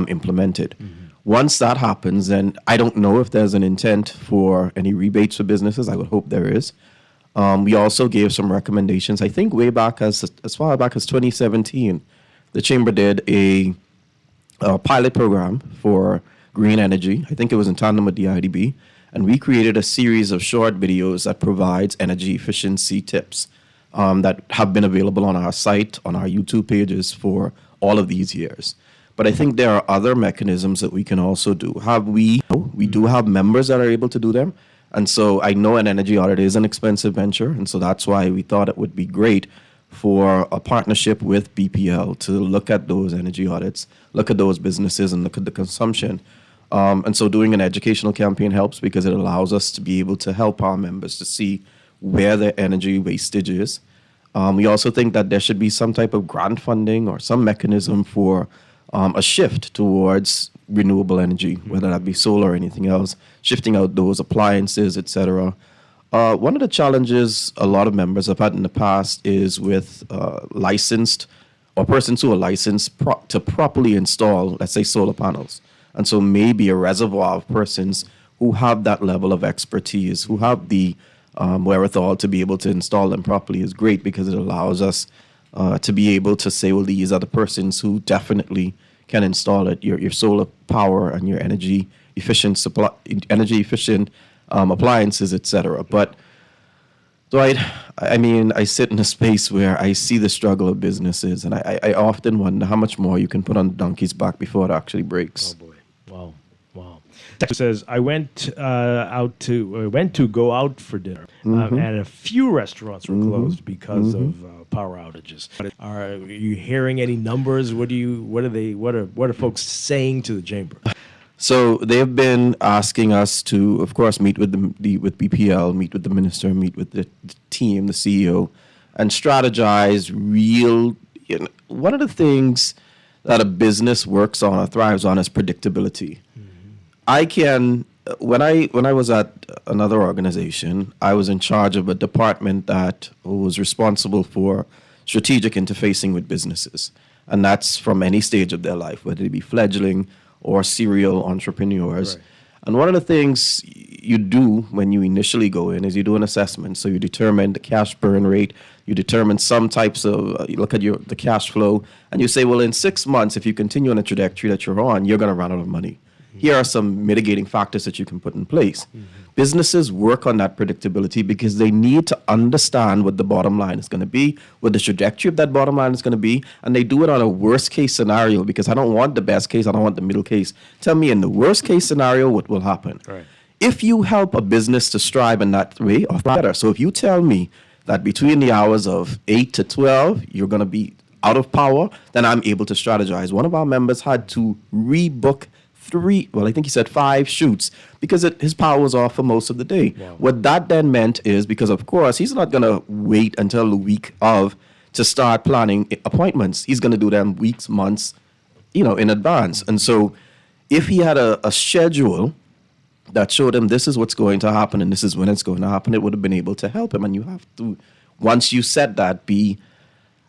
implemented. Once that happens, then I don't know if there's an intent for any rebates for businesses. I would hope there is. We also gave some recommendations. I think way back as far back as 2017, the Chamber did a pilot program for green energy. I think it was in tandem with the IDB. And we created a series of short videos that provides energy efficiency tips that have been available on our site, on our YouTube pages for all of these years. But I think there are other mechanisms that we can also do. We do have members that are able to do them. And so I know an energy audit is an expensive venture. And so that's why we thought it would be great for a partnership with BPL to look at those energy audits, look at those businesses, and look at the consumption. And so doing an educational campaign helps because it allows us to be able to help our members to see where their energy wastage is. We also think that there should be some type of grant funding or some mechanism for a shift towards renewable energy, whether that be solar or anything else, shifting out those appliances, etc. One of the challenges a lot of members have had in the past is with licensed or persons who are licensed to properly install, let's say, solar panels. And so maybe a reservoir of persons who have that level of expertise, who have the wherewithal to be able to install them properly is great because it allows us to be able to say, well, these are the persons who definitely can install it, your solar power and your energy efficient appliances, etc. But Dwight, I mean, I sit in a space where I see the struggle of businesses, and I often wonder how much more you can put on the donkey's back before it actually breaks. Oh boy! Wow! Texas says I went to go out for dinner, and a few restaurants were closed because of power outages. Are you hearing any numbers? What are folks saying to the chamber? So they have been asking us to, of course, meet with with BPL, meet with the minister, meet with the team, the CEO, and strategize real. One of the things that a business works on or thrives on is predictability. When I was at another organization, I was in charge of a department that was responsible for strategic interfacing with businesses, and that's from any stage of their life, whether it be fledgling or serial entrepreneurs. Right. And one of the things you do when you initially go in is you do an assessment. So you determine the cash burn rate, you determine some types of, you look at the cash flow, and you say, well, in 6 months, if you continue on the trajectory that you're on, you're going to run out of money. Here are some mitigating factors that you can put in place. Businesses work on that predictability because they need to understand what the bottom line is going to be, what the trajectory of that bottom line is going to be, and they do it on a worst case scenario because I don't want the best case, I don't want the middle case. Tell me in the worst case scenario what will happen. Right. If you help a business to strive in that way, or better. So if you tell me that between the hours of 8 to 12, you're going to be out of power, then I'm able to strategize. One of our members had to rebook 5 shoots because his power was off for most of the day. Wow. What that then meant is, because of course he's not going to wait until the week of to start planning appointments. He's going to do them weeks, months, in advance. And so if he had a schedule that showed him this is what's going to happen and this is when it's going to happen, it would have been able to help him. And you have to, once you set that, be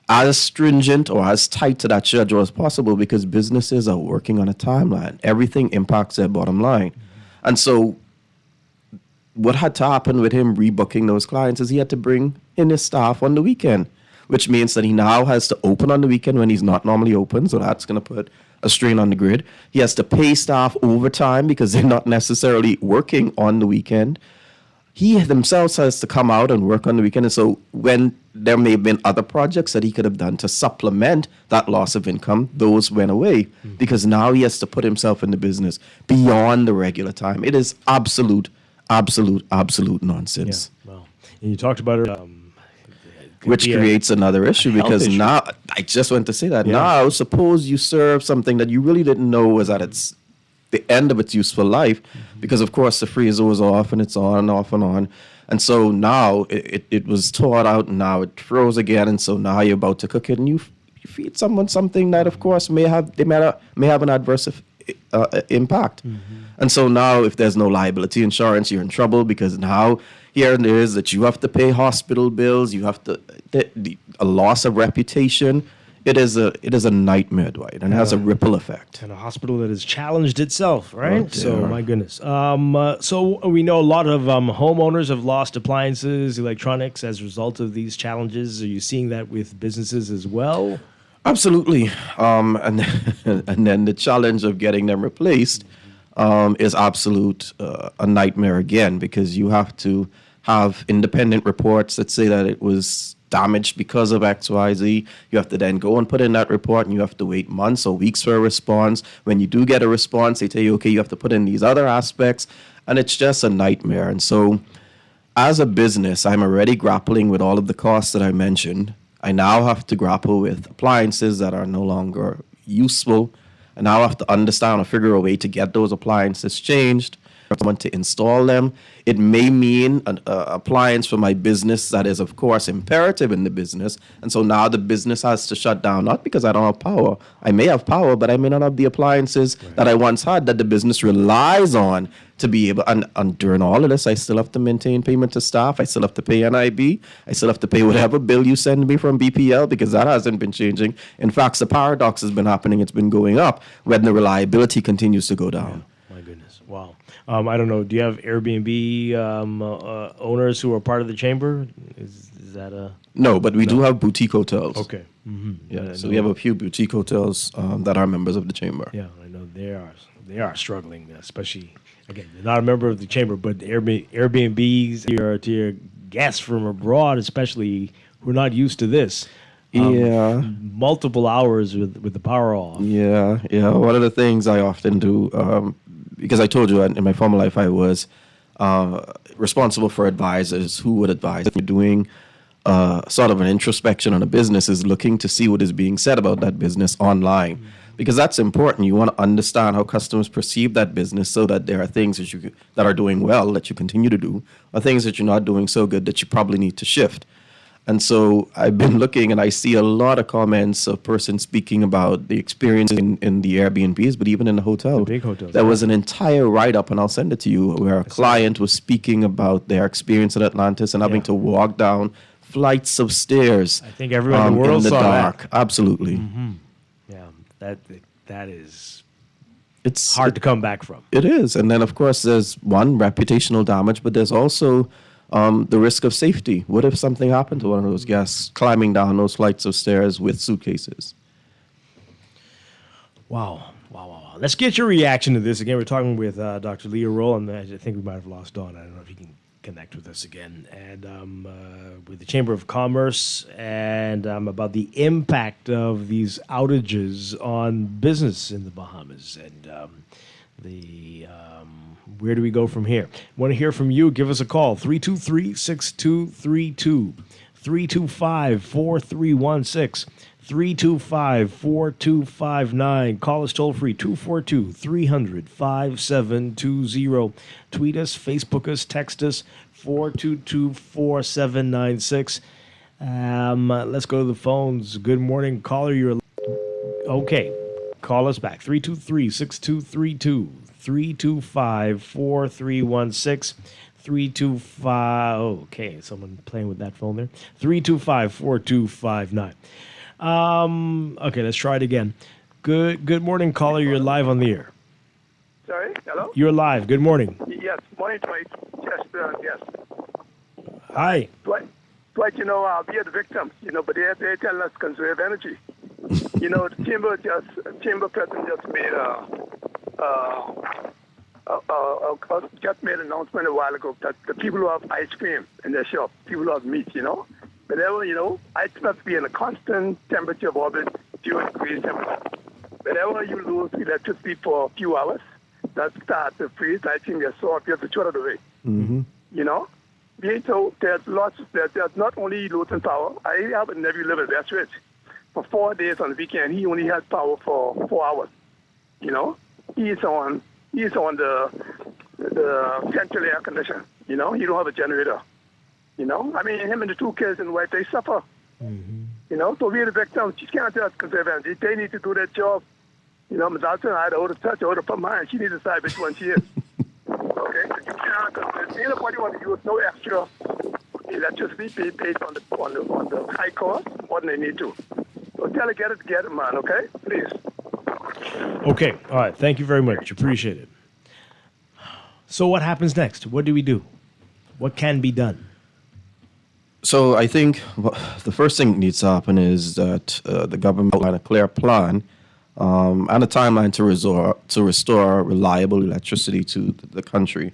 as stringent or as tight to that schedule as possible because businesses are working on a timeline. Everything impacts their bottom line. And so what had to happen with him rebooking those clients is he had to bring in his staff on the weekend, which means that he now has to open on the weekend when he's not normally open. So that's going to put a strain on the grid. He has to pay staff overtime because they're not necessarily working on the weekend. He himself has to come out and work on the weekend. And so when there may have been other projects that he could have done to supplement that loss of income, those went away because now he has to put himself in the business beyond the regular time. It is absolute nonsense. Yeah, well, and you talked about it. which be a creates another issue health because issue. now, I just went to say that. Yeah. Now, suppose you serve something that you really didn't know was at its the end of its useful life, because of course the freezer was off and it's on and off and on. And so now it was thawed out and now it froze again. And so now you're about to cook it and you feed someone something that of course may have an adverse impact. And so now if there's no liability insurance, you're in trouble because now here it is that you have to pay hospital bills, you have to a loss of reputation. It is a nightmare, Dwight, and it has a ripple effect. And a hospital that has challenged itself, right? Oh, So, dear. my goodness. So we know a lot of homeowners have lost appliances, electronics as a result of these challenges. Are you seeing that with businesses as well? Absolutely. And then the challenge of getting them replaced is absolute a nightmare again, because you have to have independent reports that say that it was damaged because of XYZ. You have to then go and put in that report, and you have to wait months or weeks for a response. When you do get a response, they tell you, okay, you have to put in these other aspects, and it's just a nightmare. And so as a business, I'm already grappling with all of the costs that I mentioned. I now have to grapple with appliances that are no longer useful. I now have to understand or figure a way to get those appliances changed, or someone to install them. It may mean an appliance for my business that is, of course, imperative in the business. And so now the business has to shut down, not because I don't have power. I may have power, but I may not have the appliances that I once had that the business relies on to be able. And during all of this, I still have to maintain payment to staff. I still have to pay NIB. I still have to pay whatever bill you send me from BPL, because that hasn't been changing. In fact, the paradox has been happening. It's been going up when the reliability continues to go down. My goodness. Wow. I don't know. Do you have Airbnb owners who are part of the chamber? Is that a... No, but we do have boutique hotels. Okay. Yeah, so we have a few boutique hotels that are members of the chamber. Yeah, I know they are struggling, especially, again, they're not a member of the chamber, but Airbnbs to your guests from abroad, especially, who are not used to this. Yeah. Multiple hours with the power off. Yeah. One of the things I often do, because I told you in my former life I was responsible for advisors who would advise. If you're doing sort of an introspection on a business, is looking to see what is being said about that business online. Because that's important. You want to understand how customers perceive that business, so that there are things that are doing well that you continue to do, or things that you're not doing so good that you probably need to shift. And so I've been looking, and I see a lot of comments of persons speaking about the experience in the Airbnbs, but even in the hotel. The big hotels. There was an entire write-up, and I'll send it to you, where a client was speaking about their experience in Atlantis and having to walk down flights of stairs. I think everyone in the world saw dark. that. Absolutely. Yeah, that is... It's hard to come back from. It is. And then, of course, there's one, reputational damage, but there's also the risk of safety. What if something happened to one of those guests climbing down those flights of stairs with suitcases? Wow. Let's get your reaction to this. Again, we're talking with Dr. Leah Roll, and I think we might have lost Dawn. I don't know if you can connect with us again. And with the Chamber of Commerce, and about the impact of these outages on business in the Bahamas. And where do we go from here? Want to hear from you? Give us a call, 323-6232, 325-4316, 325-4259. Call us toll free, 242-300-5720. Tweet us, Facebook us, text us, 422-4796. Let's go to the phones. Good morning, caller. You're okay. Call us back, 323-6232. 325-4316, 325. Okay, someone playing with that phone there. 325-4259. Okay, let's try it again. Good morning, caller. You're live on the air. Sorry, hello? You're live. Good morning. Yes, morning, Dwight. Yes. Hi. Dwight, we are the victims, but they're telling us conserve energy. The chamber president just made an announcement a while ago that the people who have ice cream in their shop, people who have meat, whenever, ice must be in a constant temperature of orbit, 0 degrees temperature. Whenever you lose electricity for a few hours, that starts to freeze. I think they're so you have to throw it away. So there's not only Luton Power. I have a nephew live in Westridge. For 4 days on the weekend, he only has power for 4 hours. You know, he's on the central air conditioner. You know, he don't have a generator. You know, I mean, him and the 2 kids and the wife, they suffer. You know, so we're the victims. You can't tell us conserve energy. They need to do their job. You know, Ms. Alton, I had to hold a touch, hold a from mine. She needs to decide which one she is. Okay, so you can't, because anybody want to use no extra electricity based on the high cost more than they need to. So tell her, get it, man, okay? Please. Okay, all right. Thank you very much. Appreciate it. So what happens next? What do we do? What can be done? So I think the first thing that needs to happen is that the government outline a clear plan and a timeline to restore reliable electricity to the country.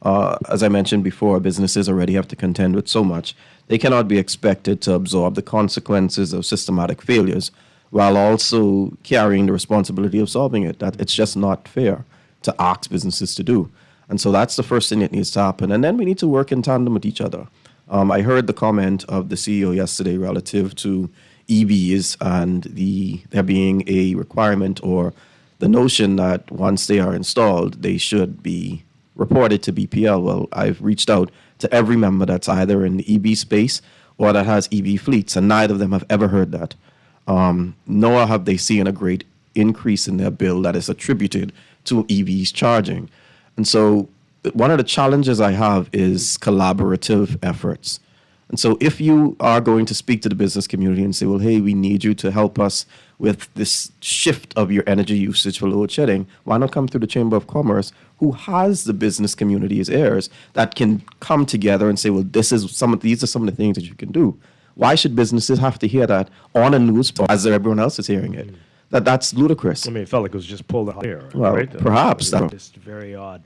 As I mentioned before, businesses already have to contend with so much. They cannot be expected to absorb the consequences of systematic failures while also carrying the responsibility of solving it. That it's just not fair to ask businesses to do. And so that's the first thing that needs to happen. And then we need to work in tandem with each other. I heard the comment of the CEO yesterday relative to EVs and there being a requirement or the notion that once they are installed, they should be reported to BPL. Well, I've reached out to every member that's either in the EV space or that has EV fleets, and neither of them have ever heard that. Nor have they seen a great increase in their bill that is attributed to EVs charging. And so one of the challenges I have is collaborative efforts. And so if you are going to speak to the business community and say, well, hey, we need you to help us with this shift of your energy usage for load shedding, why not come through the Chamber of Commerce, who has the business community as heirs that can come together and say, well, these are some of the things that you can do. Why should businesses have to hear that on a news as everyone else is hearing it? That's ludicrous. I mean, it felt like it was just pulled out here. Well, right? perhaps. It's just very odd.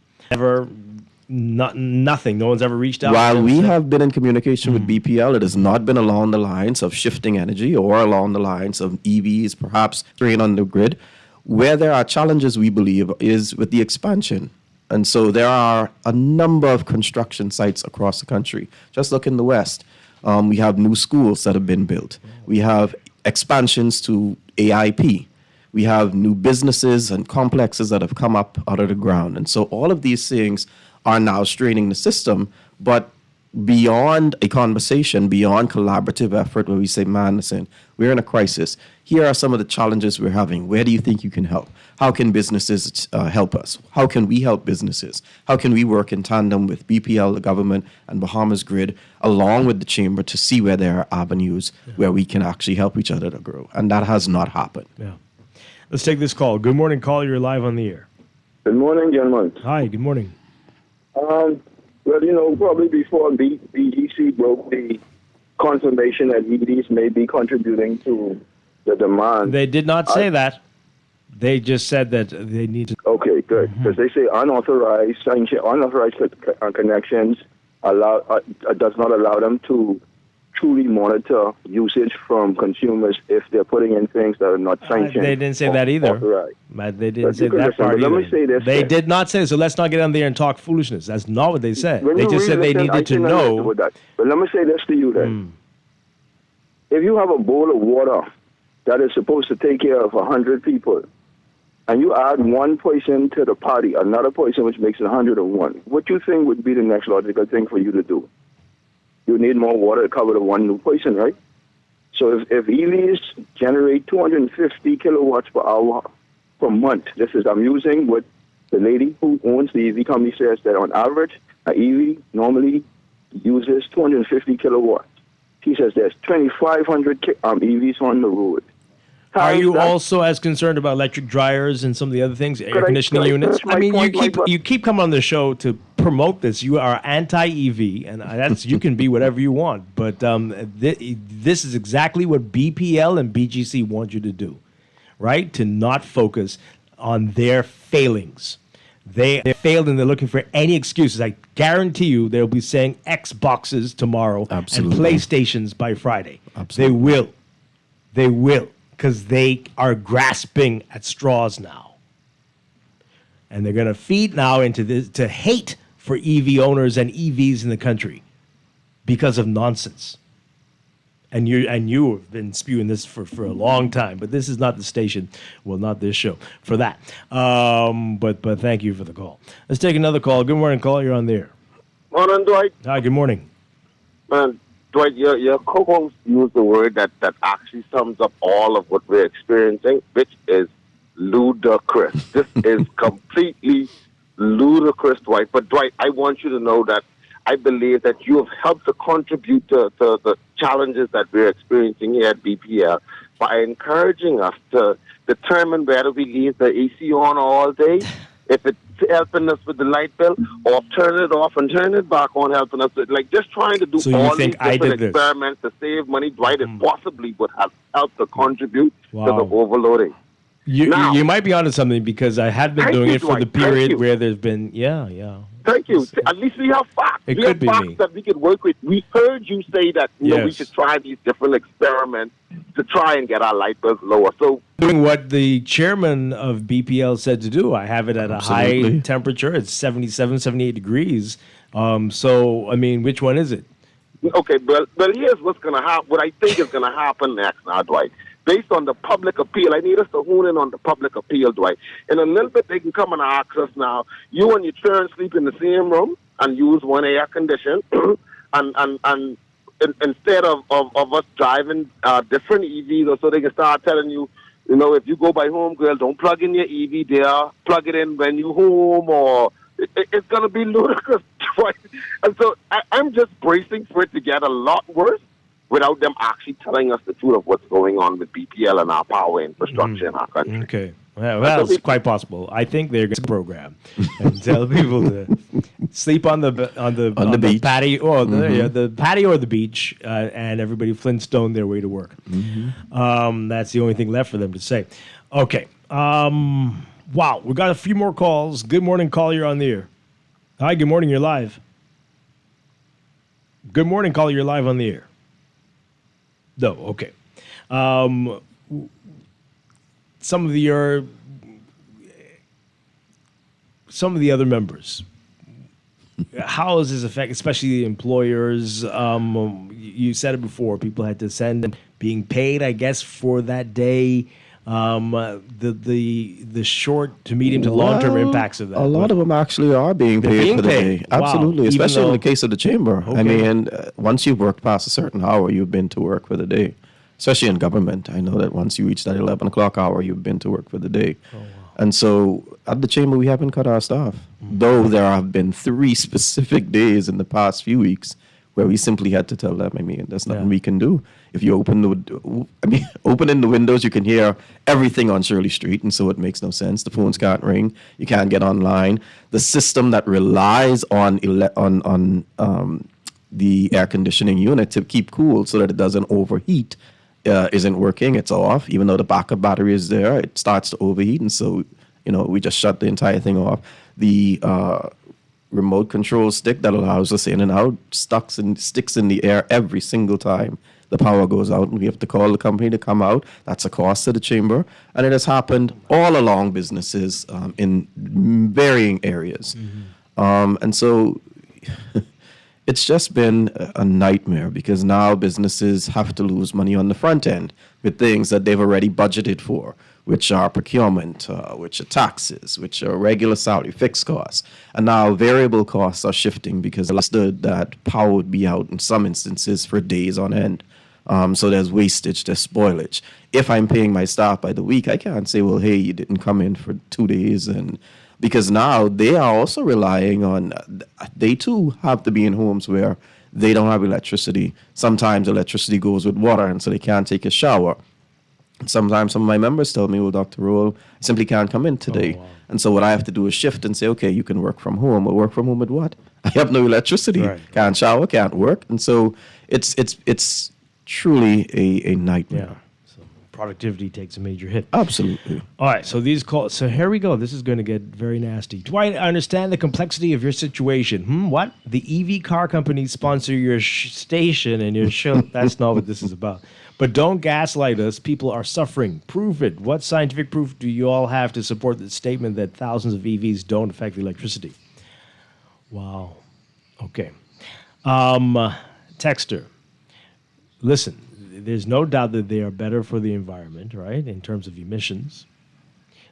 Nothing. No one's ever reached out. While we have been in communication with BPL, it has not been along the lines of shifting energy or along the lines of EVs, perhaps strain on the grid. Where there are challenges, we believe, is with the expansion. And so there are a number of construction sites across the country. Just look in the West. We have new schools that have been built. We have expansions to AIP. We have new businesses and complexes that have come up out of the ground. And so all of these things are now straining the system, but beyond a conversation, beyond collaborative effort where we say, man, listen, we're in a crisis. Here are some of the challenges we're having. Where do you think you can help? How can businesses help us? How can we help businesses? How can we work in tandem with BPL, the government, and Bahamas Grid, along with the chamber to see where there are avenues where we can actually help each other to grow? And that has not happened. Yeah. Let's take this call. Good morning, caller. You're live on the air. Good morning, gentlemen. Hi, good morning. Well, you know, probably before BGC broke the confirmation that EVs may be contributing to the demand. They did not say that. They just said that they need to. Okay, good. Because they say unauthorized connections does not allow them to truly monitor usage from consumers if they're putting in things that are not sanctioned. They didn't say that either. Authorized. But they didn't say that part either. Let me say this. They did not say, so let's not get on there and talk foolishness. That's not what they said. They just said they needed to know. But let me say this to you then. If you have a bowl of water that is supposed to take care of 100 people, and you add one person to the party, another person, which makes it 101, what do you think would be the next logical thing for you to do? You need more water to cover the one new person, right? So if EVs generate 250 kilowatts per hour per month, I'm using what the lady who owns the EV company says, that on average, an EV normally uses 250 kilowatts. She says there's 2,500 EVs on the road. Are you also as concerned about electric dryers and some of the other things, air conditioning units? I mean, you keep coming on the show to promote this. You are anti-EV, and that's you can be whatever you want. But this is exactly what BPL and BGC want you to do, right? To not focus on their failings. They failed and they're looking for any excuses. I guarantee you they'll be saying Xboxes tomorrow and PlayStations by Friday. Absolutely. They will. Because they are grasping at straws now. And they're going to feed now into this, to hate for EV owners and EVs in the country. because of nonsense. And you have been spewing this for a long time, but this is not the station, well, not this show, for that. But thank you for the call. Let's take another call. Good morning, caller. You're on the air. Morning, Dwight. Hi, good morning. Man, Dwight, your co-host used the word that actually sums up all of what we're experiencing, which is ludicrous. This is completely ludicrous, Dwight. But, Dwight, I want you to know that I believe that you have helped to contribute to the challenges that we're experiencing here at BPL by encouraging us to determine whether we leave the AC on all day, if it's helping us with the light bill, or turn it off and turn it back on, helping us with, like, just trying to do all these different experiments to save money. Dwight, it possibly would have helped to contribute to the overloading. You might be onto something, because I had been doing it for the period where there's been, Thank you. At least we have facts. It we could have be facts me. that we can work with. We heard you say that we Yes. should try these different experiments to try and get our light bills lower. So Doing what the chairman of BPL said to do. I have it at a high temperature. It's 77, 78 degrees. So, I mean, which one is it? okay, well here's what's gonna happen. What I think is gonna happen next now, Dwight. Based on the public appeal, I need us to hone in on the public appeal, Dwight. In a little bit, they can come and ask us now, you and your children sleep in the same room and use one air condition, and instead of us driving different EVs, or so they can start telling you, you know, if you go by home, girl, don't plug in your EV there, plug it in when you home, or it's going to be ludicrous, Dwight. And so I'm just bracing for it to get a lot worse, without them actually telling us the truth of what's going on with BPL and our power infrastructure in our country. Okay. Well, it's quite possible. I think they're going to program and tell people to sleep on the beach. patio, or the patio or the beach, and everybody Flintstone their way to work. That's the only thing left for them to say. Okay. Wow, we got a few more calls. Good morning, caller. You're on the air. Hi. Good morning. You're live. Good morning, caller. You're live on the air. No, okay. Some of the other members. How does this affect, especially the employers? You said it before. People had to send, being paid, I guess, for that day. The short to medium to long term impacts of that. A lot of them actually are being paid for the day. Absolutely, wow. Especially in the case of the chamber. Okay. I mean, once you've worked past a certain hour, you've been to work for the day. Especially in government, I know that once you reach that 11 o'clock hour, you've been to work for the day. Oh, wow. And so at the chamber, we haven't cut our staff. Though there have been 3 specific days in the past few weeks where we simply had to tell them, I mean, there's nothing we can do. If you opening the windows, you can hear everything on Shirley Street, and so it makes no sense. The phones can't ring. You can't get online. The system that relies on the air conditioning unit to keep cool so that it doesn't overheat isn't working. It's off. Even though the backup battery is there, it starts to overheat, and so we just shut the entire thing off. The remote control stick that allows us in and out sticks in the air every single time the power goes out, and we have to call the company to come out. That's a cost to the chamber, and it has happened all along businesses in varying areas. And so it's just been a nightmare, because now businesses have to lose money on the front end with things that they've already budgeted for, which are procurement, which are taxes, which are regular salary, fixed costs. And now variable costs are shifting because they understood that power would be out in some instances for days on end. So there's wastage, there's spoilage. If I'm paying my staff by the week, I can't say, well, hey, you didn't come in for 2 days. And because now they are also relying on, they too have to be in homes where they don't have electricity. Sometimes electricity goes with water, and so they can't take a shower. Sometimes some of my members tell me, well, Dr. Roll, I simply can't come in today. Oh, wow. And so what I have to do is shift and say, okay, you can work from home. Well, work from home with what? I have no electricity. Right. Can't shower, can't work. And so it's truly a nightmare. Yeah. So productivity takes a major hit. Absolutely. All right, so these calls. So here we go. This is going to get very nasty. Dwight, I understand the complexity of your situation. What? The EV car companies sponsor your station and your show. That's not what this is about. But don't gaslight us. People are suffering. Prove it. What scientific proof do you all have to support the statement that thousands of EVs don't affect electricity? Wow. Okay. Texter, listen, there's no doubt that they are better for the environment, right, in terms of emissions.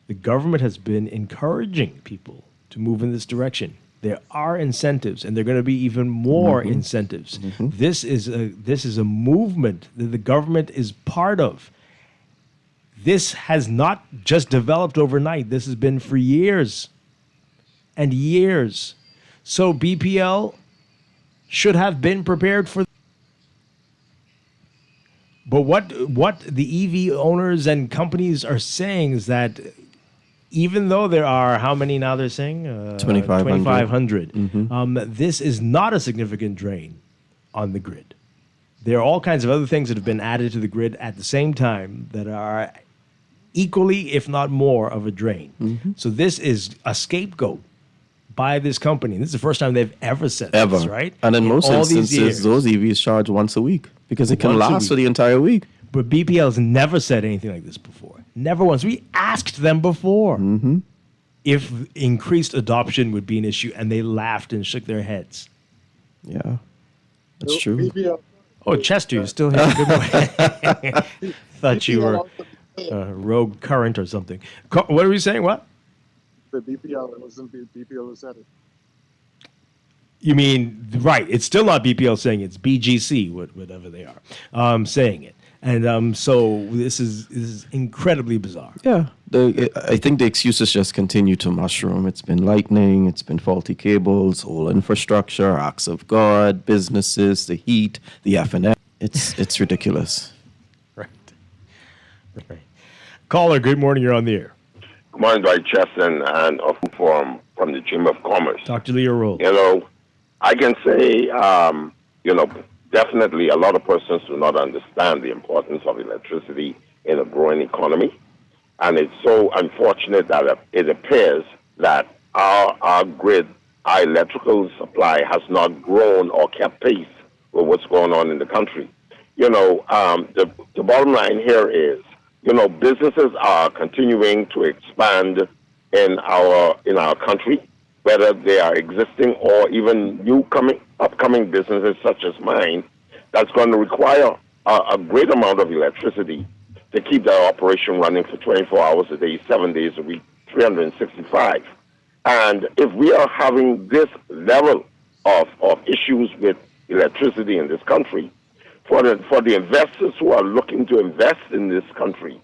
The government has been encouraging people to move in this direction. There are incentives, and there are going to be even more incentives. This is a movement that the government is part of. This has not just developed overnight. This has been for years and years. So BPL should have been prepared for. But what the EV owners and companies are saying is that even though there are, how many now they're saying? 2,500. This is not a significant drain on the grid. There are all kinds of other things that have been added to the grid at the same time that are equally, if not more, of a drain. So this is a scapegoat by this company. This is the first time they've ever said this, right? And in most all these instances, years. those EVs charge once a week because it can Once a last for week. the entire week. But BPL has never said anything like this before. Never once. We asked them before if increased adoption would be an issue, and they laughed and shook their heads. Yeah, that's true. BPL, Oh, Chester, you're still here. Good morning. Thought you were Rogue Current or something. What are we saying? What? the BPL, it wasn't BPL who said it. You mean, right, it's still not BPL saying it, it's BGC, whatever they are, saying it. And so this is incredibly bizarre. Yeah, I think the excuses just continue to mushroom. It's been lightning, it's been faulty cables, whole infrastructure, acts of God, businesses, the heat, the FNF. It's ridiculous. Right. Caller, good morning. You're on the air. Good morning, Dwight Chesson, and from the Chamber of Commerce. Dr. Leo Roll. You know, I can say, definitely a lot of persons do not understand the importance of electricity in a growing economy. And it's so unfortunate that it appears that our grid, our electrical supply has not grown or kept pace with what's going on in the country. You know, the bottom line here is, businesses are continuing to expand in our country, whether they are existing or even upcoming businesses such as mine, that's going to require a great amount of electricity to keep their operation running for 24 hours a day, 7 days a week, 365. And if we are having this level of issues with electricity in this country, for the investors who are looking to invest in this country,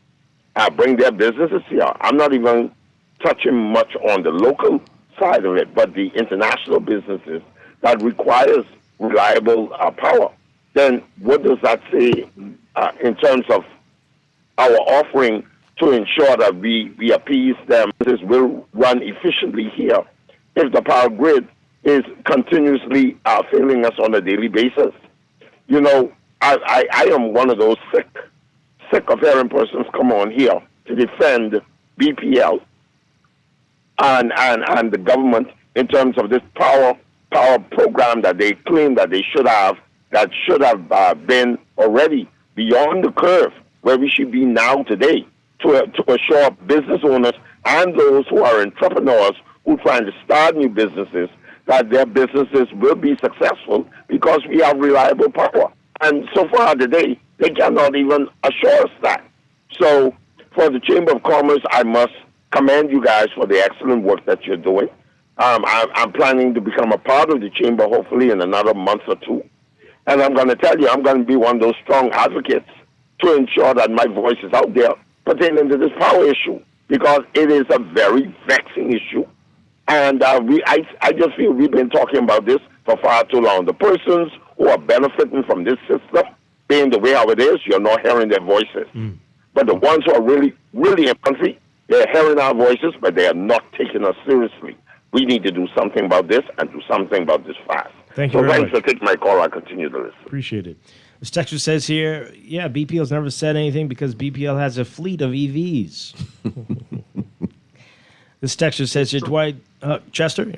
bring their businesses here, I'm not even touching much on the local side of it, but the international businesses that requires reliable power, then what does that say in terms of our offering to ensure that we appease them? This will run efficiently here if the power grid is continuously failing us on a daily basis. I am one of those sick of hearing persons come on here to defend BPL and the government in terms of this power program that they claim that they should have been already beyond the curve where we should be now today to assure business owners and those who are entrepreneurs who are trying to start new businesses that their businesses will be successful because we have reliable power. And so far today, they cannot even assure us that. So for the Chamber of Commerce, I must commend you guys for the excellent work that you're doing. I'm planning to become a part of the Chamber hopefully in another month or two. And I'm going to tell you, I'm going to be one of those strong advocates to ensure that my voice is out there pertaining to this power issue because it is a very vexing issue. And I just feel we've been talking about this for far too long. The persons who are benefiting from this system being the way how it is, you're not hearing their voices. But the ones who are really, really in country, they're hearing our voices, but they are not taking us seriously. We need to do something about this and do something about this fast. Thank you very thanks much. for taking my call. I continue to listen. Appreciate it. This texter says here, yeah, BPL's never said anything because BPL has a fleet of EVs. This texter says here, Dwight, Chester,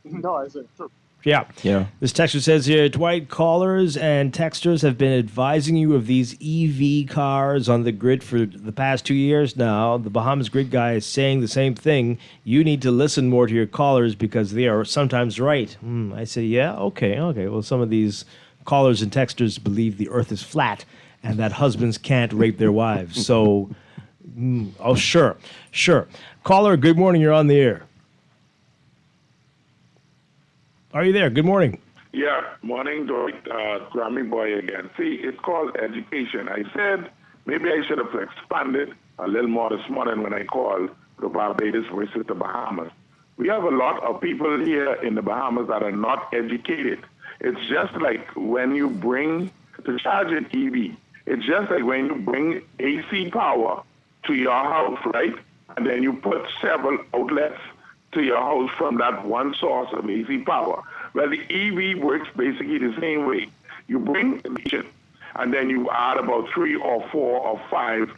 No, I said true. Yeah. Yeah. This texter says here, Dwight, callers and texters have been advising you of these EV cars on the grid for the past 2 years now. The Bahamas grid guy is saying the same thing. You need to listen more to your callers because they are sometimes right. I say, yeah, okay. Well, some of these callers and texters believe the earth is flat and that husbands can't rape their wives. So, sure. Caller, good morning. You're on the air. Are you there? Good morning. Yeah, morning, Dwight. Grammy Boy again. See, it's called education. I said maybe I should have expanded a little more this morning when I called the Barbados versus the Bahamas. We have a lot of people here in the Bahamas that are not educated. It's just like when you bring to charge an EV. It's just like when you bring AC power to your house, right? And then you put several outlets to your house from that one source of AC power. Well, the EV works basically the same way. You bring the and then you add about 3 or 4 or 5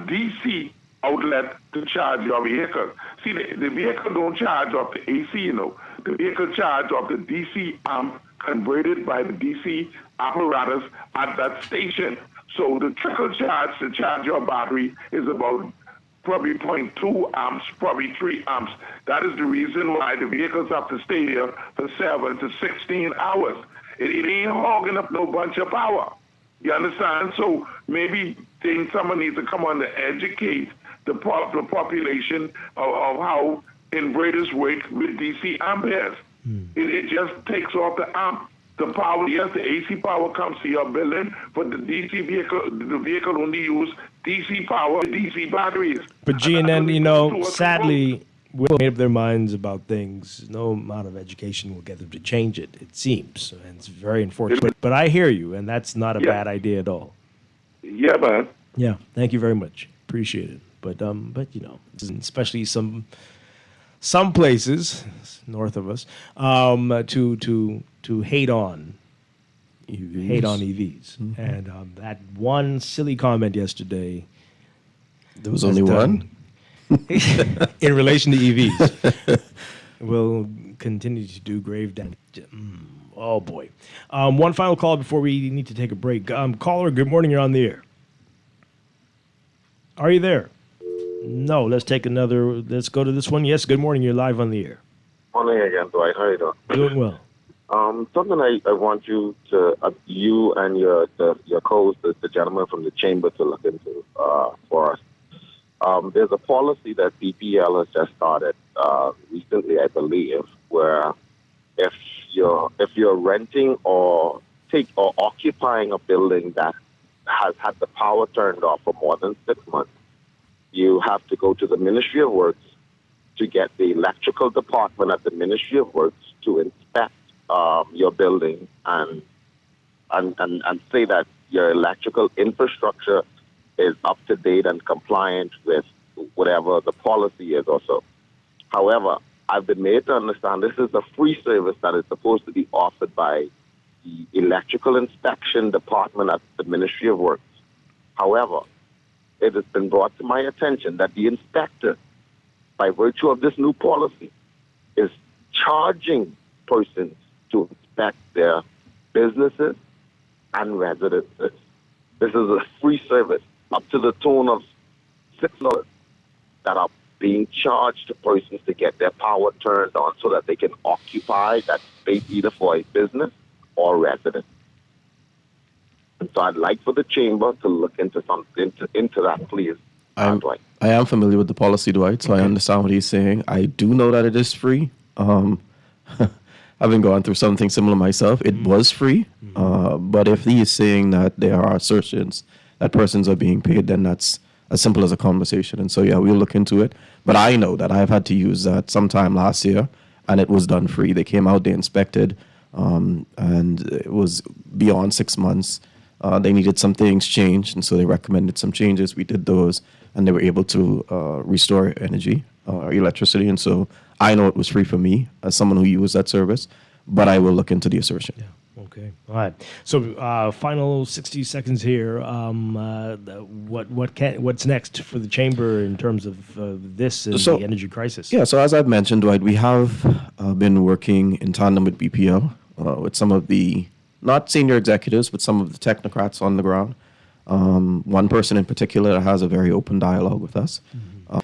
DC outlet to charge your vehicle. See, the vehicle don't charge off the AC, you know. The vehicle charge off the DC amp converted by the DC apparatus at that station. So the trickle charge to charge your battery is about probably 0.2 amps, probably 3 amps. That is the reason why the vehicles have to stay there for 7 to 16 hours. It ain't hogging up no bunch of power. You understand? So maybe someone needs to come on to educate the population of how inverters work with DC amperes. It just takes off the amp. The power, yes, the AC power comes to your building, but the DC vehicle, the vehicle only use DC power, DC batteries. But GNN, sadly, will made up their minds about things. No amount of education will get them to change it, it seems. And it's very unfortunate. But I hear you, and that's not a bad idea at all. Yeah, man. Yeah, thank you very much. Appreciate it. But especially some places north of us, to hate on EVs. And that one silly comment yesterday. There was only one? In relation to EVs. Will continue to do grave damage. Oh, boy. One final call before we need to take a break. Caller, good morning. You're on the air. Are you there? No, let's take another. Let's go to this one. Yes, good morning. You're live on the air. Morning again, Dwight. How are you doing? Doing well. Something I want you to, you and your co-host, the gentleman from the chamber, to look into for us. There's a policy that BPL has just started recently, I believe, where if you're renting or occupying a building that has had the power turned off for more than 6 months, you have to go to the Ministry of Works to get the electrical department at the Ministry of Works to inspect your building and say that your electrical infrastructure is up to date and compliant with whatever the policy is also. However, I've been made to understand this is a free service that is supposed to be offered by the electrical inspection department at the Ministry of Works. However, it has been brought to my attention that the inspector, by virtue of this new policy, is charging persons to inspect their businesses and residences. This is a free service up to the tune of $6 that are being charged to persons to get their power turned on so that they can occupy that space either for a business or residence. And so I'd like for the chamber to look into that, please. I am familiar with the policy, Dwight, so I understand what he's saying. I do know that it is free. Having gone through something similar myself, it was free. But if he is saying that there are assertions that persons are being paid, then that's as simple as a conversation. And so, yeah, we'll look into it. But I know that I've had to use that sometime last year, and it was done free. They came out, they inspected, and it was beyond 6 months. They needed some things changed, and so they recommended some changes. We did those, and they were able to restore energy, electricity. And so I know it was free for me as someone who used that service, but I will look into the assertion. Yeah. Okay. All right. So, final 60 seconds here. What's next for the chamber in terms of this and the energy crisis? Yeah. So as I've mentioned, Dwight, we have been working in tandem with BPL, with some of the, not senior executives, but some of the technocrats on the ground. One person in particular has a very open dialogue with us.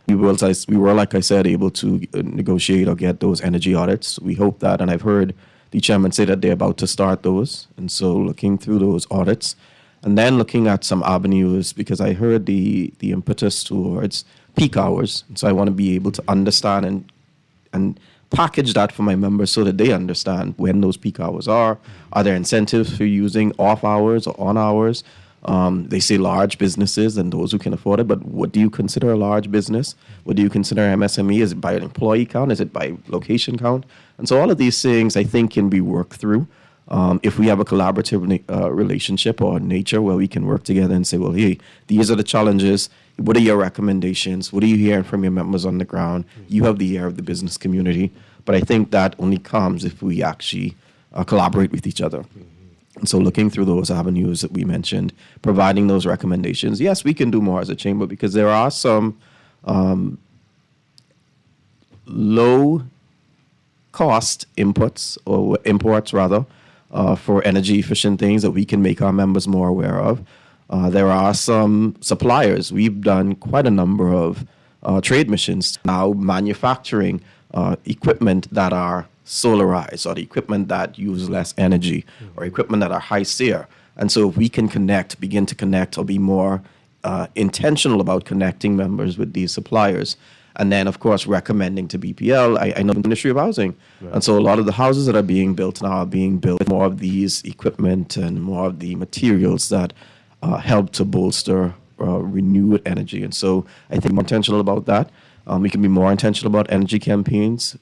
We were, like I said, able to negotiate or get those energy audits. We hope that, and I've heard the chairman say that they're about to start those. And so looking through those audits and then looking at some avenues, because I heard the impetus towards peak hours. And so I want to be able to understand and package that for my members so that they understand when those peak hours are. Are there incentives for using off hours or on hours? They say large businesses and those who can afford it, but what do you consider a large business? What do you consider MSME? Is it by an employee count? Is it by location count? And so all of these things, I think, can be worked through if we have a collaborative relationship or nature where we can work together and say, well, hey, these are the challenges. What are your recommendations? What are you hearing from your members on the ground? You have the ear of the business community. But I think that only comes if we actually collaborate with each other. And so looking through those avenues that we mentioned, providing those recommendations, yes, we can do more as a chamber because there are some low-cost inputs or imports, rather, for energy-efficient things that we can make our members more aware of. There are some suppliers. We've done quite a number of trade missions now manufacturing equipment that are solarized or the equipment that use less energy or equipment that are high SEER. And so if we can begin to connect or be more intentional about connecting members with these suppliers. And then, of course, recommending to BPL, I know the Ministry of Housing. Right. And so a lot of the houses that are being built now are being built with more of these equipment and more of the materials that help to bolster renewed energy. And so I think more intentional about that. We can be more intentional about energy campaigns,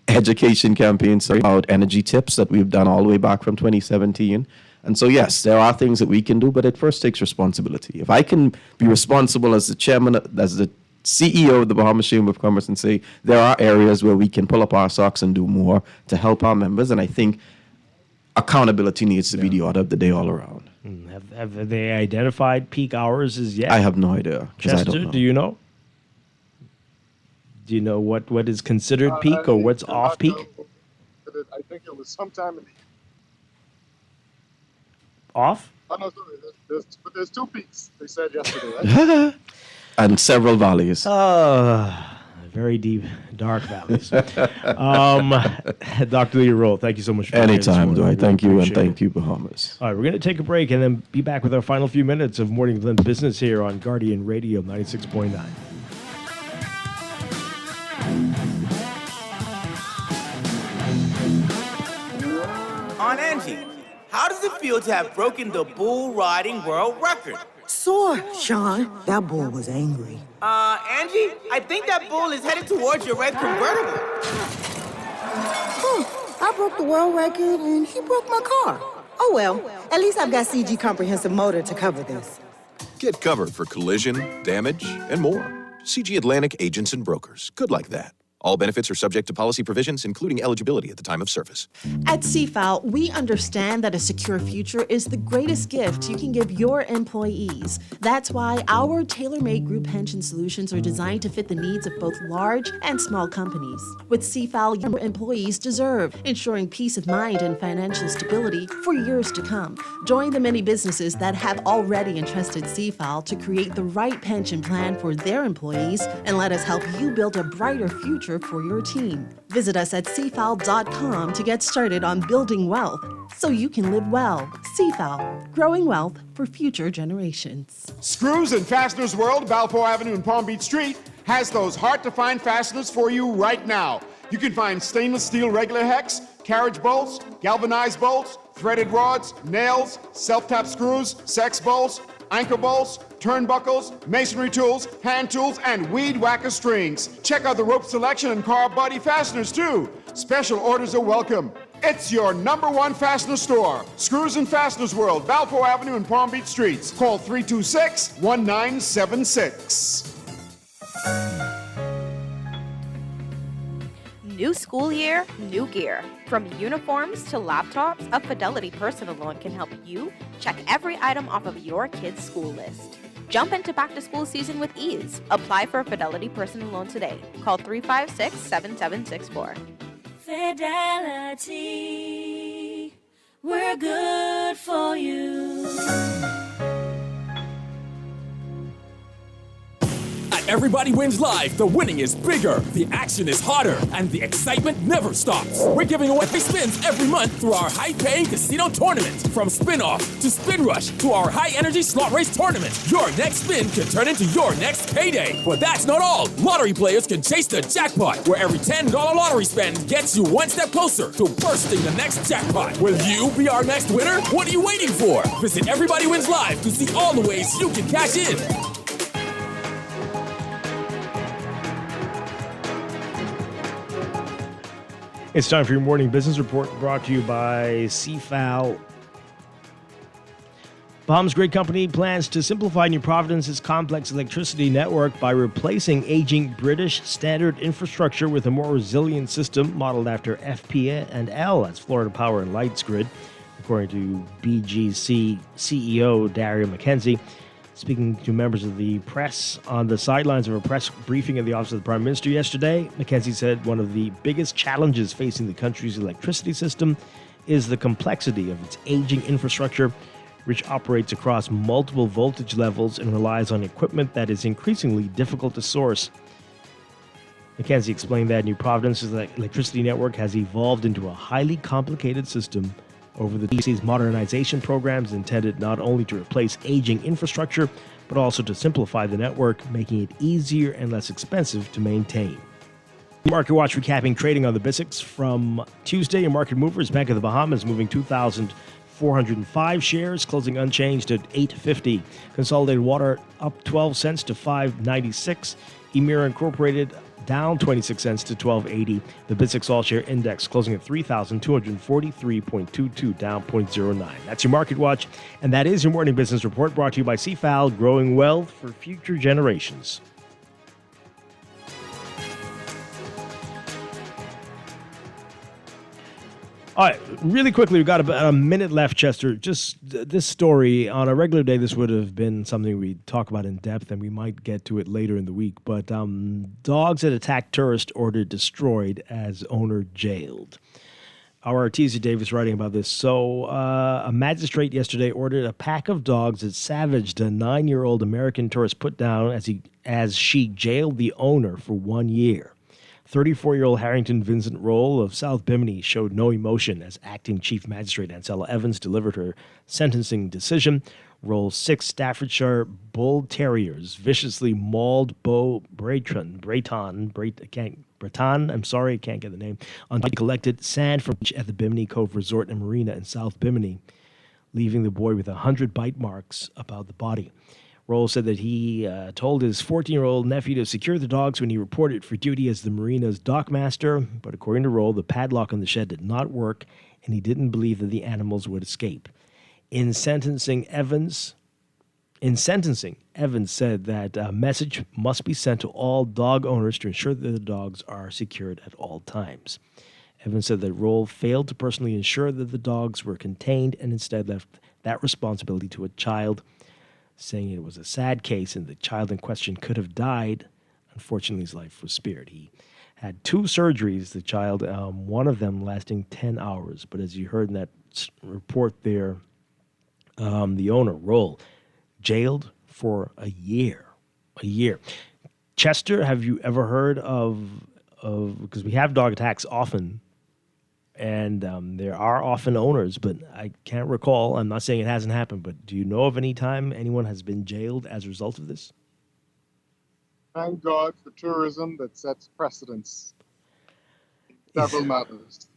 education campaigns, about energy tips that we've done all the way back from 2017. And so, yes, there are things that we can do, but it first takes responsibility. If I can be responsible as the chairman, as the CEO of the Bahamas Chamber of Commerce and say there are areas where we can pull up our socks and do more to help our members, and I think accountability needs to be the order of the day all around. Have they identified peak hours as yet? I have no idea. Chester, I don't know. do you know? Do you know what is considered peak or what's off peak? I think it was sometime in the off? Oh, no, sorry. There's two peaks, they said yesterday. Right? And several valleys. Very deep, dark valleys. Dr. Lee Roll, thank you so much for anytime, Dwight. Thank you, and it. thank you, Bahamas. All right, we're going to take a break and then be back with our final few minutes of Morning Blend Business here on Guardian Radio 96.9. On Angie, how does it feel to have broken the bull riding world record? Sore, Sean. That bull was angry. Angie, I think that bull is headed towards your red convertible. I broke the world record and he broke my car. Oh well, at least I've got CG Comprehensive Motor to cover this. Get covered for collision, damage, and more. CG Atlantic Agents and Brokers. Good like that. All benefits are subject to policy provisions, including eligibility at the time of service. At CFAL, we understand that a secure future is the greatest gift you can give your employees. That's why our tailor-made group pension solutions are designed to fit the needs of both large and small companies. With CFAL, your employees deserve, ensuring peace of mind and financial stability for years to come. Join the many businesses that have already entrusted CFAL to create the right pension plan for their employees, and let us help you build a brighter future for your team. Visit us at cfal.com to get started on building wealth so you can live well. CFAL, growing wealth for future generations. Screws and Fasteners World, Balfour Avenue and Palm Beach Street, has those hard-to-find fasteners for you right now. You can find stainless steel regular hex, carriage bolts, galvanized bolts, threaded rods, nails, self-tap screws, sex bolts, anchor bolts, turnbuckles, masonry tools, hand tools, and weed whacker strings. Check out the rope selection and car body fasteners too. Special orders are welcome. It's your #1 fastener store. Screws and Fasteners World, Balfour Avenue and Palm Beach Streets. Call 326-1976. New school year, new gear. From uniforms to laptops, a Fidelity personal loan can help you check every item off of your kid's school list. Jump into back to school season with ease. Apply for a Fidelity personal loan today. Call 356-7764. Fidelity, we're good for you. At Everybody Wins Live, the winning is bigger, the action is hotter, and the excitement never stops. We're giving away free spins every month through our high-paying casino tournament. From Spin-Off to Spin Rush to our high-energy slot race tournament, your next spin can turn into your next payday. But that's not all. Lottery players can chase the jackpot, where every $10 lottery spend gets you one step closer to bursting the next jackpot. Will you be our next winner? What are you waiting for? Visit Everybody Wins Live to see all the ways you can cash in. It's time for your morning business report, brought to you by CFAL. Bahamas Grid Company plans to simplify New Providence's complex electricity network by replacing aging British standard infrastructure with a more resilient system modeled after FP&L, that's Florida Power and Lights Grid, according to BGC CEO Dario McKenzie. Speaking to members of the press on the sidelines of a press briefing at the Office of the Prime Minister yesterday, McKenzie said one of the biggest challenges facing the country's electricity system is the complexity of its aging infrastructure, which operates across multiple voltage levels and relies on equipment that is increasingly difficult to source. McKenzie explained that New Providence's electricity network has evolved into a highly complicated system over the DC's modernization programs intended not only to replace aging infrastructure, but also to simplify the network, making it easier and less expensive to maintain. Market Watch recapping trading on the BISX from Tuesday. In Market Movers, Bank of the Bahamas moving 2,405 shares, closing unchanged at $8.50. Consolidated Water up 12 cents to $5.96. Emira Incorporated down 26 cents to $12.80. The BISX All-Share Index closing at 3,243.22, down 0.09. That's your Market Watch, and that is your Morning Business Report, brought to you by CFAL, growing wealth for future generations. All right, really quickly, we've got about a minute left, Chester. Just this story, on a regular day, this would have been something we'd talk about in depth, and we might get to it later in the week. But dogs that attacked tourists ordered destroyed as owner jailed. Our Artesia Davis writing about this. So a magistrate yesterday ordered a pack of dogs that savaged a 9-year-old American tourist put down as she jailed the owner for 1 year. 34-year-old Harrington Vincent Roll of South Bimini showed no emotion as acting Chief Magistrate Ancella Evans delivered her sentencing decision. Roll's 6 Staffordshire Bull Terriers viciously mauled Beau Breton, I'm sorry, I can't get the name, on collected sand from at the Bimini Cove Resort and Marina in South Bimini, leaving the boy with 100 bite marks about the body. Roll said that he told his 14-year-old nephew to secure the dogs when he reported for duty as the marina's dockmaster, but according to Roll, the padlock on the shed did not work, and he didn't believe that the animals would escape. In sentencing, Evans said that a message must be sent to all dog owners to ensure that the dogs are secured at all times. Evans said that Roll failed to personally ensure that the dogs were contained and instead left that responsibility to a child, saying it was a sad case and the child in question could have died. Unfortunately, his life was spared. He had 2 surgeries, the child, one of them lasting 10 hours. But as you heard in that report there, the owner, Roll, jailed for a year. Chester, have you ever heard of because we have dog attacks often, and there are often owners, but I can't recall. I'm not saying it hasn't happened, but do you know of any time anyone has been jailed as a result of this? Thank God for tourism that sets precedents in several matters.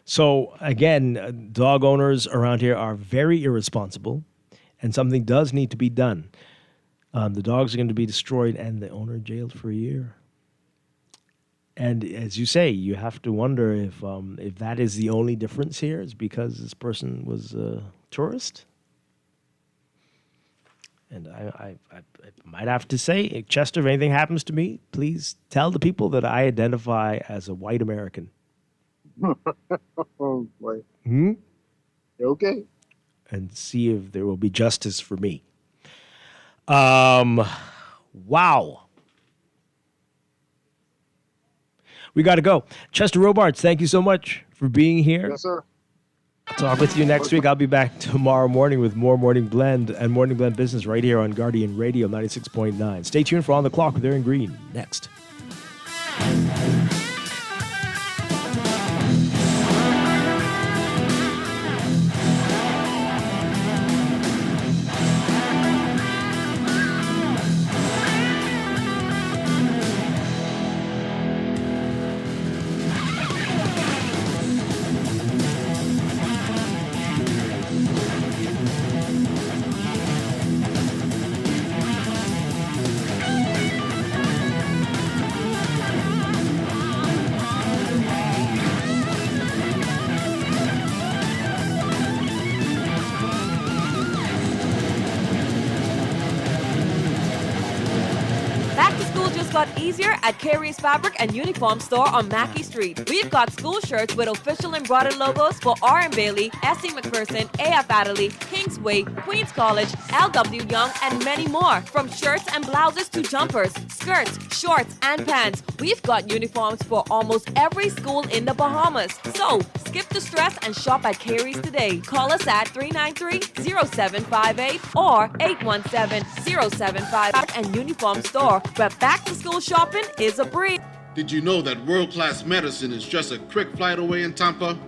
So, again, dog owners around here are very irresponsible, and something does need to be done. The dogs are going to be destroyed, and the owner jailed for a year. And as you say, you have to wonder if that is the only difference here is because this person was a tourist. And I might have to say, Chester, if anything happens to me, please tell the people that I identify as a white American. Oh, boy. Okay. And see if there will be justice for me. Wow. We got to go. Chester Robards, thank you so much for being here. Yes, sir. I'll talk with you next week. I'll be back tomorrow morning with more Morning Blend and Morning Blend Business right here on Guardian Radio 96.9. Stay tuned for On the Clock with Aaron Green next. Easier at Carey's Fabric and Uniform Store on Mackey Street. We've got school shirts with official embroidered logos for R.M. Bailey, S.C. McPherson, A.F. Adderley, Kingsway, Queens College, L.W. Young, and many more. From shirts and blouses to jumpers, skirts, shorts, and pants, we've got uniforms for almost every school in the Bahamas. So, skip the stress and shop at Carey's today. Call us at 393-0758 or 817-0758 and Uniform Store, where back-to-school shopping is a breeze. Did you know that world-class medicine is just a quick flight away in Tampa?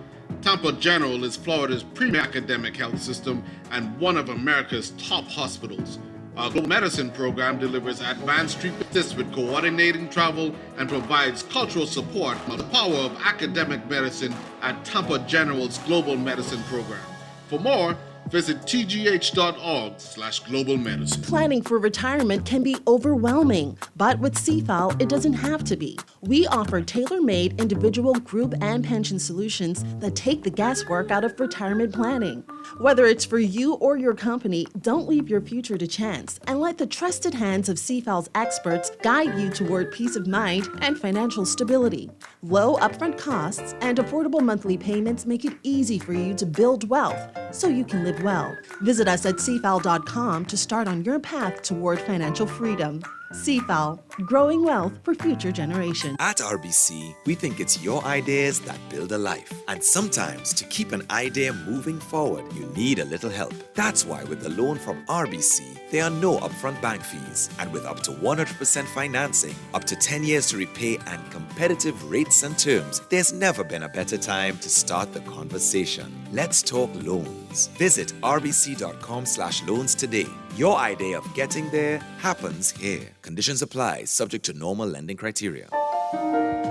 Tampa General is Florida's premier academic health system and one of America's top hospitals. Our global medicine program delivers advanced treatment assists with coordinating travel and provides cultural support on the power of academic medicine at Tampa General's Global Medicine Program. For more, visit tgh.org/global medicine. Planning for retirement can be overwhelming, but with CFAL, it doesn't have to be. We offer tailor-made individual, group, and pension solutions that take the guesswork out of retirement planning. Whether it's for you or your company, don't leave your future to chance and let the trusted hands of CFAL's experts guide you toward peace of mind and financial stability. Low upfront costs and affordable monthly payments make it easy for you to build wealth so you can live well. Visit us at cfal.com to start on your path toward financial freedom. CFAL, growing wealth for future generations. At RBC, we think it's your ideas that build a life. And sometimes to keep an idea moving forward, you need a little help. That's why with the loan from RBC, there are no upfront bank fees. And with up to 100% financing, up to 10 years to repay, and competitive rates and terms, there's never been a better time to start the conversation. Let's talk loans. Visit rbc.com/loans today. Your idea of getting there happens here. Conditions apply, subject to normal lending criteria.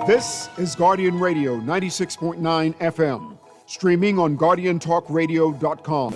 This is Guardian Radio 96.9 FM, streaming on GuardianTalkRadio.com.